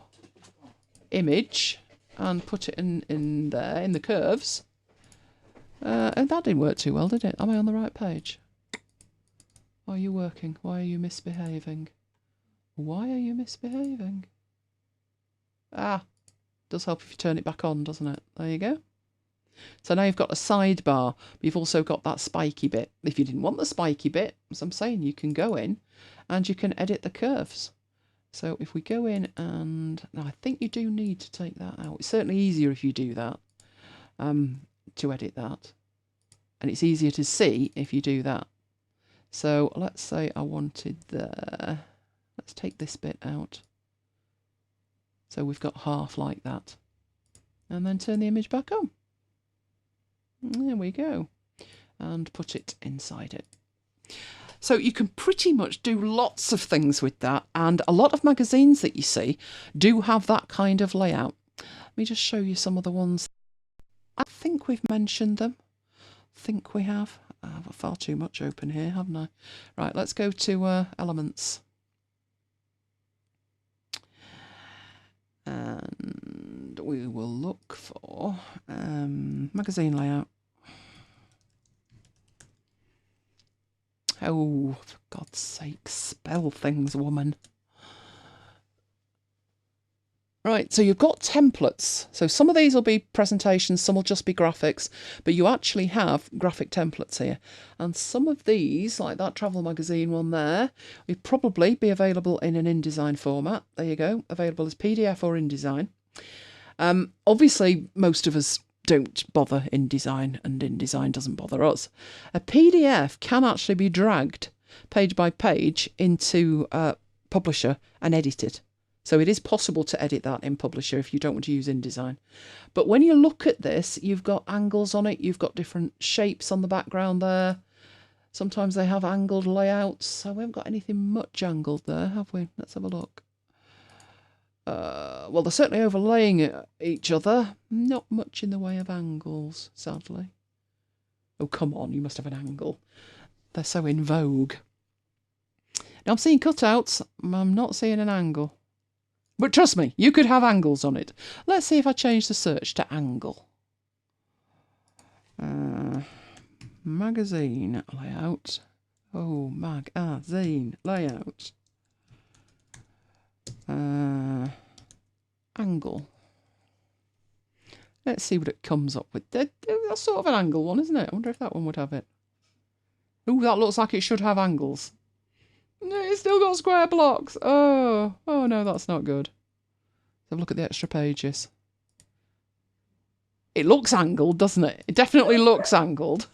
image and put it in there, in the curves. And that didn't work too well, did it? Am I on the right page? Are you working? Why are you misbehaving? Why are you misbehaving? Ah, does help if you turn it back on, doesn't it? There you go. So now you've got a sidebar, but you've also got that spiky bit. If you didn't want the spiky bit, as I'm saying, you can go in and you can edit the curves. So if we go in and, now I think you do need to take that out. It's certainly easier if you do that, to edit that. And it's easier to see if you do that. So let's say I wanted there. Let's take this bit out. So we've got half like that. And then turn the image back on. There we go. And put it inside it. So you can pretty much do lots of things with that. And a lot of magazines that you see do have that kind of layout. Let me just show you some of the ones. I think we've mentioned them. I think we have. I've far too much open here, haven't I? Right, let's go to Elements. And we will look for magazine layout. Oh, for God's sake, spell things, woman. Right, so you've got templates. So some of these will be presentations, some will just be graphics, but you actually have graphic templates here. And some of these, like that travel magazine one there, will probably be available in an InDesign format. There you go, available as PDF or InDesign. Obviously, most of us don't bother InDesign, and InDesign doesn't bother us. A PDF can actually be dragged page by page into Publisher and edited. So it is possible to edit that in Publisher if you don't want to use InDesign. But when you look at this, you've got angles on it, you've got different shapes on the background there. Sometimes they have angled layouts, so we haven't got anything much angled there, have we? Let's have a look. Well, they're certainly overlaying each other. Not much in the way of angles, sadly. Oh, come on, you must have an angle. They're so in vogue. Now, I'm seeing cutouts. I'm not seeing an angle. But trust me, you could have angles on it. Let's see if I change the search to angle. Magazine layout. Oh, magazine layout. Angle. Let's see what it comes up with. That's sort of an angle one, isn't it? I wonder if that one would have it. Oh, that looks like it should have angles. No, it's still got square blocks. Oh no, that's not good. Let's have a look at the extra pages. It looks angled, doesn't it? It definitely looks angled.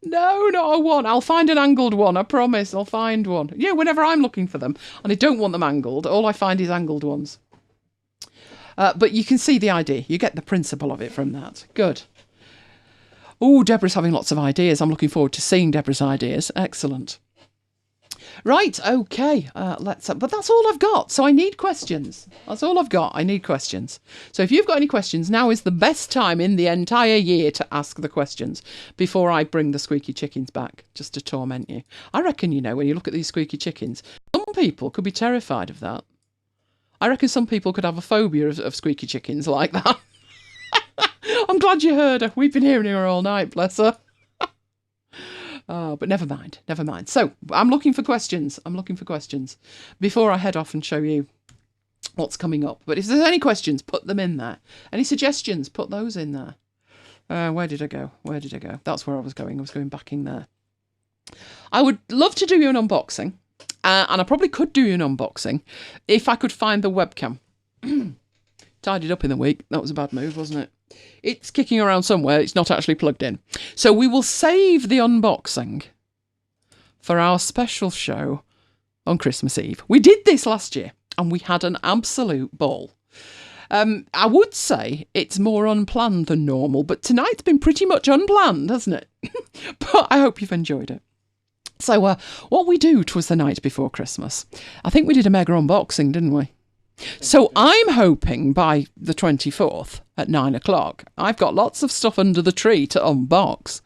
No, not a one. I'll find an angled one. I promise. I'll find one. Yeah, whenever I'm looking for them and I don't want them angled, all I find is angled ones. But you can see the idea. You get the principle of it from that. Good. Oh, Deborah's having lots of ideas. I'm looking forward to seeing Deborah's ideas. Excellent. Right, okay. But that's all I've got. So I need questions. That's all I've got. I need questions. So if you've got any questions, now is the best time in the entire year to ask the questions before I bring the squeaky chickens back just to torment you. I reckon, when you look at these squeaky chickens, some people could be terrified of that. I reckon some people could have a phobia of squeaky chickens like that. I'm glad you heard her. We've been hearing her all night, bless her. But never mind. So I'm looking for questions. Before I head off and show you what's coming up. But if there's any questions, put them in there. Any suggestions, put those in there. Where did I go? That's where I was going. I was going back in there. I would love to do you an unboxing. And I probably could do you an unboxing if I could find the webcam. Tidied up in the week. That was a bad move, wasn't it? It's kicking around somewhere. It's not actually plugged in. So we will save the unboxing for our special show on Christmas Eve. We did this last year and we had an absolute ball. I would say it's more unplanned than normal, but tonight's been pretty much unplanned, hasn't it? But I hope you've enjoyed it. So what we do, 'twas the night before Christmas. I think we did a mega unboxing, didn't we? So I'm hoping by the 24th at 9 o'clock, I've got lots of stuff under the tree to unbox.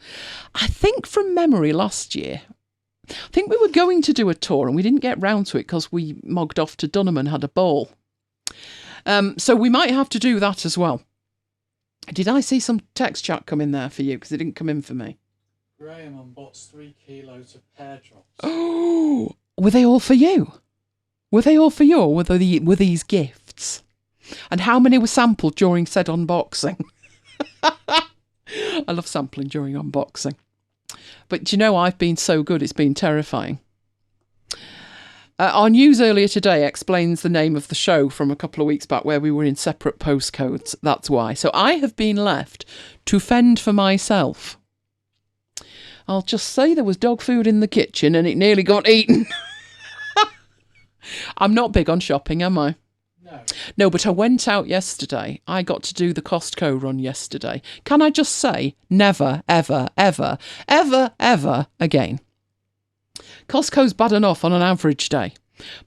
I think from memory last year, I think we were going to do a tour and we didn't get round to it because we mogged off to Dunham and had a ball. So we might have to do that as well. Did I see some text chat come in there for you? Because it didn't come in for me. Graham unboxed 3 kilos of pear drops. Oh, were they all for you? Or were these gifts? And how many were sampled during said unboxing? I love sampling during unboxing. But I've been so good, it's been terrifying. Our news earlier today explains the name of the show from a couple of weeks back where we were in separate postcodes. That's why. So I have been left to fend for myself. I'll just say there was dog food in the kitchen and it nearly got eaten. I'm not big on shopping, am I? No, but I went out yesterday. I got to do the Costco run yesterday. Can I just say, never, ever, ever, ever, ever again. Costco's bad enough on an average day.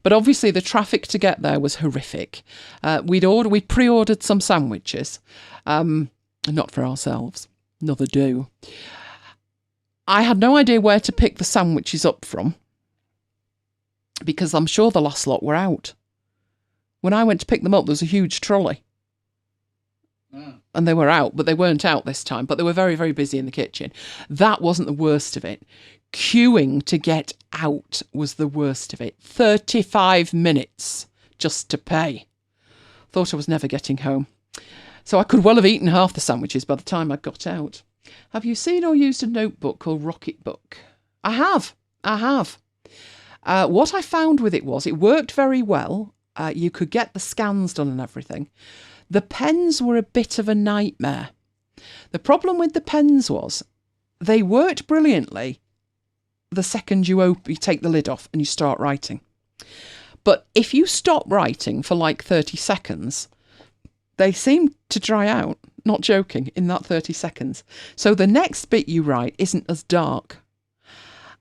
But obviously the traffic to get there was horrific. We'd pre-ordered some sandwiches. Not for ourselves. Another do. I had no idea where to pick the sandwiches up from, because I'm sure the last lot were out. When I went to pick them up, there was a huge trolley. And they were out, but they weren't out this time. But they were very, very busy in the kitchen. That wasn't the worst of it. Queuing to get out was the worst of it. 35 minutes just to pay. Thought I was never getting home. So I could well have eaten half the sandwiches by the time I got out. Have you seen or used a notebook called Rocketbook? I have. What I found with it was it worked very well. You could get the scans done and everything. The pens were a bit of a nightmare. The problem with the pens was they worked brilliantly the second you take the lid off and you start writing. But if you stop writing for like 30 seconds, they seem to dry out, not joking, in that 30 seconds. So the next bit you write isn't as dark.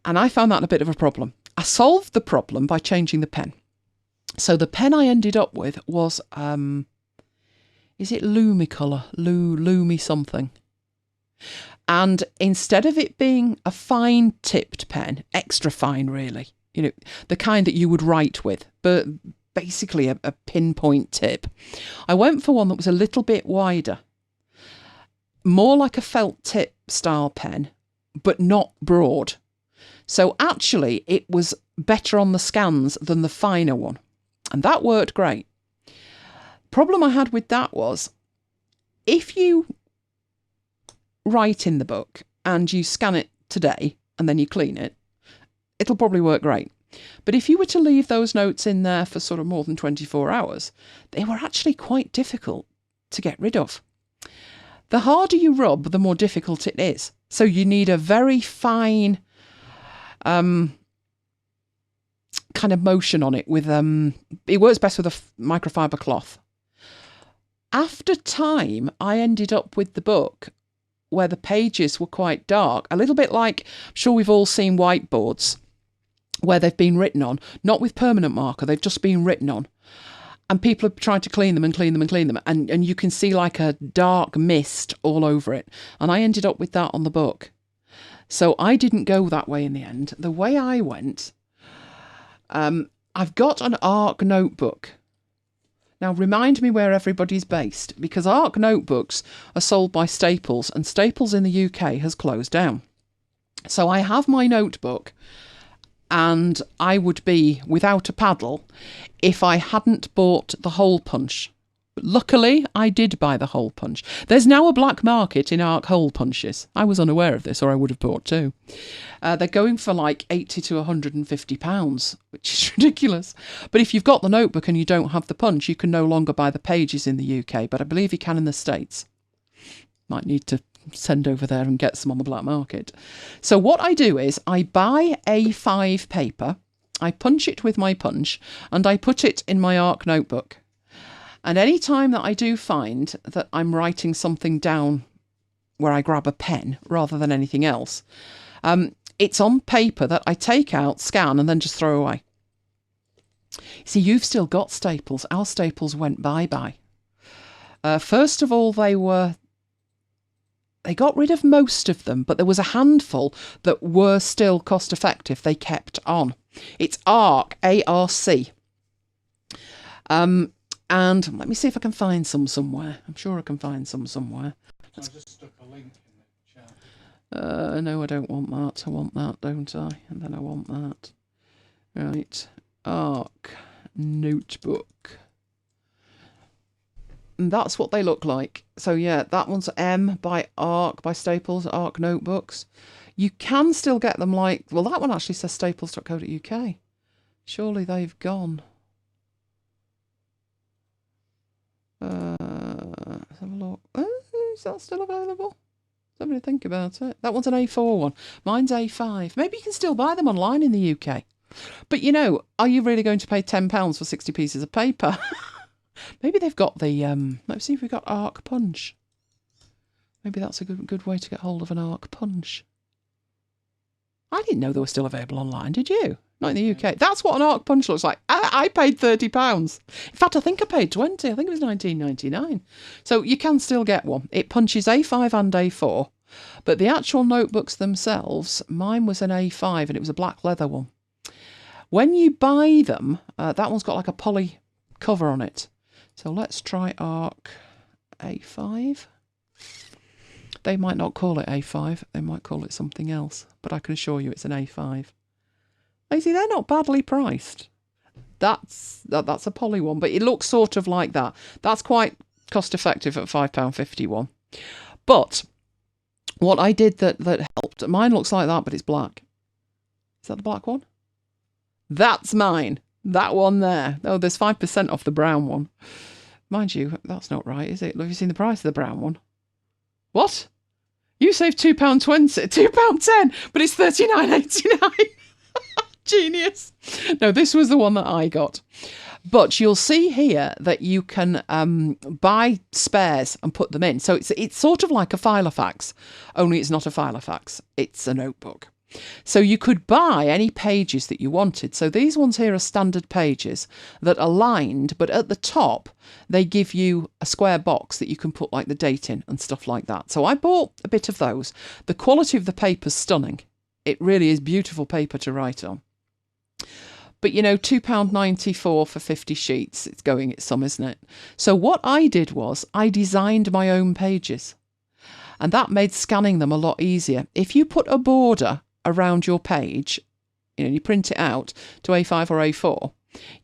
And I found that a bit of a problem. I solved the problem by changing the pen. So the pen I ended up with was, is it Lumicolor? Lumi something. And instead of it being a fine tipped pen, extra fine really, the kind that you would write with, but basically a pinpoint tip, I went for one that was a little bit wider. More like a felt tip style pen, but not broad. So actually it was better on the scans than the finer one. And that worked great. Problem I had with that was, if you write in the book and you scan it today and then you clean it, it'll probably work great. But if you were to leave those notes in there for sort of more than 24 hours, they were actually quite difficult to get rid of. The harder you rub, the more difficult it is. So you need a very fine kind of motion on it with it works best with a microfiber cloth. After time, I ended up with the book where the pages were quite dark, a little bit like, I'm sure we've all seen whiteboards where they've been written on, not with permanent marker, they've just been written on. And people have tried to clean them and clean them and clean them. And you can see like a dark mist all over it. And I ended up with that on the book. So I didn't go that way in the end. The way I went, I've got an ARC notebook. Now remind me where everybody's based, because ARC notebooks are sold by Staples, and Staples in the UK has closed down. So I have my notebook, and I would be without a paddle if I hadn't bought the hole punch. Luckily, I did buy the hole punch. There's now a black market in ARC hole punches. I was unaware of this, or I would have bought two. They're going for like £80 to £150, which is ridiculous. But if you've got the notebook and you don't have the punch, you can no longer buy the pages in the UK, but I believe you can in the States. Might need to send over there and get some on the black market. So what I do is I buy A5 paper, I punch it with my punch, and I put it in my ARC notebook. And any time that I do find that I'm writing something down where I grab a pen rather than anything else, it's on paper that I take out, scan, and then just throw away. See, you've still got Staples. Our Staples went bye-bye. First of all, they got rid of most of them, but there was a handful that were still cost-effective. They kept on. It's ARC, A-R-C. And let me see if I can find some somewhere. I'm sure I can find some somewhere. I just stuck a link in the chat. No, I don't want that. I want that, don't I? And then I want that. Right. ARC notebook. And that's what they look like. So yeah, that one's M by ARC, by Staples, ARC notebooks. You can still get them like, well, that one actually says staples.co.uk. Surely they've gone. Let's have a look. Is that still available? Somebody think about it. That one's an A4 one. Mine's A5. Maybe you can still buy them online in the UK. But you know, are you really going to pay £10 for 60 pieces of paper? Maybe they've got the, let's see if we've got ARC punch. Maybe that's a good way to get hold of an ARC punch. I didn't know they were still available online, did you? Not in the UK. That's what an ARC punch looks like. I paid £30. In fact, I think I paid 20. I think it was £19.99. So you can still get one. It punches A5 and A4. But the actual notebooks themselves, mine was an A5 and it was a black leather one. When you buy them, that one's got like a poly cover on it. So let's try ARC A5. They might not call it A5. They might call it something else. But I can assure you it's an A5. You see, they're not badly priced. That's a poly one, but it looks sort of like that. That's quite cost effective at £5.50 one. But what I did that helped, mine looks like that, but it's black. Is that the black one? That's mine. That one there. Oh, there's 5% off the brown one. Mind you, that's not right, is it? Have you seen the price of the brown one? What? You saved £2.20, £2.10, but it's £39.89. Genius. No, this was the one that I got. But you'll see here that you can buy spares and put them in. So it's sort of like a Filofax, only it's not a Filofax. It's a notebook. So you could buy any pages that you wanted. So these ones here are standard pages that are lined, but at the top, they give you a square box that you can put like the date in and stuff like that. So I bought a bit of those. The quality of the paper's stunning. It really is beautiful paper to write on. But, you know, £2.94 for 50 sheets. It's going at some, isn't it? So what I did was I designed my own pages. And that made scanning them a lot easier. If you put a border around your page, you know, you print it out to A5 or A4,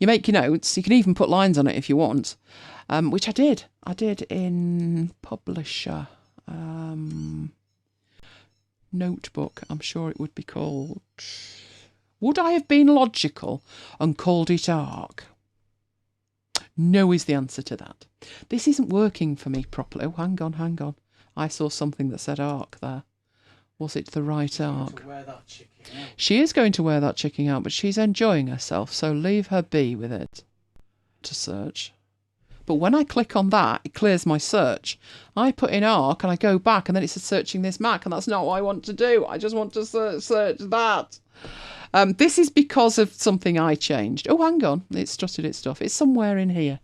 you make your notes. You can even put lines on it if you want, which I did. I did in Publisher. Notebook, I'm sure it would be called. Would I have been logical and called it ARC? No is the answer to that. This isn't working for me properly. Oh, hang on. I saw something that said ARC there. Was it the right ARC? She is going to wear that chicken out, but she's enjoying herself, so leave her be with it. To search. But when I click on that, it clears my search. I put in ARC and I go back and then it says searching this Mac, and that's not what I want to do. I just want to search that. This is because of something I changed. Oh, hang on. It's strutted its stuff. It's somewhere in here.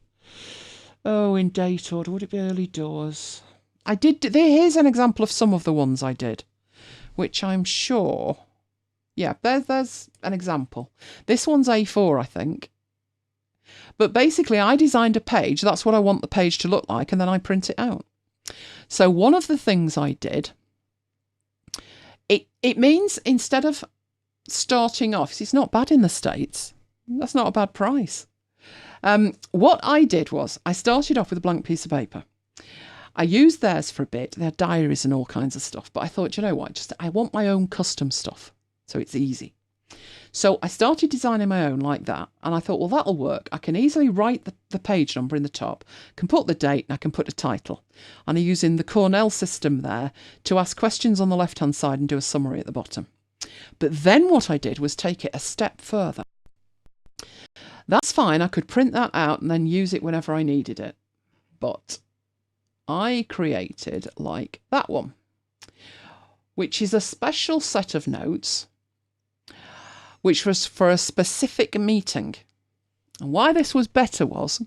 Oh, in date order. Would it be early doors? I did. Here's an example of some of the ones I did, which I'm sure. Yeah, there's an example. This one's A4, I think. But basically, I designed a page. That's what I want the page to look like, and then I print it out. So one of the things I did, it means instead of starting off, it's not bad in the States. That's not a bad price. What I did was I started off with a blank piece of paper. I used theirs for a bit. They had diaries and all kinds of stuff. But I thought, you know what? I want my own custom stuff. So it's easy. So I started designing my own like that. And I thought, well, that'll work. I can easily write the page number in the top, can put the date, and I can put a title. And I'm using the Cornell system there to ask questions on the left-hand side and do a summary at the bottom. But then what I did was take it a step further. That's fine. I could print that out and then use it whenever I needed it. But I created like that one, which is a special set of notes, which was for a specific meeting. And why this was better was,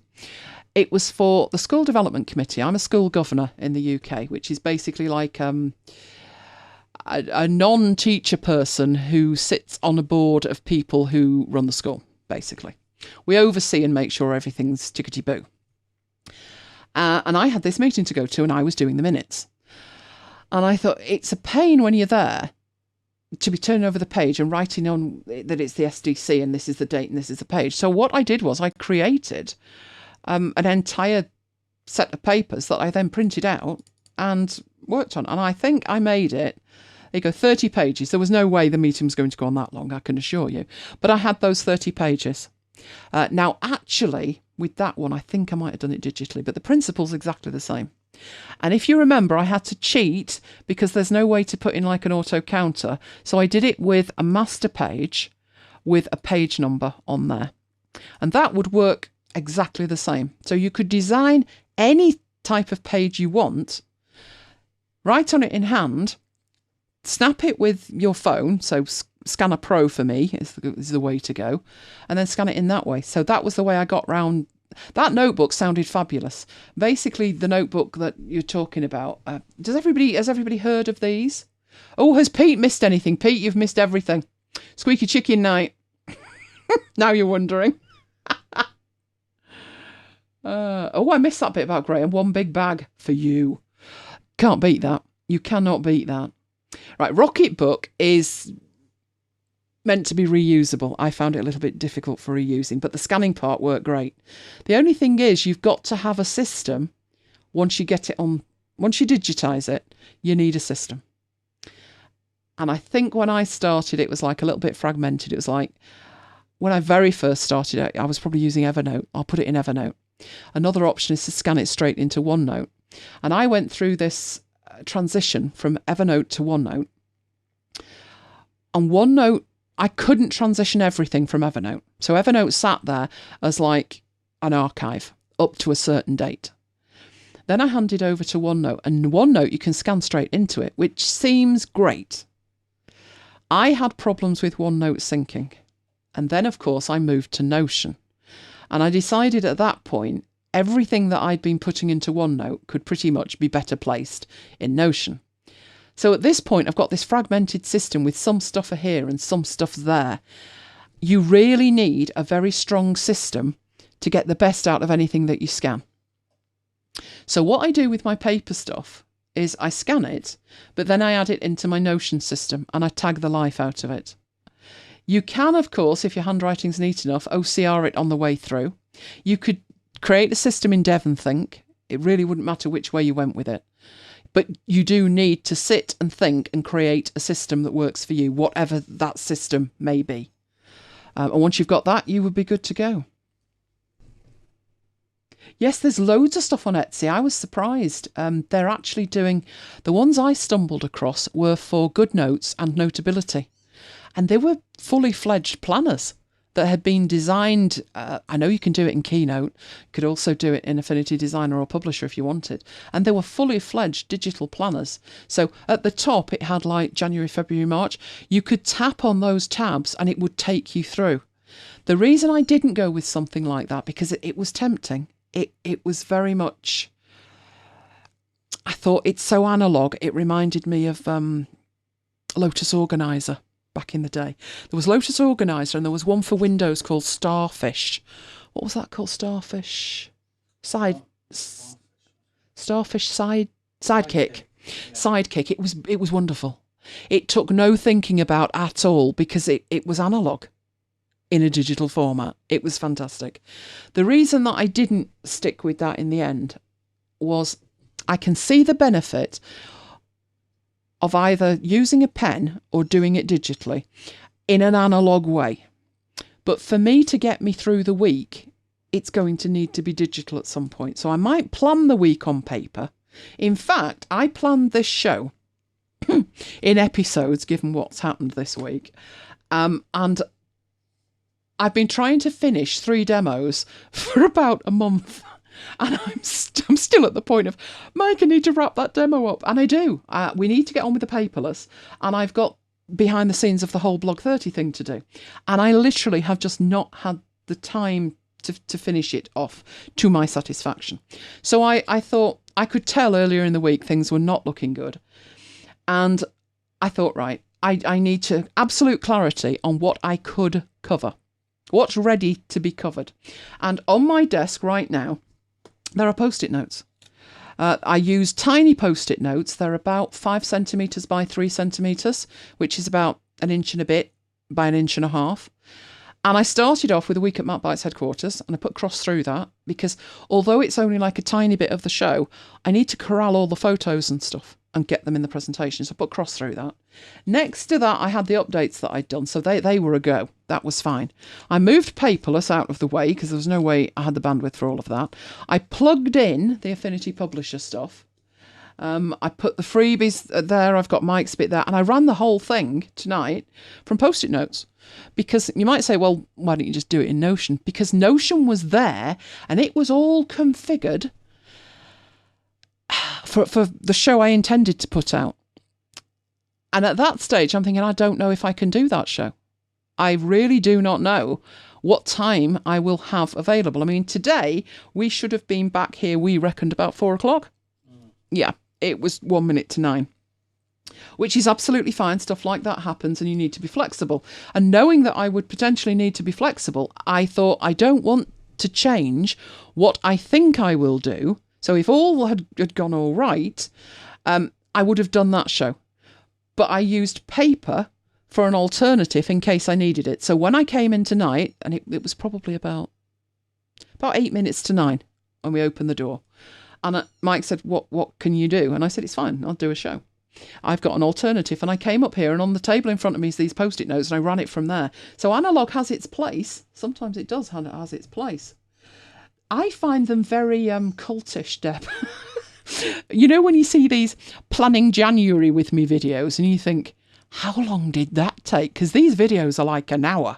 it was for the School Development Committee. I'm a school governor in the UK, which is basically like a non-teacher person who sits on a board of people who run the school, basically. We oversee and make sure everything's tickety-boo. And I had this meeting to go to, and I was doing the minutes. And I thought, it's a pain when you're there to be turning over the page and writing on that it's the SDC and this is the date and this is the page. So what I did was I created an entire set of papers that I then printed out and worked on. And I think I made it, there you go, 30 pages. There was no way the meeting was going to go on that long, I can assure you. But I had those 30 pages. Now, actually, with that one, I think I might have done it digitally, but the principle's exactly the same. And if you remember, I had to cheat because there's no way to put in like an auto counter. So I did it with a master page with a page number on there. And that would work exactly the same. So you could design any type of page you want, write on it in hand, snap it with your phone. So Scanner Pro for me is the way to go, and then scan it in that way. So that was the way I got round. That notebook sounded fabulous. Basically, the notebook that you're talking about. Has everybody heard of these? Oh, has Pete missed anything? Pete, you've missed everything. Squeaky chicken night. Now you're wondering. I missed that bit about Graham. One big bag for you. Can't beat that. You cannot beat that. Right, Rocketbook is meant to be reusable. I found it a little bit difficult for reusing, but the scanning part worked great. The only thing is you've got to have a system. Once you digitize it, you need a system. And I think when I started, it was like a little bit fragmented. It was like when I very first started, I was probably using Evernote. I'll put it in Evernote. Another option is to scan it straight into OneNote. And I went through this transition from Evernote to OneNote. On OneNote, I couldn't transition everything from Evernote. So Evernote sat there as like an archive up to a certain date. Then I handed over to OneNote, and OneNote you can scan straight into it, which seems great. I had problems with OneNote syncing. And then, of course, I moved to Notion. And I decided at that point, everything that I'd been putting into OneNote could pretty much be better placed in Notion. So at this point, I've got this fragmented system with some stuff here and some stuff there. You really need a very strong system to get the best out of anything that you scan. So what I do with my paper stuff is I scan it, but then I add it into my Notion system and I tag the life out of it. You can, of course, if your handwriting's neat enough, OCR it on the way through. You could create a system in DevonThink. It really wouldn't matter which way you went with it. But you do need to sit and think and create a system that works for you, whatever that system may be. And once you've got that, you would be good to go. Yes, there's loads of stuff on Etsy. I was surprised. They're actually doing... The ones I stumbled across were for GoodNotes and Notability. And they were fully fledged planners. that had been designed. I know you can do it in Keynote. You could also do it in Affinity Designer or Publisher if you wanted. And they were fully fledged digital planners. So at the top, it had like January, February, March. You could tap on those tabs and it would take you through. The reason I didn't go with something like that, because it was tempting. It was very much... I thought it's so analog. It reminded me of Lotus Organizer. Back in the day, there was Lotus Organizer, and there was one for Windows called Starfish. What was that called? Starfish Sidekick. Sidekick. It was wonderful. It took no thinking about at all, because it was analog in a digital format. It was fantastic. The reason that I didn't stick with that in the end was I can see the benefit of either using a pen or doing it digitally in an analog way. But for me to get me through the week, it's going to need to be digital at some point. So I might plan the week on paper. In fact, I planned this show in episodes, given what's happened this week. And I've been trying to finish 3 demos for about a month. And I'm still at the point of, Mike, I need to wrap that demo up. And I do. We need to get on with the paperless. And I've got behind the scenes of the whole Blog 30 thing to do. And I literally have just not had the time to finish it off to my satisfaction. So I thought, I could tell earlier in the week things were not looking good. And I thought, right, I need to absolute clarity on what I could cover. What's ready to be covered. And on my desk right now, there are Post-it notes. I use tiny Post-it notes. They're about 5 centimetres by 3 centimetres, which is about 1 inch and a bit by 1.5 inches. And I started off with a week at MacBites headquarters, and I put cross through that because although it's only like a tiny bit of the show, I need to corral all the photos and stuff and get them in the presentation. So I put cross through that. Next to that, I had the updates that I'd done. So they were a go. That was fine. I moved paperless out of the way because there was no way I had the bandwidth for all of that. I plugged in the Affinity Publisher stuff. I put the freebies there. I've got Mike's bit there. And I ran the whole thing tonight from Post-it notes. Because you might say, well, why don't you just do it in Notion? Because Notion was there and it was all configured for the show I intended to put out. And at that stage, I'm thinking, I don't know if I can do that show. I really do not know what time I will have available. I mean, today we should have been back here, we reckoned about 4 o'clock. Yeah, it was 1 minute to 9. Which is absolutely fine. Stuff like that happens and you need to be flexible. And knowing that I would potentially need to be flexible, I thought I don't want to change what I think I will do. So if all had gone all right, I would have done that show. But I used paper for an alternative in case I needed it. So when I came in tonight, and it was probably about 8 minutes to 9 when we opened the door. And Mike said, what can you do? And I said, it's fine, I'll do a show. I've got an alternative. And I came up here and on the table in front of me is these Post-it notes and I ran it from there. So analog has its place. Sometimes it does has its place. I find them very cultish, Deb. You know when you see these planning January with me videos and you think, how long did that take? Because these videos are like an hour.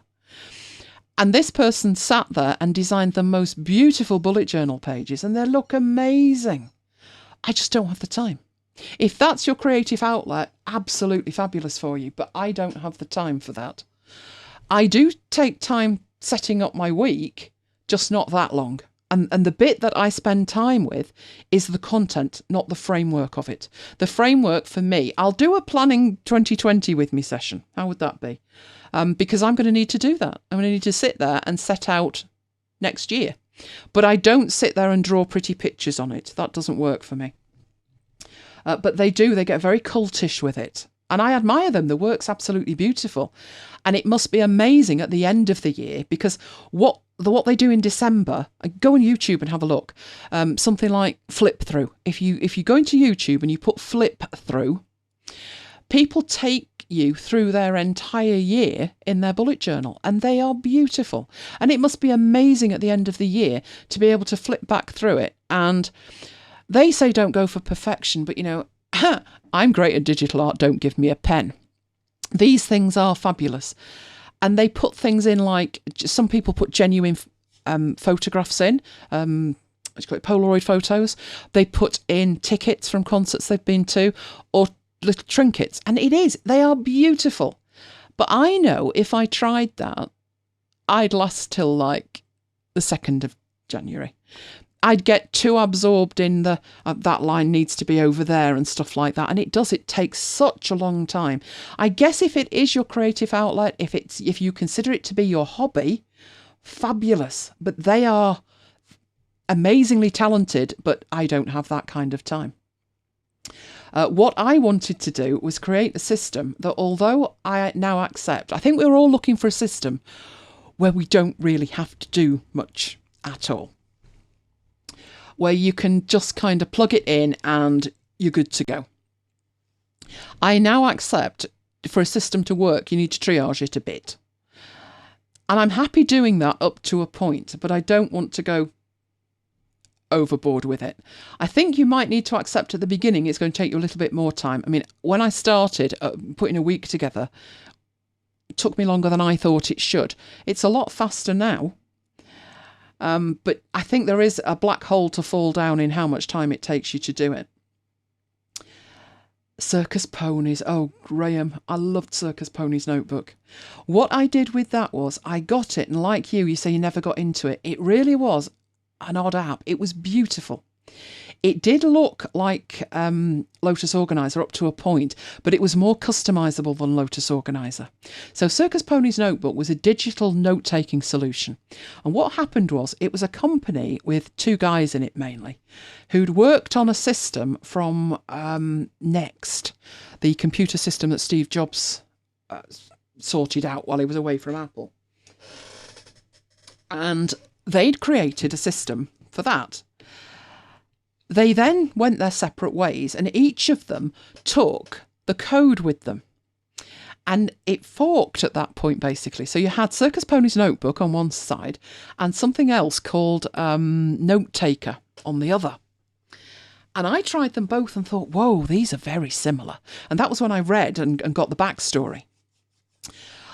And this person sat there and designed the most beautiful bullet journal pages and they look amazing. I just don't have the time. If that's your creative outlet, absolutely fabulous for you, but I don't have the time for that. I do take time setting up my week, just not that long. And the bit that I spend time with is the content, not the framework of it. The framework for me, I'll do a planning 2020 with me session. How would that be? Because I'm going to need to do that. I'm going to need to sit there and set out next year. But I don't sit there and draw pretty pictures on it. That doesn't work for me. But they get very cultish with it. And I admire them. The work's absolutely beautiful. And it must be amazing at the end of the year because what they do in December, go on YouTube and have a look. Something like flip through. If you go into YouTube and you put flip through, people take you through their entire year in their bullet journal and they are beautiful. And it must be amazing at the end of the year to be able to flip back through it. And they say don't go for perfection, but you know, I'm great at digital art, don't give me a pen. These things are fabulous. And they put things in like, some people put genuine photographs in, what do you call it, Polaroid photos. They put in tickets from concerts they've been to, or little trinkets. And they are beautiful. But I know if I tried that, I'd last till like the 2nd of January. I'd get too absorbed in the that line needs to be over there and stuff like that. And it takes such a long time. I guess if it is your creative outlet, if you consider it to be your hobby, fabulous. But they are amazingly talented, but I don't have that kind of time. What I wanted to do was create a system that, although I now accept, I think we're all looking for a system where we don't really have to do much at all, where you can just kind of plug it in and you're good to go. I now accept for a system to work, you need to triage it a bit. And I'm happy doing that up to a point, but I don't want to go overboard with it. I think you might need to accept at the beginning it's going to take you a little bit more time. I mean, when I started putting a week together, it took me longer than I thought it should. It's a lot faster now. But I think there is a black hole to fall down in how much time it takes you to do it. Circus Ponies. Oh, Graham, I loved Circus Ponies notebook. What I did with that was I got it, and like you say you never got into it. It really was an odd app. It was beautiful. It did look like Lotus Organizer up to a point, but it was more customizable than Lotus Organizer. So Circus Ponies Notebook was a digital note-taking solution. And what happened was it was a company with 2 guys in it mainly, who'd worked on a system from Next, the computer system that Steve Jobs sorted out while he was away from Apple. And they'd created a system for that. They then went their separate ways, and each of them took the code with them. And it forked at that point, basically. So you had Circus Ponies Notebook on one side and something else called Note Taker on the other. And I tried them both and thought, whoa, these are very similar. And that was when I read and got the backstory.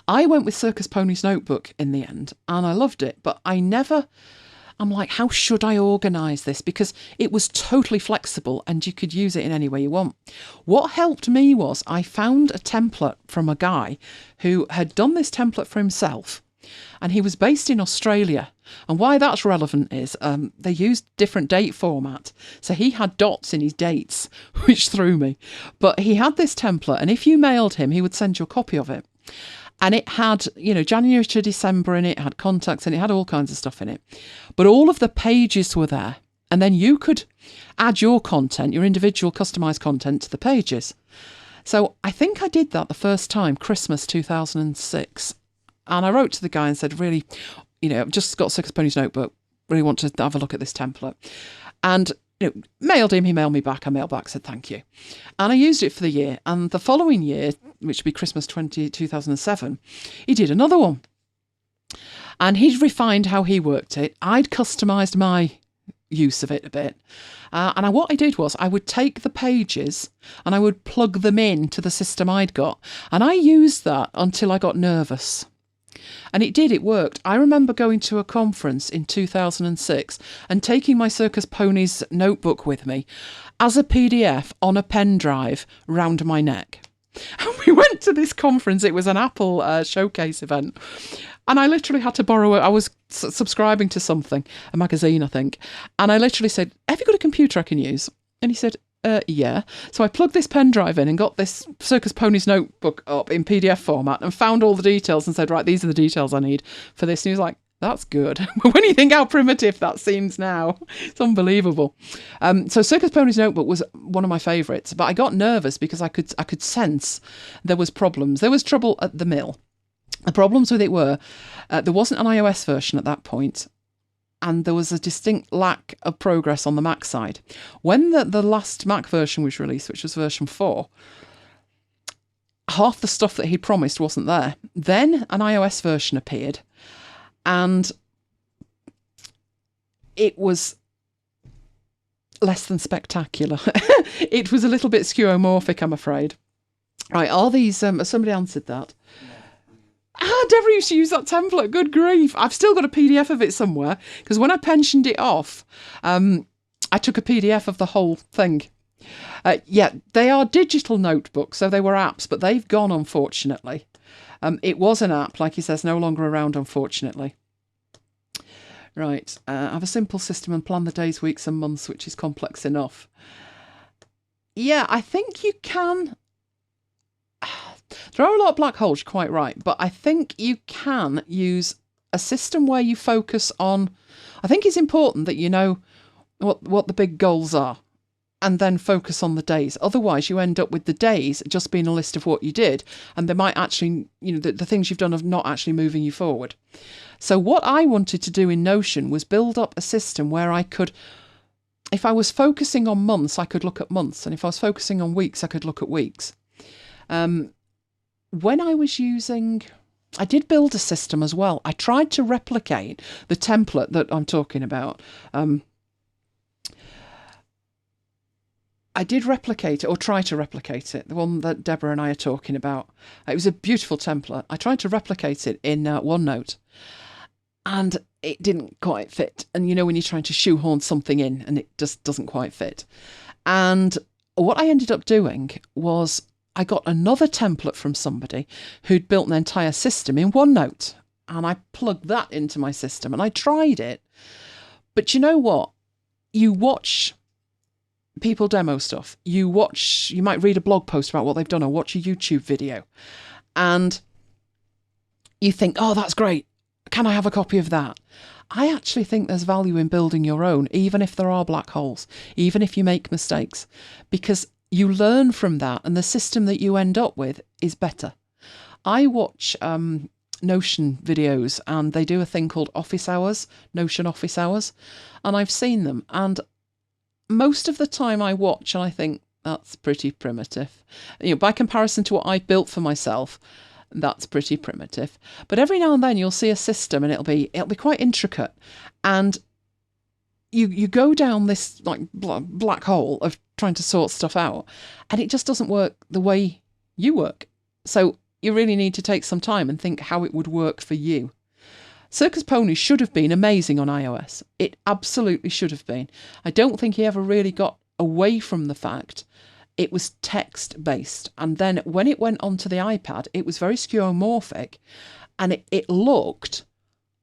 I went with Circus Ponies Notebook in the end, and I loved it, but I'm like, how should I organise this? Because it was totally flexible and you could use it in any way you want. What helped me was I found a template from a guy who had done this template for himself, and he was based in Australia. And why that's relevant is they used different date format. So he had dots in his dates, which threw me. But he had this template, and if you mailed him, he would send you a copy of it. And it had, January to December in it, had contacts, and it had all kinds of stuff in it. But all of the pages were there. And then you could add your content, your individual customised content to the pages. So I think I did that the first time, Christmas 2006. And I wrote to the guy and said, really, I've just got Circus Ponies Notebook, really want to have a look at this template. And mailed him, he mailed me back, I mailed back, said thank you. And I used it for the year. And the following year, which would be Christmas 2007, he did another one. And he'd refined how he worked it. I'd customised my use of it a bit. And what I did was I would take the pages and I would plug them in to the system I'd got. And I used that until I got nervous. And it worked. I remember going to a conference in 2006 and taking my Circus Ponies notebook with me as a PDF on a pen drive round my neck. And we went to this conference. It was an Apple showcase event. And I literally had to borrow it. I was subscribing to something, a magazine, I think. And I literally said, have you got a computer I can use? And he said, yeah. So I plugged this pen drive in and got this Circus Ponies notebook up in PDF format and found all the details and said, right, these are the details I need for this. And he was like, that's good. When you think how primitive that seems now, it's unbelievable. So Circus Ponies notebook was one of my favourites, but I got nervous because I could sense there was problems. There was trouble at the mill. The problems with it were there wasn't an iOS version at that point, and there was a distinct lack of progress on the Mac side. When the last Mac version was released, which was version 4, half the stuff that he promised wasn't there. Then an iOS version appeared, and it was less than spectacular. It was a little bit skeuomorphic, I'm afraid. Right, are these... somebody answered that. Deborah used to use that template. Good grief. I've still got a PDF of it somewhere because when I pensioned it off, I took a PDF of the whole thing. Yeah, they are digital notebooks, so they were apps, but they've gone, unfortunately. It was an app, like he says, no longer around, unfortunately. Right, have a simple system and plan the days, weeks and months, which is complex enough. Yeah, I think you can. There are a lot of black holes, you're quite right, but I think you can use a system where you focus on. I think it's important that you know what the big goals are, and then focus on the days. Otherwise, you end up with the days just being a list of what you did, and they might actually, the things you've done are not actually moving you forward. So what I wanted to do in Notion was build up a system where I could, if I was focusing on months, I could look at months, and if I was focusing on weeks, I could look at weeks. When I was using, I did build a system as well. I tried to replicate the template that I'm talking about. I did replicate it, or try to replicate it, the one that Deborah and I are talking about. It was a beautiful template. I tried to replicate it in OneNote, and it didn't quite fit. And when you're trying to shoehorn something in, and it just doesn't quite fit. And what I ended up doing was I got another template from somebody who'd built an entire system in OneNote, and I plugged that into my system, and I tried it. But you know what? You watch people demo stuff. You might read a blog post about what they've done or watch a YouTube video, and you think, oh, that's great. Can I have a copy of that? I actually think there's value in building your own, even if there are black holes, even if you make mistakes, because you learn from that, and the system that you end up with is better. I watch Notion videos, and they do a thing called office hours, Notion office hours, and I've seen them, and most of the time I watch and I think that's pretty primitive. By comparison to what I built for myself, that's pretty primitive. But every now and then you'll see a system, and it'll be quite intricate, and you go down this like black hole of trying to sort stuff out, and it just doesn't work the way you work. So you really need to take some time and think how it would work for you. Circus Pony should have been amazing on iOS. It absolutely should have been. I don't think he ever really got away from the fact it was text-based. And then when it went onto the iPad, it was very skeuomorphic, and it looked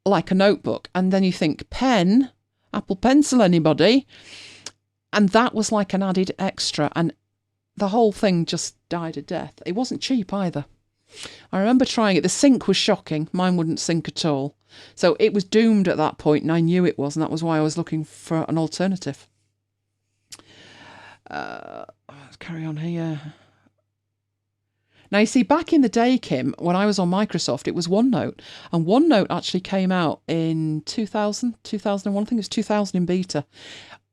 like a notebook. And then you think, pen, Apple Pencil, anybody? And that was like an added extra, and the whole thing just died a death. It wasn't cheap either. I remember trying it. The sync was shocking. Mine wouldn't sync at all. So it was doomed at that point, and I knew it was, and that was why I was looking for an alternative. Let's carry on here. Now, you see, back in the day, Kim, when I was on Microsoft, it was OneNote. And OneNote actually came out in 2000, 2001. I think it was 2000 in beta.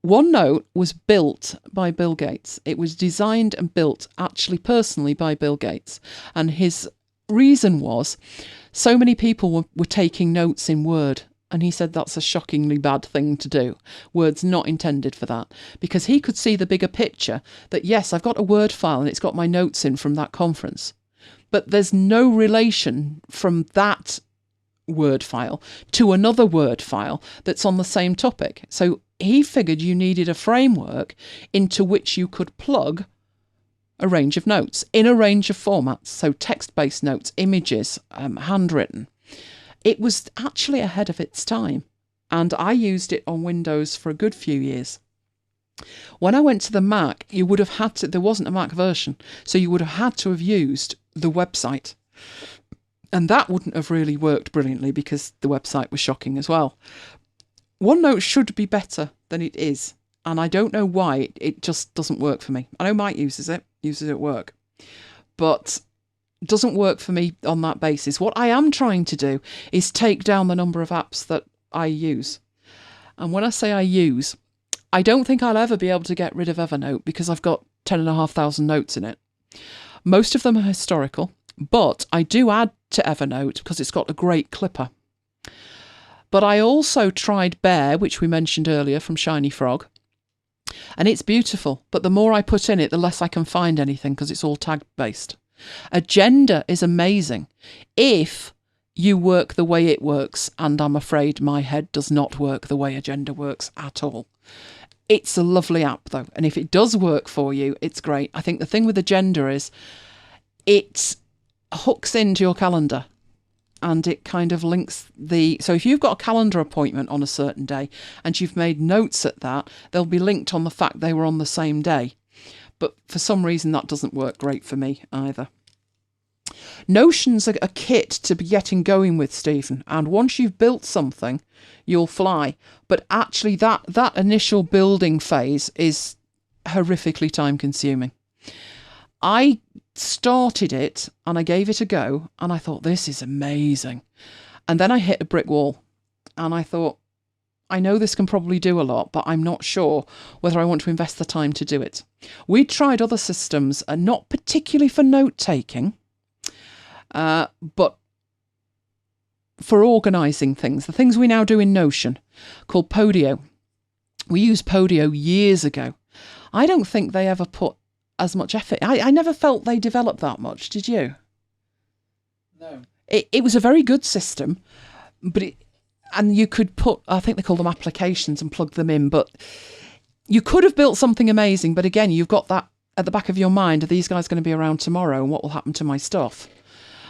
OneNote was built by Bill Gates. It was designed and built actually personally by Bill Gates. And his reason was so many people were taking notes in Word. And he said that's a shockingly bad thing to do. Word's not intended for that. Because he could see the bigger picture that, yes, I've got a Word file and it's got my notes in from that conference. But there's no relation from that Word file to another Word file that's on the same topic. So he figured you needed a framework into which you could plug a range of notes in a range of formats. So text-based notes, images, handwritten. It was actually ahead of its time, and I used it on Windows for a good few years. When I went to the Mac, you would have had to, there wasn't a Mac version, so you would have had to have used the website. And that wouldn't have really worked brilliantly because the website was shocking as well. OneNote should be better than it is, and I don't know why it just doesn't work for me. I know Mike uses it at work, but doesn't work for me on that basis. What I am trying to do is take down the number of apps that I use. And when I say I use, I don't think I'll ever be able to get rid of Evernote because I've got 10,500 notes in it. Most of them are historical, but I do add to Evernote because it's got a great clipper. But I also tried Bear, which we mentioned earlier from Shiny Frog, and it's beautiful, but the more I put in it, the less I can find anything because it's all tag-based. Agenda is amazing if you work the way it works, and I'm afraid my head does not work the way Agenda works at all. It's a lovely app though, and if it does work for you, it's great. I think the thing with Agenda is it hooks into your calendar, and it kind of links so if you've got a calendar appointment on a certain day and you've made notes at that, they'll be linked on the fact they were on the same day. But for some reason that doesn't work great for me either. Notion's a kit to be getting going with, Stephen, and once you've built something, you'll fly. But actually that initial building phase is horrifically time consuming. I started it and I gave it a go and I thought, this is amazing. And then I hit a brick wall and I thought, I know this can probably do a lot, but I'm not sure whether I want to invest the time to do it. We tried other systems, not particularly for note taking, but for organising things, the things we now do in Notion, called Podio. We used Podio years ago. I don't think they ever put as much effort. I never felt they developed that much, did you? No. It was a very good system, but and you could put, I think they call them applications, and plug them in, but you could have built something amazing, but again, you've got that at the back of your mind, are these guys going to be around tomorrow, and what will happen to my stuff?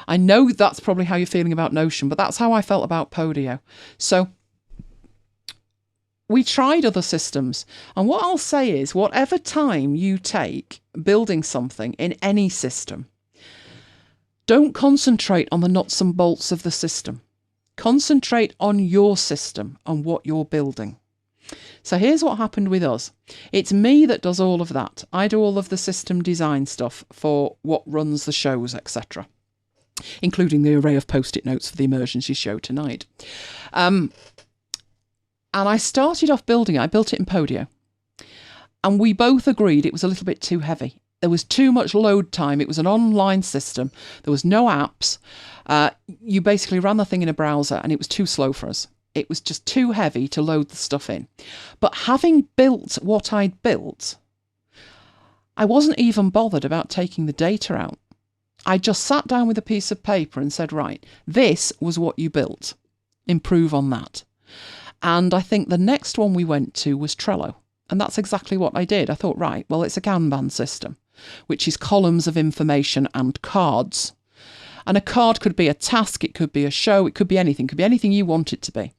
I know that's probably how you're feeling about Notion, but that's how I felt about Podio. So we tried other systems, and what I'll say is, whatever time you take building something in any system, don't concentrate on the nuts and bolts of the system. Concentrate on your system and what you're building. So here's what happened with us. It's me that does all of that. I do all of the system design stuff for what runs the shows, etc., including the array of post-it notes for the emergency show tonight. And I started off building it. I built it in Podio. And we both agreed it was a little bit too heavy. There was too much load time. It was an online system. There was no apps. You basically ran the thing in a browser and it was too slow for us. It was just too heavy to load the stuff in. But having built what I'd built, I wasn't even bothered about taking the data out. I just sat down with a piece of paper and said, right, this was what you built. Improve on that. And I think the next one we went to was Trello. And that's exactly what I did. I thought, right, well, it's a Kanban system, which is columns of information and cards. And a card could be a task, it could be a show, it could be anything you want it to be.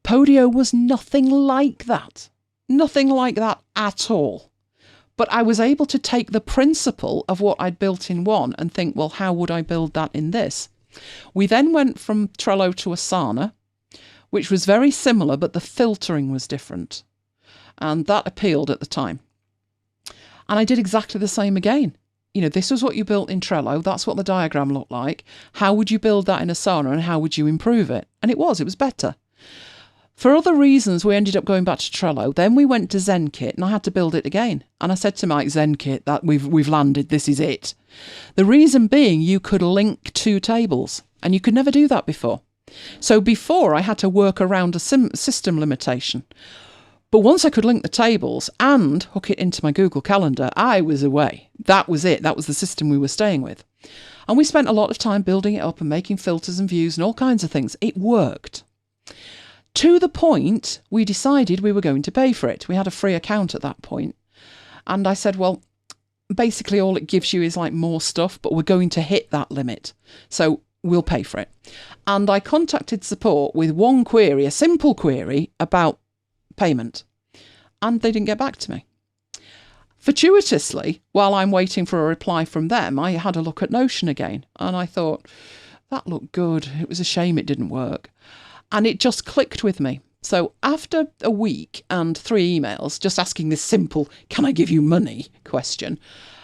Podio was nothing like that. Nothing like that at all. But I was able to take the principle of what I'd built in one and think, well, how would I build that in this? We then went from Trello to Asana, which was very similar, but the filtering was different. And that appealed at the time. And I did exactly the same again. You know, this was what you built in Trello. That's what the diagram looked like. How would you build that in Asana and how would you improve it? And it was better. For other reasons, we ended up going back to Trello. Then we went to ZenKit and I had to build it again. And I said to Mike, ZenKit, that we've landed, this is it. The reason being you could link two tables and you could never do that before. So before I had to work around a system limitation. But once I could link the tables and hook it into my Google Calendar, I was away. That was it. That was the system we were staying with. And we spent a lot of time building it up and making filters and views and all kinds of things. It worked. To the point we decided we were going to pay for it. We had a free account at that point. And I said, well, basically all it gives you is like more stuff, but we're going to hit that limit. So we'll pay for it. And I contacted support with one query, a simple query about payment. And they didn't get back to me. Fortuitously, while I'm waiting for a reply from them, I had a look at Notion again. And I thought, that looked good. It was a shame it didn't work. And it just clicked with me. So after a week and 3 emails, just asking this simple, can I give you money question,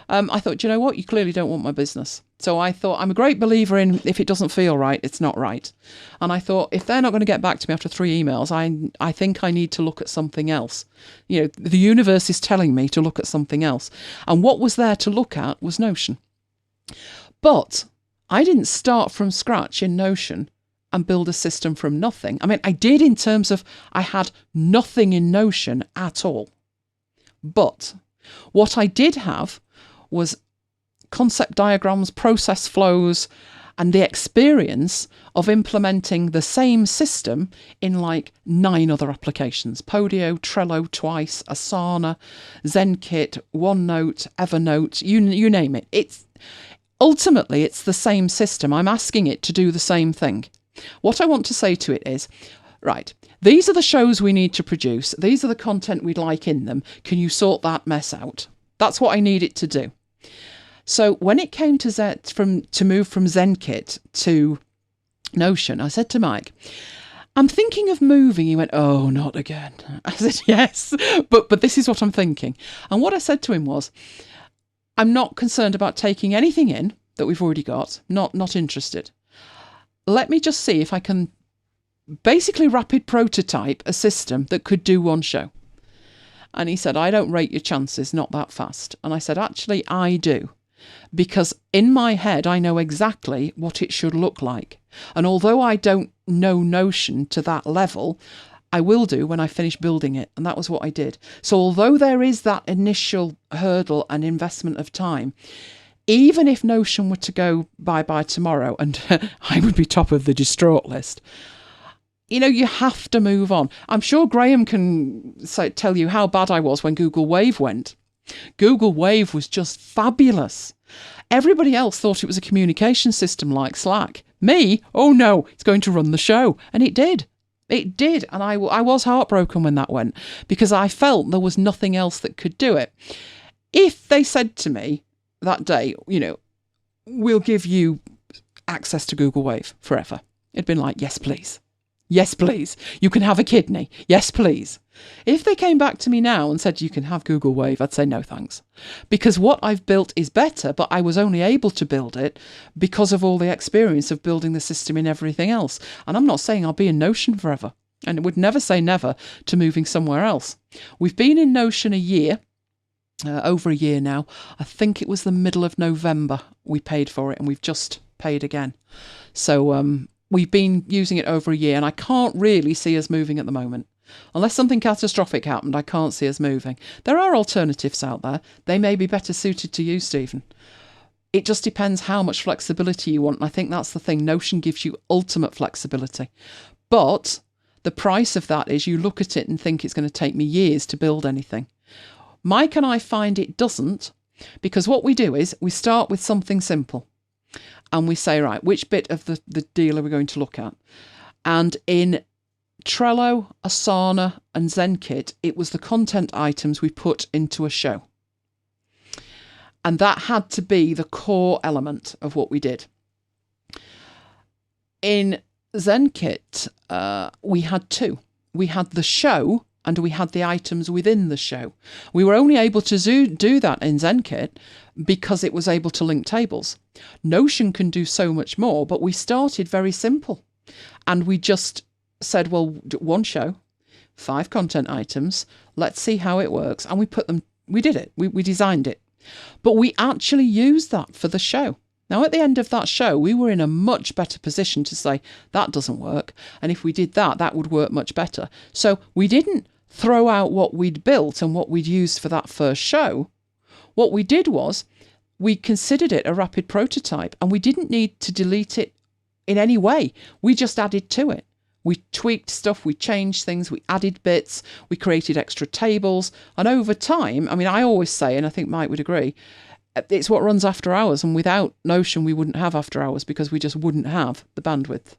I thought, do you know what? You clearly don't want my business. So I thought, I'm a great believer in if it doesn't feel right, it's not right. And I thought, if they're not going to get back to me after 3 emails, I think I need to look at something else. You know, the universe is telling me to look at something else. And what was there to look at was Notion. But I didn't start from scratch in Notion and build a system from nothing. I mean, I did in terms of I had nothing in Notion at all. But what I did have was concept diagrams, process flows, and the experience of implementing the same system in like 9 other applications. Podio, Trello twice, Asana, ZenKit, OneNote, Evernote, you name it. Ultimately, it's the same system. I'm asking it to do the same thing. What I want to say to it is, right, these are the shows we need to produce. These are the content we'd like in them. Can you sort that mess out? That's what I need it to do. So when it came to move from ZenKit to Notion, I said to Mike, I'm thinking of moving. He went, oh, not again. I said, yes, but this is what I'm thinking. And what I said to him was, I'm not concerned about taking anything in that we've already got. Not interested. Let me just see if I can basically rapid prototype a system that could do one show. And he said, I don't rate your chances, not that fast. And I said, actually, I do. Because in my head, I know exactly what it should look like. And although I don't know Notion to that level, I will do when I finish building it. And that was what I did. So although there is that initial hurdle and investment of time, even if Notion were to go bye-bye tomorrow, and I would be top of the distraught list, you have to move on. I'm sure Graham can tell you how bad I was when Google Wave went. Google Wave was just fabulous. Everybody else thought it was a communication system like Slack. Me? Oh no, it's going to run the show. And it did. It did. And I was heartbroken when that went, because I felt there was nothing else that could do it. If they said to me that day, we'll give you access to Google Wave forever, it'd been like, yes, please. Yes, please. You can have a kidney. Yes, please. If they came back to me now and said you can have Google Wave, I'd say no thanks. Because what I've built is better, but I was only able to build it because of all the experience of building the system in everything else. And I'm not saying I'll be in Notion forever. And it would never say never to moving somewhere else. We've been in Notion a year, over a year now. I think it was the middle of November we paid for it, and we've just paid again. So, we've been using it over a year, and I can't really see us moving at the moment. Unless something catastrophic happened, I can't see us moving. There are alternatives out there. They may be better suited to you, Stephen. It just depends how much flexibility you want, and I think that's the thing. Notion gives you ultimate flexibility. But the price of that is you look at it and think it's going to take me years to build anything. Mike and I find it doesn't, because what we do is we start with something simple. And we say, right, which bit of the deal are we going to look at? And in Trello, Asana, and ZenKit, it was the content items we put into a show. And that had to be the core element of what we did. In ZenKit, we had 2. We had the show and we had the items within the show. We were only able to do that in ZenKit because it was able to link tables. Notion can do so much more, but we started very simple. And we just said, well, one show, 5 content items, let's see how it works. And we did it, we designed it. But we actually used that for the show. Now, at the end of that show, we were in a much better position to say, that doesn't work. And if we did that, that would work much better. So we didn't throw out what we'd built and what we'd used for that first show. What we did was we considered it a rapid prototype, and we didn't need to delete it in any way. We just added to it. We tweaked stuff, we changed things, we added bits, we created extra tables. And over time, I mean, I always say, and I think Mike would agree, it's what runs after hours. And without Notion, we wouldn't have after hours because we just wouldn't have the bandwidth.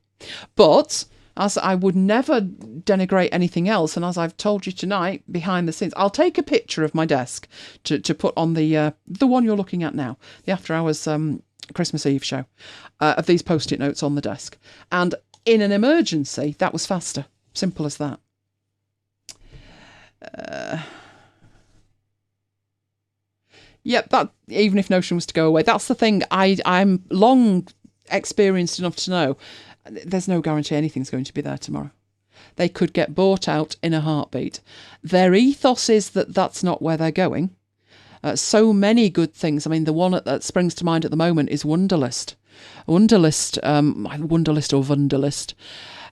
But as I would never denigrate anything else, and as I've told you tonight, behind the scenes, I'll take a picture of my desk to put on the one you're looking at now, the After Hours Christmas Eve show, of these Post-it notes on the desk. And in an emergency, that was faster. Simple as that. Yep, that even if Notion was to go away, that's the thing. I'm long experienced enough to know there's no guarantee anything's going to be there tomorrow. They could get bought out in a heartbeat. Their ethos is that that's not where they're going. So many good things. I mean, the one that springs to mind at the moment is Wunderlist. Wunderlist or Wunderlist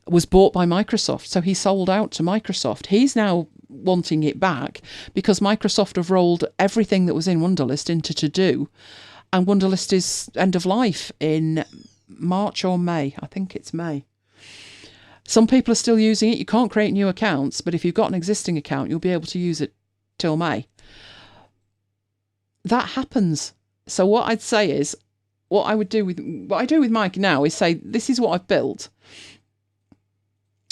was bought by Microsoft, so he sold out to Microsoft. He's now wanting it back because Microsoft have rolled everything that was in Wunderlist into To-Do, and Wunderlist is end of life in March or May. I think it's May. Some people are still using it. You can't create new accounts, but if you've got an existing account, you'll be able to use it till May. That happens. So what I'd say is, what I do with Mike now is say, this is what I've built.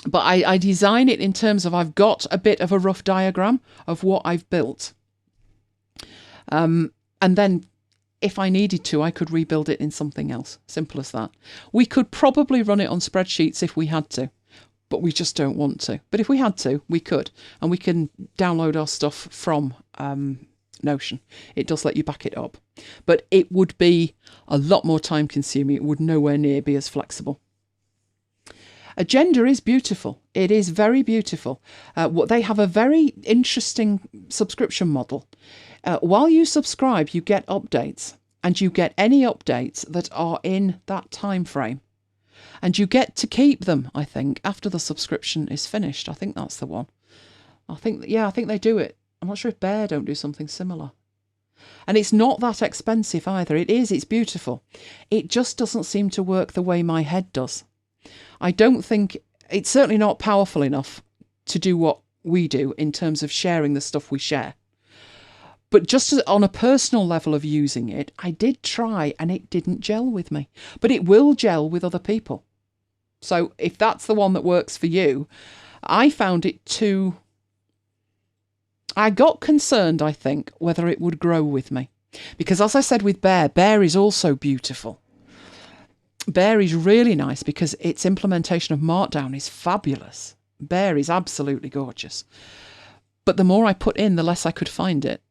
But I design it in terms of I've got a bit of a rough diagram of what I've built. And then if I needed to, I could rebuild it in something else. Simple as that. We could probably run it on spreadsheets if we had to, but we just don't want to. But if we had to, we could. And we can download our stuff from Notion. It does let you back it up. But it would be a lot more time consuming. It would nowhere near be as flexible. Agenda is beautiful. It is very beautiful. They have a very interesting subscription model. While you subscribe, you get updates, and you get any updates that are in that time frame. And you get to keep them, I think, after the subscription is finished. I think that's the one. I think they do it. I'm not sure if Bear don't do something similar. And it's not that expensive either. It's beautiful. It just doesn't seem to work the way my head does. I don't think, it's certainly not powerful enough to do what we do in terms of sharing the stuff we share. But just on a personal level of using it, I did try and it didn't gel with me. But it will gel with other people. So if that's the one that works for you, I found it too... I got concerned, I think, whether it would grow with me. Because as I said with Bear is also beautiful. Bear is really nice because its implementation of Markdown is fabulous. Bear is absolutely gorgeous. But the more I put in, the less I could find it.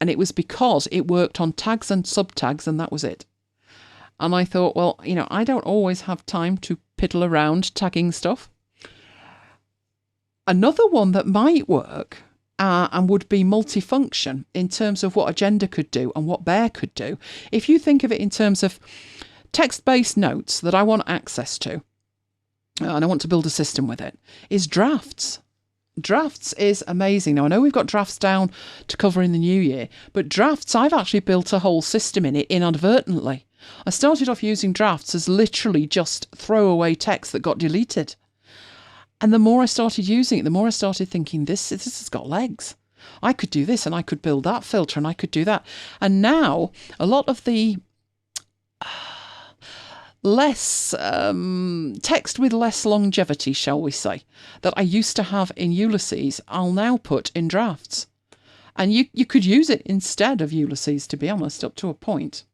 And it was because it worked on tags and subtags, and that was it. And I thought, well, I don't always have time to piddle around tagging stuff. Another one that might work and would be multifunction in terms of what Agenda could do and what Bear could do. If you think of it in terms of text-based notes that I want access to, and I want to build a system with it, is Drafts. Drafts is amazing. Now, I know we've got Drafts down to cover in the new year, but Drafts, I've actually built a whole system in it inadvertently. I started off using Drafts as literally just throwaway text that got deleted. And the more I started using it, the more I started thinking, this has got legs. I could do this, and I could build that filter, and I could do that. And now, a lot of the less text with less longevity, shall we say, that I used to have in Ulysses, I'll now put in Drafts. And you could use it instead of Ulysses, to be honest, up to a point.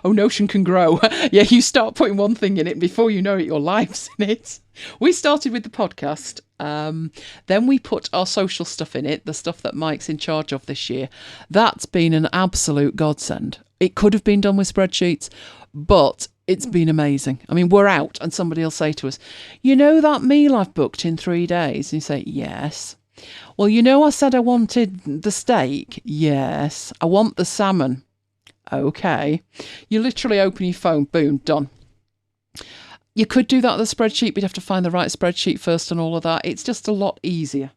Oh, Notion can grow. Yeah, you start putting one thing in it, before you know it, your life's in it. We started with the podcast. Then we put our social stuff in it, the stuff that Mike's in charge of this year. That's been an absolute godsend. It could have been done with spreadsheets, but it's been amazing. I mean, we're out and somebody will say to us, you know that meal I've booked in 3 days? And you say, yes. Well, I said I wanted the steak. Yes. I want the salmon. Okay. You literally open your phone, boom, done. You could do that with a spreadsheet, but you'd have to find the right spreadsheet first and all of that. It's just a lot easier.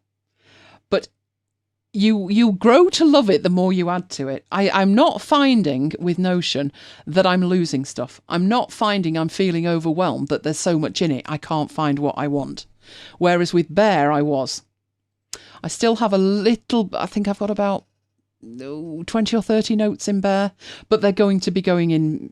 But you grow to love it the more you add to it. I'm not finding with Notion that I'm losing stuff. I'm not finding I'm feeling overwhelmed that there's so much in it I can't find what I want. Whereas with Bear, I was. I still have a little, I think I've got about 20 or 30 notes in Bear, but they're going to be going in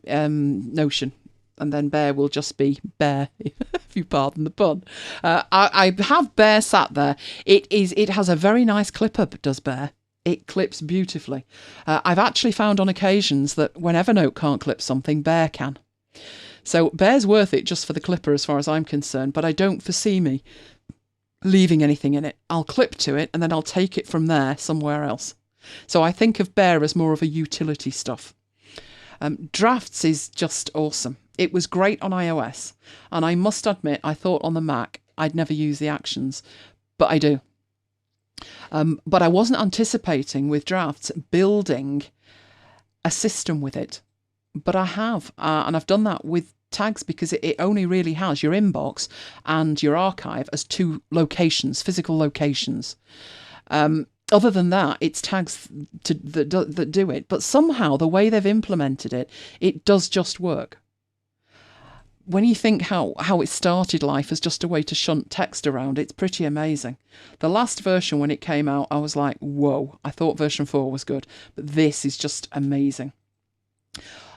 Notion. And then Bear will just be Bear, if you pardon the pun. I have Bear sat there. It has a very nice clipper, does Bear. It clips beautifully. I've actually found on occasions that when Evernote can't clip something, Bear can. So Bear's worth it just for the clipper as far as I'm concerned, but I don't foresee me leaving anything in it. I'll clip to it and then I'll take it from there somewhere else. So I think of Bear as more of a utility stuff. Drafts is just awesome. It was great on iOS, and I must admit, I thought on the Mac I'd never use the actions, but I do. But I wasn't anticipating with Drafts building a system with it, but I have, and I've done that with tags because it only really has your inbox and your archive as 2 locations, physical locations. Other than that, it's tags that do it. But somehow, the way they've implemented it, it does just work. When you think how it started life as just a way to shunt text around, it's pretty amazing. The last version, when it came out, I was like, whoa, I thought version 4 was good. But this is just amazing.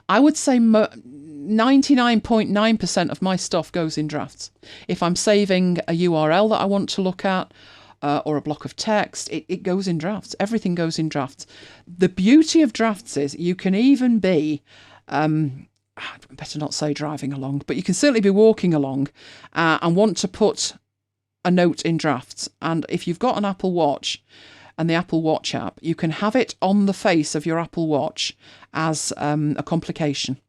I would say 99.9% of my stuff goes in drafts. If I'm saving a URL that I want to look at, or a block of text, it goes in drafts. Everything goes in drafts. The beauty of drafts is you can even be, better not say driving along, but you can certainly be walking along and want to put a note in drafts. And if you've got an Apple Watch and the Apple Watch app, you can have it on the face of your Apple Watch as a complication.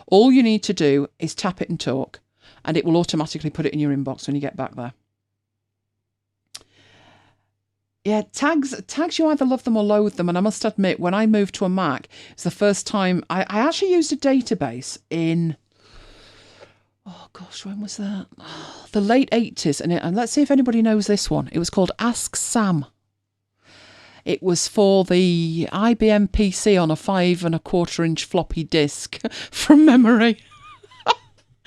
All you need to do is tap it and talk, and it will automatically put it in your inbox when you get back there. Yeah, tags, you either love them or loathe them. And I must admit, when I moved to a Mac, it's the first time I actually used a database in, oh gosh, when was that? The late 80s. And let's see if anybody knows this one. It was called Ask Sam. It was for the IBM PC on a 5¼ inch floppy disk from memory.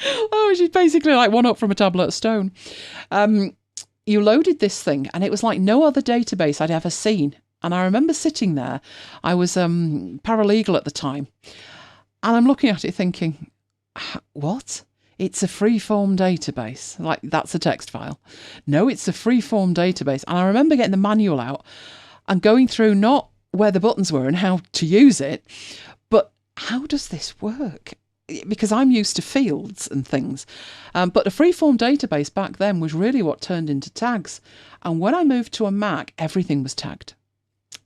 Oh, which is basically like one up from a tablet of stone. You loaded this thing and it was like no other database I'd ever seen. And I remember sitting there, I was paralegal at the time, and I'm looking at it thinking, what? It's a free-form database. Like, that's a text file. No, it's a free-form database. And I remember getting the manual out and going through not where the buttons were and how to use it, but how does this work? Because I'm used to fields and things. But a freeform database back then was really what turned into tags. And when I moved to a Mac, everything was tagged,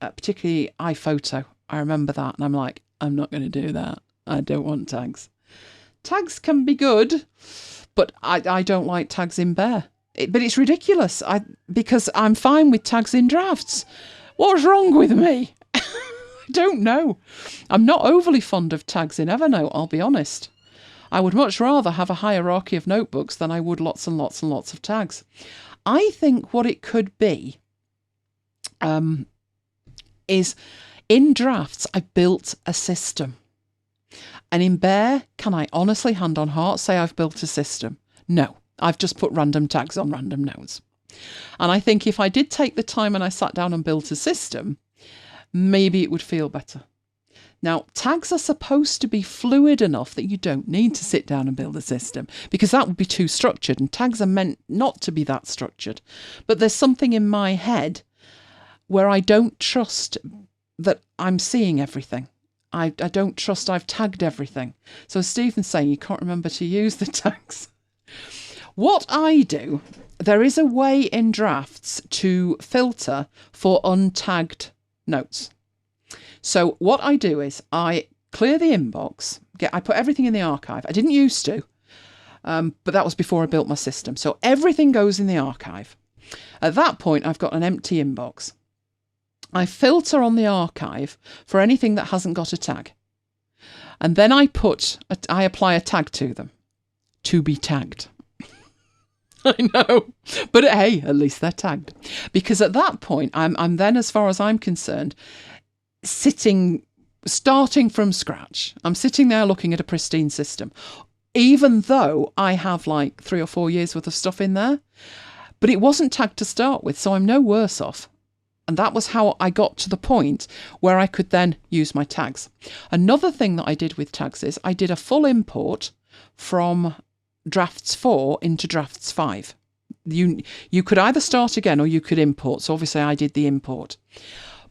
particularly iPhoto. I remember that. And I'm like, I'm not going to do that. I don't want tags. Tags can be good, but I don't like tags in bare. But it's ridiculous because I'm fine with tags in drafts. What's wrong with me? I don't know. I'm not overly fond of tags in Evernote, I'll be honest. I would much rather have a hierarchy of notebooks than I would lots and lots and lots of tags. I think what it could be is in drafts, I built a system. And in bare, can I honestly, hand on heart, say I've built a system? No, I've just put random tags on random notes. And I think if I did take the time and I sat down and built a system, maybe it would feel better. Now, tags are supposed to be fluid enough that you don't need to sit down and build a system, because that would be too structured, and tags are meant not to be that structured. But there's something in my head where I don't trust that I'm seeing everything. I don't trust I've tagged everything. So as Stephen's saying, you can't remember to use the tags. What I do, there is a way in drafts to filter for untagged notes. So what I do is I clear the inbox, I put everything in the archive. I didn't used to, but that was before I built my system. So everything goes in the archive. At that point, I've got an empty inbox. I filter on the archive for anything that hasn't got a tag. And then I apply a tag to them. To be tagged. I know, but hey, at least they're tagged. Because at that point, I'm then, as far as I'm concerned, starting from scratch. I'm sitting there looking at a pristine system, even though I have like 3 or 4 years worth of stuff in there, but it wasn't tagged to start with, so I'm no worse off. And that was how I got to the point where I could then use my tags. Another thing that I did with tags is I did a full import from drafts 4 into drafts 5. You could either start again or you could import. So obviously I did the import.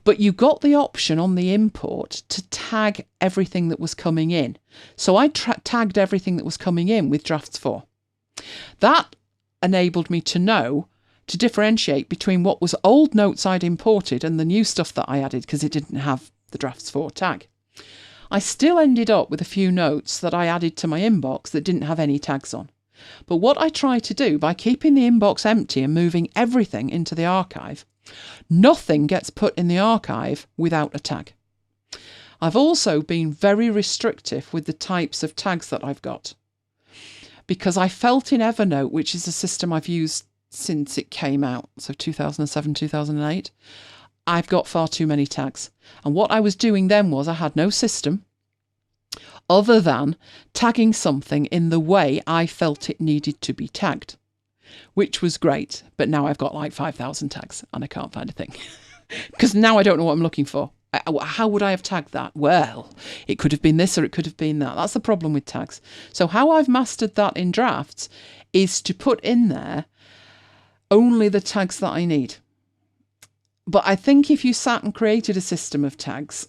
But you got the option on the import to tag everything that was coming in. So I tagged everything that was coming in with drafts 4. That enabled me to differentiate between what was old notes I'd imported and the new stuff that I added, because it didn't have the drafts 4 tag. I still ended up with a few notes that I added to my inbox that didn't have any tags on. But what I try to do, by keeping the inbox empty and moving everything into the archive, nothing gets put in the archive without a tag. I've also been very restrictive with the types of tags that I've got, because I felt in Evernote, which is a system I've used since it came out, so 2007, 2008, I've got far too many tags. And what I was doing then was I had no system other than tagging something in the way I felt it needed to be tagged, which was great. But now I've got like 5,000 tags and I can't find a thing because now I don't know what I'm looking for. How would I have tagged that? Well, it could have been this or it could have been that. That's the problem with tags. So how I've mastered that in drafts is to put in there only the tags that I need. But I think if you sat and created a system of tags,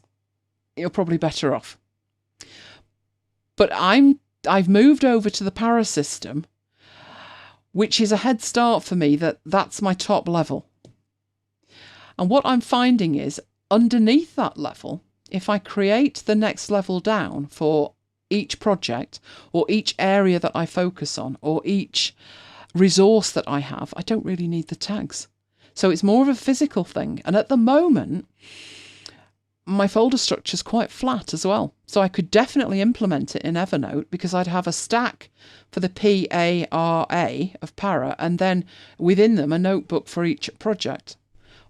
you're probably better off. But I've moved over to the para system, which is a head start for me. That's my top level. And what I'm finding is underneath that level, if I create the next level down for each project or each area that I focus on or each resource that I have, I don't really need the tags. So it's more of a physical thing. And at the moment, my folder structure is quite flat as well. So I could definitely implement it in Evernote because I'd have a stack for the PARA of para and then within them a notebook for each project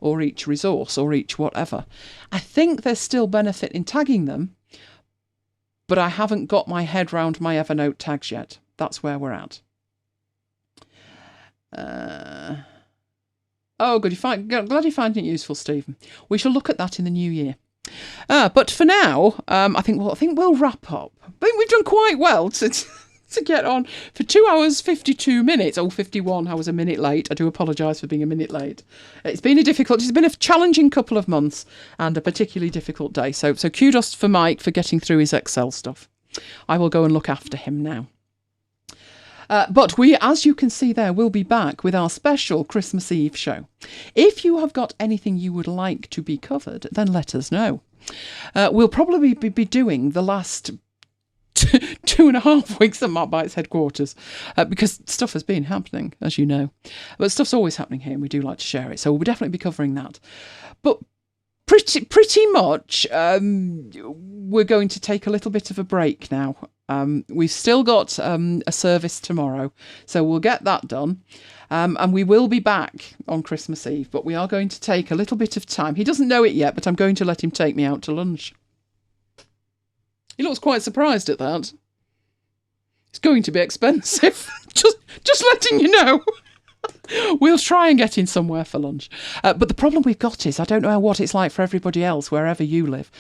or each resource or each whatever. I think there's still benefit in tagging them, but I haven't got my head round my Evernote tags yet. That's where we're at. Oh, good. Glad you find it useful, Stephen. We shall look at that in the new year. But for now, I think we'll wrap up. I think we've done quite well to get on for 2 hours 52 minutes. Oh, 51. I was a minute late. I do apologise for being a minute late. It's been a challenging couple of months and a particularly difficult day. So kudos for Mike for getting through his Excel stuff. I will go and look after him now. But we, as you can see there, will be back with our special Christmas Eve show. If you have got anything you would like to be covered, then let us know. We'll probably be doing the last 2.5 weeks at MacBites headquarters because stuff has been happening, as you know. But stuff's always happening here and we do like to share it. So we'll definitely be covering that. But pretty much we're going to take a little bit of a break now. We've still got a service tomorrow, so we'll get that done. And we will be back on Christmas Eve, but we are going to take a little bit of time. He doesn't know it yet, but I'm going to let him take me out to lunch. He looks quite surprised at that. It's going to be expensive. just letting you know. We'll try and get in somewhere for lunch. But the problem we've got is I don't know what it's like for everybody else, wherever you live.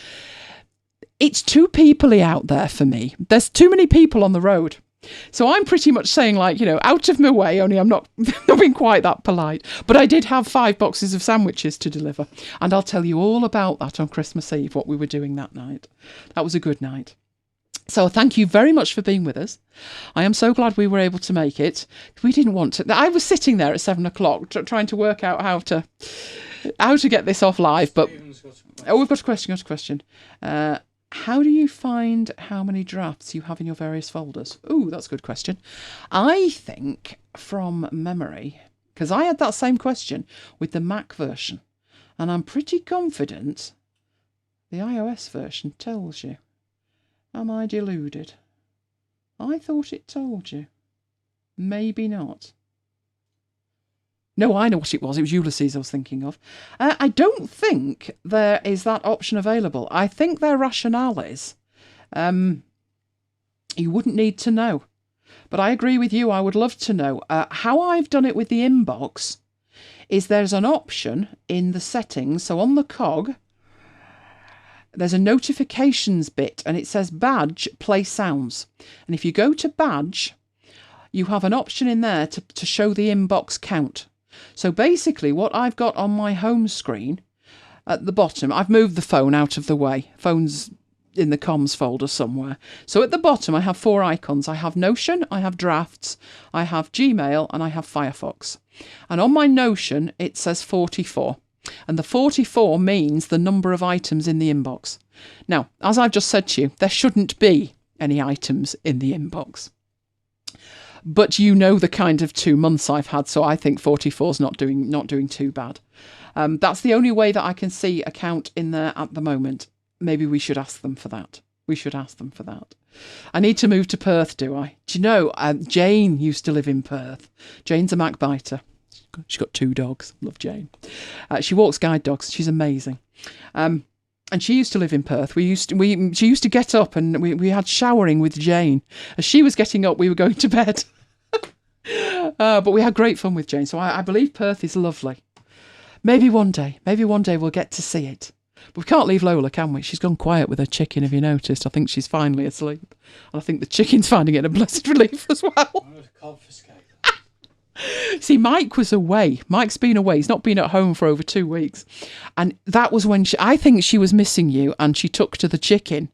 It's too peoply out there for me. There's too many people on the road. So I'm pretty much saying, like, out of my way, only I'm not being quite that polite. But I did have 5 boxes of sandwiches to deliver. And I'll tell you all about that on Christmas Eve, what we were doing that night. That was a good night. So thank you very much for being with us. I am so glad we were able to make it. We didn't want to. I was sitting there at 7 o'clock trying to work out how to get this off live. But we've got a question. How do you find how many drafts you have in your various folders? Ooh, that's a good question. I think from memory, because I had that same question with the Mac version, and I'm pretty confident the iOS version tells you. Am I deluded? I thought it told you. Maybe not. No, I know what it was. It was Ulysses I was thinking of. I don't think there is that option available. I think their rationale is you wouldn't need to know. But I agree with you. I would love to know. How I've done it with the inbox is there's an option in the settings. So on the cog, there's a notifications bit and it says badge, play sounds. And if you go to badge, you have an option in there to show the inbox count. So basically what I've got on my home screen at the bottom, I've moved the phone out of the way. Phone's in the comms folder somewhere. So at the bottom I have 4 icons. I have Notion, I have Drafts, I have Gmail and I have Firefox. And on my Notion it says 44. And the 44 means the number of items in the inbox. Now, as I've just said to you, there shouldn't be any items in the inbox. But you know the kind of 2 months I've had, so I think 44's not doing too bad. That's the only way that I can see a count in there at the moment. Maybe we should ask them for that. I need to move to Perth, do I? Do you know, Jane used to live in Perth. Jane's a MacBiter. She's got 2 dogs. Love Jane. She walks guide dogs. She's amazing. And she used to live in Perth. She used to get up and we had showering with Jane. As she was getting up, we were going to bed. But we had great fun with Jane. So I believe Perth is lovely. Maybe one day we'll get to see it. But we can't leave Lola, can we? She's gone quiet with her chicken, have you noticed? I think she's finally asleep. And I think the chicken's finding it a blessed relief as well. I'm going to confiscate her. See, Mike was away. Mike's been away. He's not been at home for over 2 weeks. And that was when I think she was missing you and she took to the chicken.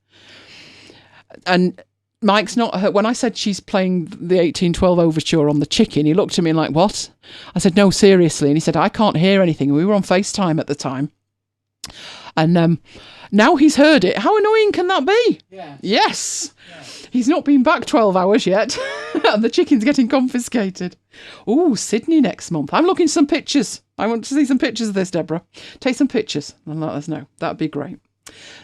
And Mike's not hurt. When I said she's playing the 1812 overture on the chicken, he looked at me like, what? I said, no, seriously. And he said, I can't hear anything. We were on FaceTime at the time. And now he's heard it. How annoying can that be? Yeah. Yes. Yeah. He's not been back 12 hours yet. And the chicken's getting confiscated. Oh, Sydney next month. I'm looking at some pictures. I want to see some pictures of this, Deborah. Take some pictures and let us know. That'd be great.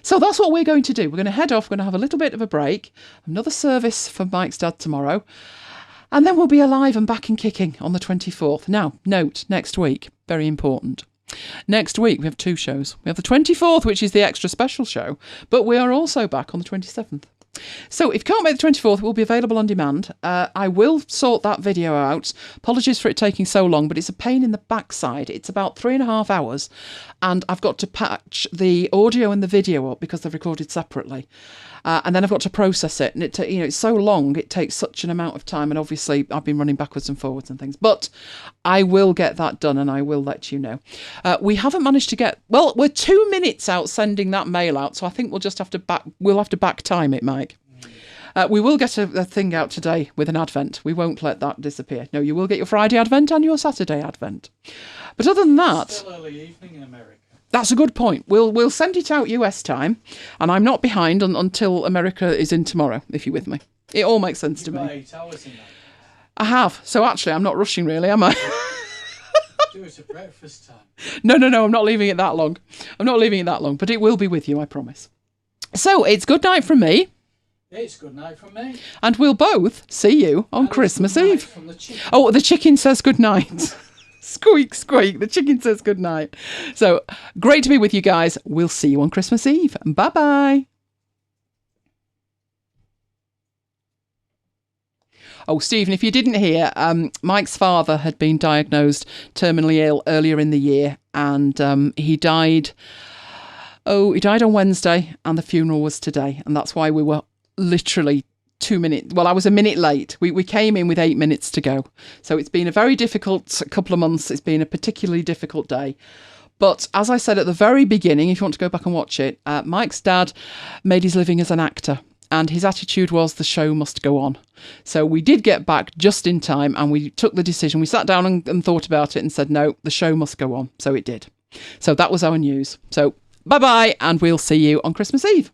So that's what we're going to do. We're going to head off. We're going to have a little bit of a break. Another service for Mike's dad tomorrow. And then we'll be alive and back and kicking on the 24th. Now, note, next week, very important. Next week, we have 2 shows. We have the 24th, which is the extra special show, but we are also back on the 27th. So if you can't make the 24th, it will be available on demand. I will sort that video out. Apologies for it taking so long, but it's a pain in the backside. It's about 3.5 hours, and I've got to patch the audio and the video up because they're recorded separately. And then I've got to process it, and it's so long, it takes such an amount of time, and obviously I've been running backwards and forwards and things, but I will get that done, and I will let you know. We haven't managed to get, well, we're 2 minutes out sending that mail out, so I think we'll have to back time it, Mike. We will get a thing out today with an advent. We won't let that disappear. No, you will get your Friday advent and your Saturday advent. But other than that, still early evening in America. That's a good point. We'll send it out US time, and I'm not behind until America is in tomorrow, if you're with me. It all makes sense to me. You've got 8 hours in that. I have. So actually, I'm not rushing really, am I? Do it at breakfast time. No, I'm not leaving it that long. But it will be with you, I promise. So it's good night from me. It's good night from me. And we'll both see you on Christmas Eve. From the chicken. Oh, the chicken says good night. Squeak, squeak. The chicken says good night. So great to be with you guys. We'll see you on Christmas Eve. Bye-bye. Oh, Stephen, if you didn't hear, Mike's father had been diagnosed terminally ill earlier in the year, and he died on Wednesday, and the funeral was today, and that's why we were literally 2 minutes. Well, I was a minute late. We came in with 8 minutes to go. So it's been a very difficult couple of months. It's been a particularly difficult day. But as I said at the very beginning, if you want to go back and watch it, Mike's dad made his living as an actor. And his attitude was the show must go on. So we did get back just in time, and we took the decision. We sat down and thought about it and said, no, the show must go on. So it did. So that was our news. So bye-bye, and we'll see you on Christmas Eve.